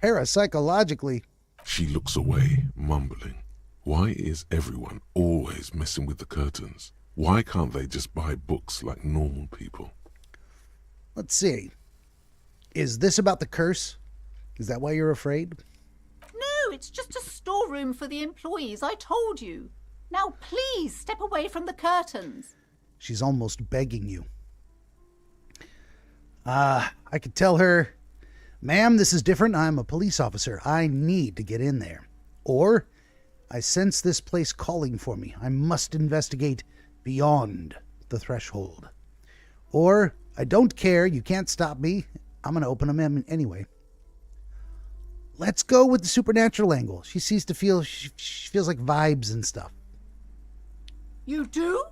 Parapsychologically. She looks away, mumbling. Why is everyone always messing with the curtains? Why can't they just buy books like normal people? Let's see. Is this about the curse? Is that why you're afraid? No, it's just a storeroom for the employees, I told you. Now please step away from the curtains. She's almost begging you. I could tell her, ma'am, this is different. I'm a police officer. I need to get in there. Or, I sense this place calling for me. I must investigate beyond the threshold. Or, I don't care. You can't stop me. I'm going to open them anyway. Let's go with the supernatural angle. She seems to feel, she feels like vibes and stuff. You do?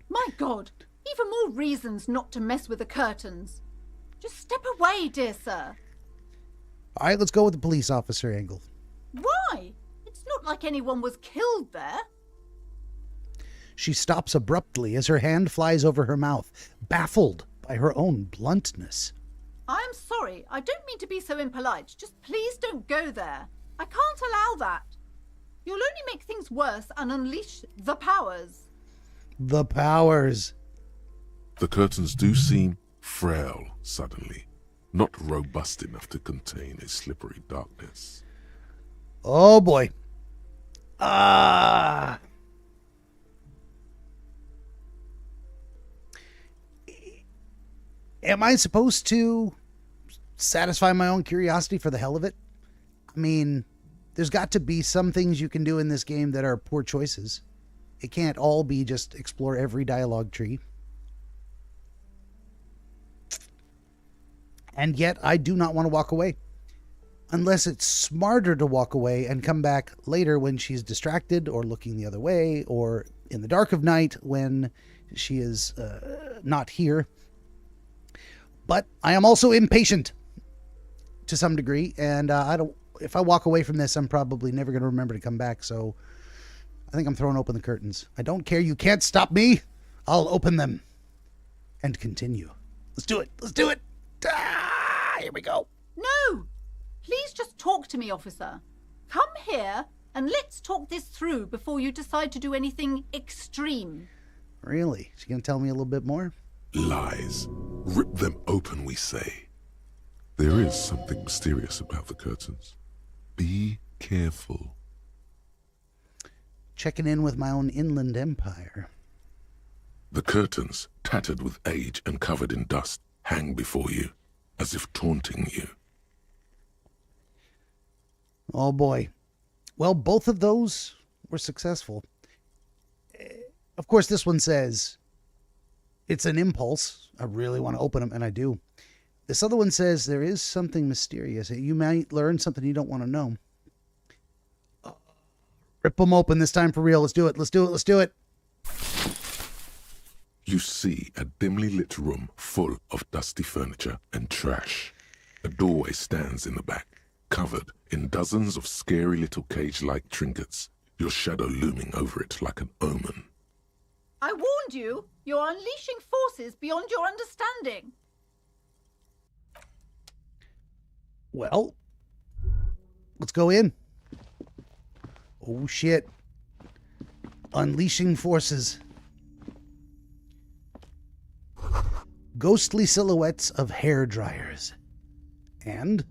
My God, even more reasons not to mess with the curtains. Just step away, dear sir. All right, let's go with the police officer angle. Why? It's not like anyone was killed there. She stops abruptly as her hand flies over her mouth, baffled by her own bluntness. I'm sorry, I don't mean to be so impolite. Just please don't go there. I can't allow that. You'll only make things worse and unleash the powers. The powers. The curtains do seem frail suddenly, not robust enough to contain a slippery darkness. Oh boy. Am I supposed to satisfy my own curiosity for the hell of it? I mean, there's got to be some things you can do in this game that are poor choices. It can't all be just explore every dialogue tree. And yet, I do not want to walk away. Unless it's smarter to walk away and come back later when she's distracted or looking the other way, or in the dark of night when she is not here. But I am also impatient to some degree, and if I walk away from this, I'm probably never going to remember to come back, so I think I'm throwing open the curtains. I don't care. You can't stop me. I'll open them and continue. Let's do it. Let's do it. Here we go. No! Please just talk to me, officer. Come here and let's talk this through before you decide to do anything extreme. Really? She going to tell me a little bit more? Lies. Rip them open, we say. There is something mysterious about the curtains. Be careful. Checking in with my own inland empire. The curtains, tattered with age and covered in dust, hang before you, as if taunting you. Oh boy. Well, both of those were successful. Of course, this one says it's an impulse. I really want to open them, and I do. This other one says there is something mysterious. You might learn something you don't want to know. Rip them open this time for real. Let's do it. Let's do it. Let's do it. You see a dimly lit room full of dusty furniture and trash. A doorway stands in the back, covered in dozens of scary little cage-like trinkets, your shadow looming over it like an omen. I warned you. You're unleashing forces beyond your understanding. Well, let's go in. Oh, shit. Unleashing forces. Ghostly silhouettes of hair dryers. And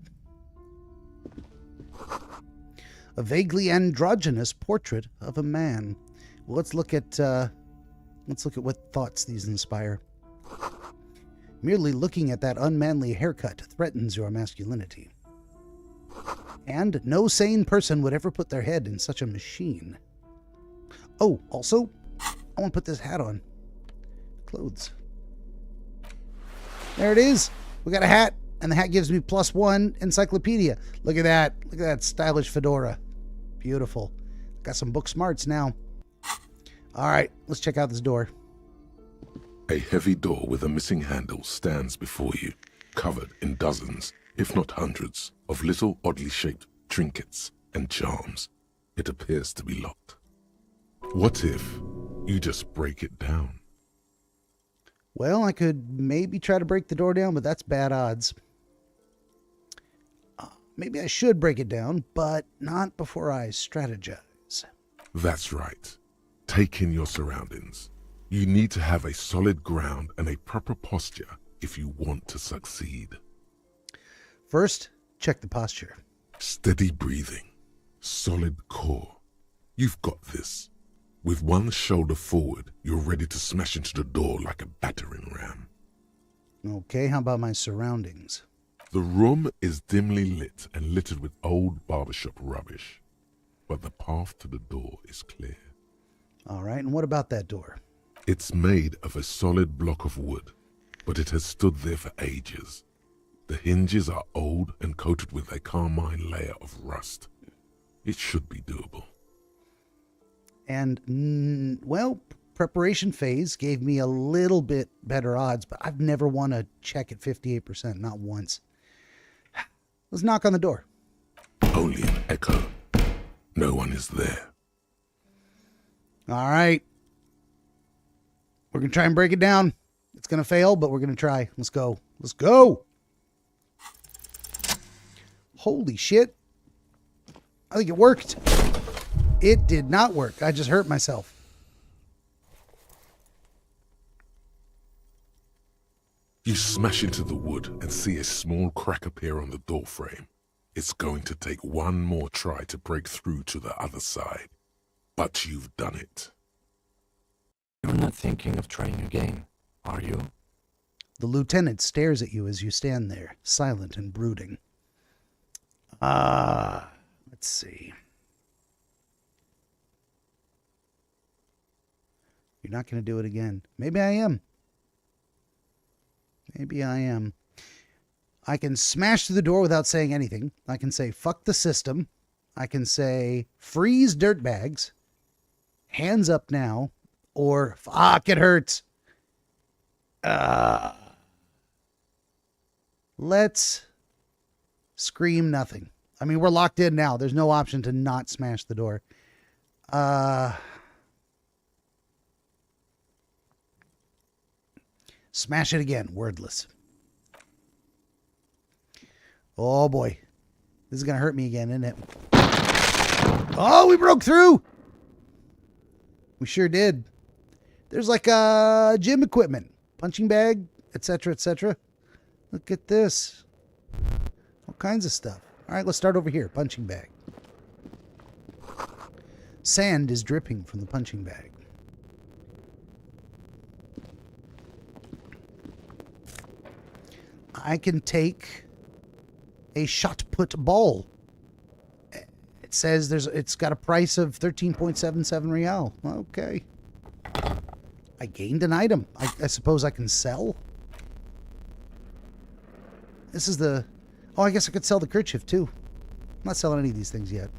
a vaguely androgynous portrait of a man. Well, let's look at what thoughts these inspire. Merely looking at that unmanly haircut threatens your masculinity. And no sane person would ever put their head in such a machine. Oh, also, I want to put this hat on. Clothes. There it is. We got a hat, and the hat gives me +1 Encyclopedia. Look at that. Look at that stylish fedora. Beautiful. Got some book smarts now. All right, let's check out this door. A heavy door with a missing handle stands before you, covered in dozens, if not hundreds, of little oddly shaped trinkets and charms. It appears to be locked. What if you just break it down? Well, I could maybe try to break the door down, but that's bad odds. Maybe I should break it down, but not before I strategize. That's right. Take in your surroundings. You need to have a solid ground and a proper posture if you want to succeed. First, check the posture. Steady breathing. Solid core. You've got this. With one shoulder forward, you're ready to smash into the door like a battering ram. Okay, how about my surroundings? The room is dimly lit and littered with old barbershop rubbish. But the path to the door is clear. All right, and what about that door? It's made of a solid block of wood, but it has stood there for ages. The hinges are old and coated with a carmine layer of rust. It should be doable. And, well, preparation phase gave me a little bit better odds, but I've never won a check at 58%, not once. Let's knock on the door. Only an echo. No one is there. All right. We're going to try and break it down. It's going to fail, but we're going to try. Let's go. Let's go. Holy shit. I think it worked. It did not work. I just hurt myself. You smash into the wood and see a small crack appear on the door frame. It's going to take one more try to break through to the other side. But you've done it. You're not thinking of trying again, are you? The lieutenant stares at you as you stand there, silent and brooding. Let's see. You're not going to do it again. Maybe I am. Maybe I am. I can smash through the door without saying anything. I can say, fuck the system. I can say, freeze dirtbags. Hands up now. Or, fuck, it hurts. Let's scream nothing. I mean, we're locked in now. There's no option to not smash the door. Smash it again. Wordless. Oh, boy. This is going to hurt me again, isn't it? Oh, we broke through. We sure did. There's like gym equipment, punching bag, etc., etc. Look at this. All kinds of stuff. All right, let's start over here. Punching bag. Sand is dripping from the punching bag. I can take a shot put ball. It says it's got a price of 13.77 real. Okay. I gained an item. I suppose I can sell. This is the... Oh, I guess I could sell the kerchief, too. I'm not selling any of these things yet.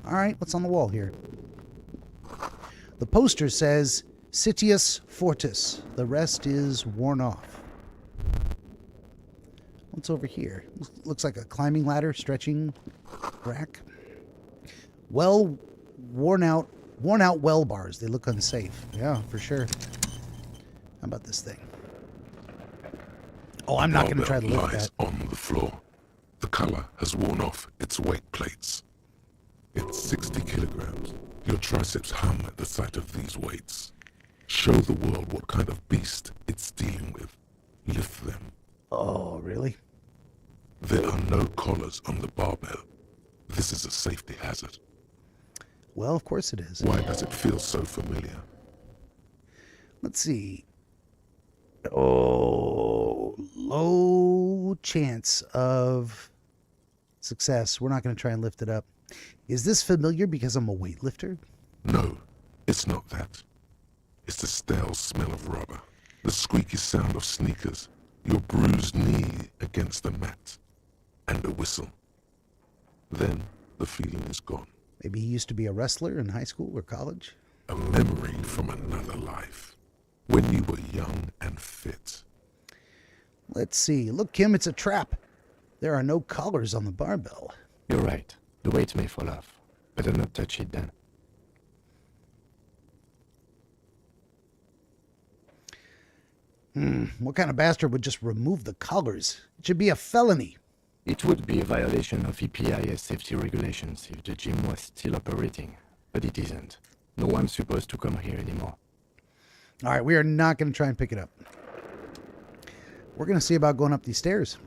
Alright, what's on the wall here? The poster says, Sitius Fortis. The rest is worn off. What's over here? Looks like a climbing ladder, stretching rack. Well, worn out well bars. They look unsafe. Yeah, for sure. How about this thing? Oh, I'm not going to try to lift lies that. on the floor. The color has worn off its weight plates. It's 60 kilograms. Your triceps hum at the sight of these weights. Show the world what kind of beast it's dealing with. Lift them. Oh, really? There are no collars on the barbell. This is a safety hazard. Well, of course it is. Why does it feel so familiar? Let's see. Oh, low chance of success. We're not going to try and lift it up. Is this familiar because I'm a weightlifter? No, it's not that. It's the stale smell of rubber, the squeaky sound of sneakers, your bruised knee against the mat, and a whistle. Then the feeling is gone. Maybe he used to be a wrestler in high school or college? A memory from another life, when you were young and fit. Let's see. Look, Kim, it's a trap. There are no collars on the barbell. You're right. The weight may fall off. Better not touch it then. What kind of bastard would just remove the collars? It should be a felony. It would be a violation of EPIS safety regulations if the gym was still operating, but it isn't. No one's supposed to come here anymore. All right, we are not going to try and pick it up. We're going to see about going up these stairs.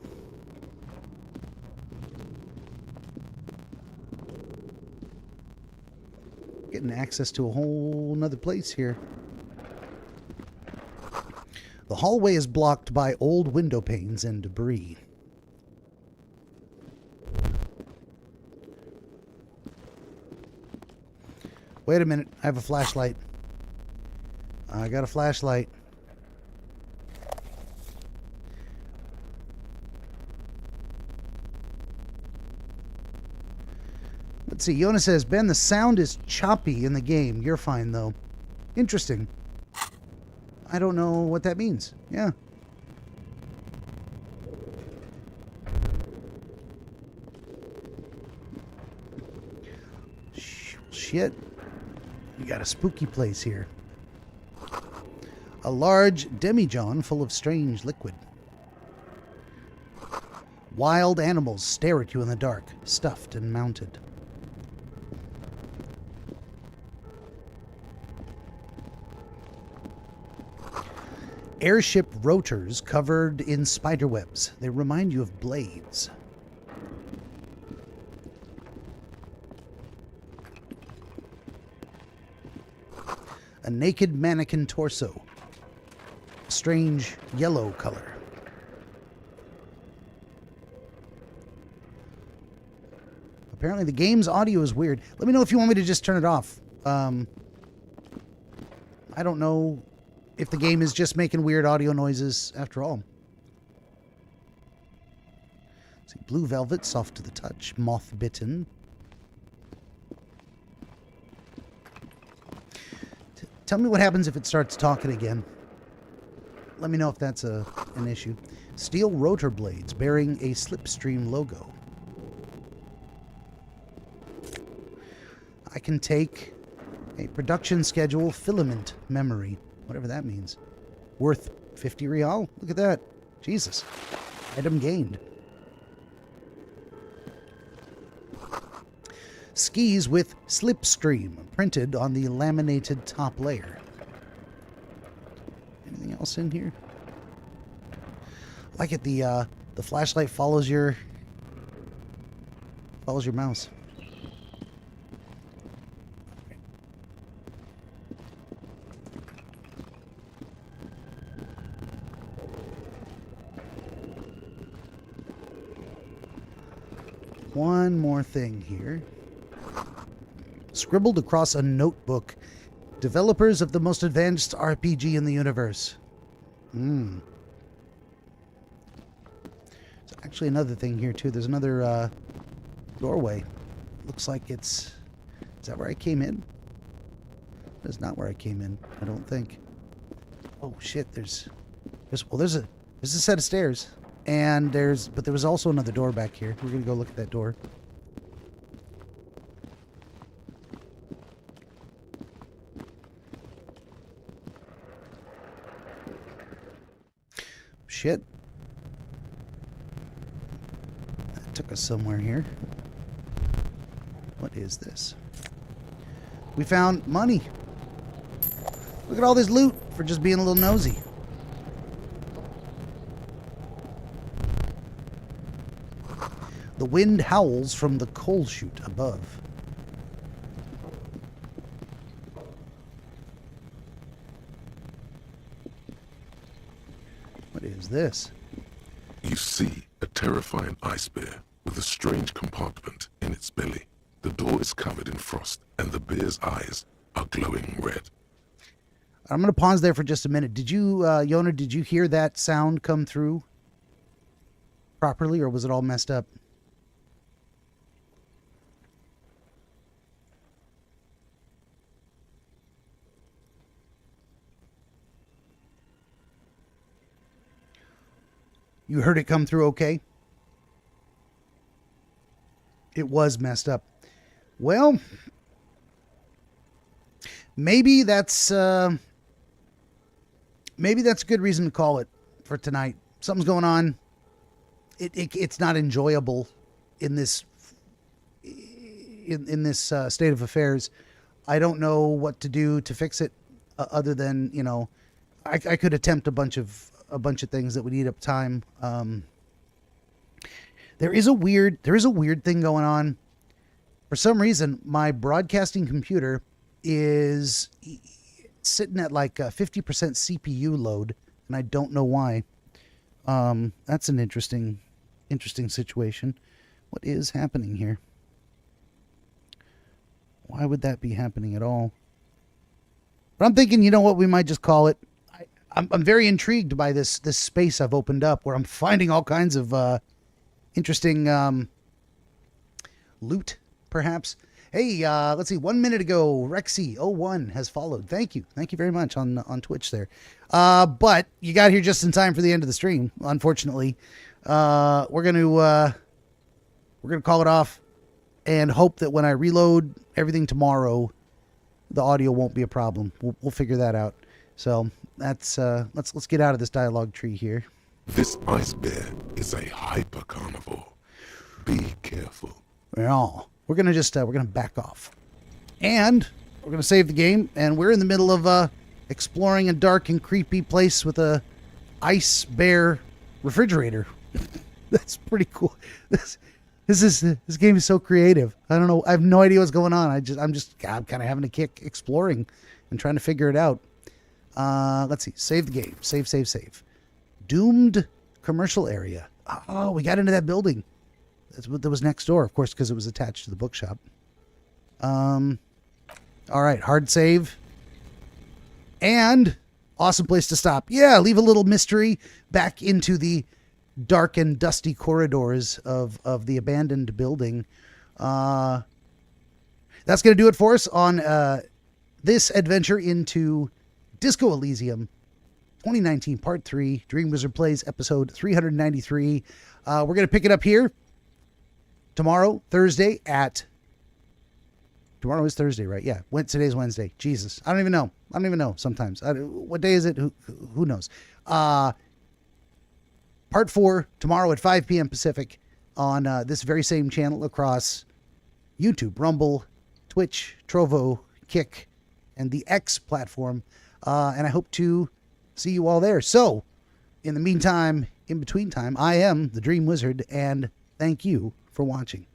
Getting access to a whole nother place here. The hallway is blocked by old window panes and debris. Wait a minute, I have a flashlight. I got a flashlight. Let's see, Yona says, Ben, the sound is choppy in the game. You're fine, though. Interesting. I don't know what that means. Yeah. Shit. We got a spooky place here. A large demijohn full of strange liquid. Wild animals stare at you in the dark, stuffed and mounted. Airship rotors covered in spiderwebs. They remind you of blades. A naked mannequin torso. A strange yellow color. Apparently the game's audio is weird. Let me know if you want me to just turn it off. I don't know if the game is just making weird audio noises after all. See, blue velvet, soft to the touch, moth bitten. Tell me what happens if it starts talking again. Let me know if that's an issue. Steel rotor blades bearing a Slipstream logo. I can take a production schedule filament memory, whatever that means. Worth 50 real? Look at that. Jesus. Item gained. Skis with Slipstream printed on the laminated top layer. Anything else in here? I like it. The flashlight follows your mouse. One more thing here. Scribbled across a notebook. Developers of the most advanced RPG in the universe. actually another thing here too. There's another doorway. Looks like it's... Is that where I came in? That's not where I came in, I don't think. Oh shit, there's a set of stairs. And there was also another door back here. We're gonna go look at that door. Shit. That took us somewhere here. What is this? We found money. Look at all this loot for just being a little nosy. The wind howls from the coal chute above. What is this? You see a terrifying ice bear with a strange compartment in its belly. The door is covered in frost, and the bear's eyes are glowing red. I'm going to pause there for just a minute. Did you, Yona, did you hear that sound come through properly, or was it all messed up? You heard it come through okay? It was messed up. Well, maybe that's a good reason to call it for tonight. Something's going on. It's not enjoyable in this state of affairs. I don't know what to do to fix it, other than, you know, I could attempt a bunch of things that would eat up time. There is a weird thing going on. For some reason, my broadcasting computer is sitting at like a 50% CPU load, and I don't know why. That's an interesting situation. What is happening here? Why would that be happening at all? But I'm thinking, you know what, we might just call it. I'm very intrigued by this space I've opened up, where I'm finding all kinds of interesting loot, perhaps. Hey, let's see. 1 minute ago, Rexy01 has followed. Thank you very much on Twitch there. But you got here just in time for the end of the stream. Unfortunately, we're gonna call it off, and hope that when I reload everything tomorrow, the audio won't be a problem. We'll figure that out. So that's let's get out of this dialogue tree here. This ice bear is a hyper carnivore. Be careful. Well, we're gonna back off, and we're gonna save the game. And we're in the middle of exploring a dark and creepy place with a ice bear refrigerator. That's pretty cool. This game is so creative. I don't know. I have no idea what's going on. I'm kind of having a kick exploring and trying to figure it out. Let's see. Save the game. Save. Doomed commercial area. Oh, we got into that building. That's what that was next door, of course, because it was attached to the bookshop. All right. Hard save. And awesome place to stop. Yeah, leave a little mystery back into the dark and dusty corridors of the abandoned building. That's going to do it for us on this adventure into Disco Elysium 2019 Part 3, DreamWizard Plays episode 393. We're going to pick it up here tomorrow, Thursday tomorrow is Thursday, right? Yeah. Today's Wednesday. Jesus. I don't even know sometimes. What day is it? Who knows? Part 4 tomorrow at 5 p.m. Pacific on this very same channel across YouTube, Rumble, Twitch, Trovo, Kick, and the X platform. And I hope to see you all there. So, in the meantime, in between time, I am the Dream Wizard, and thank you for watching.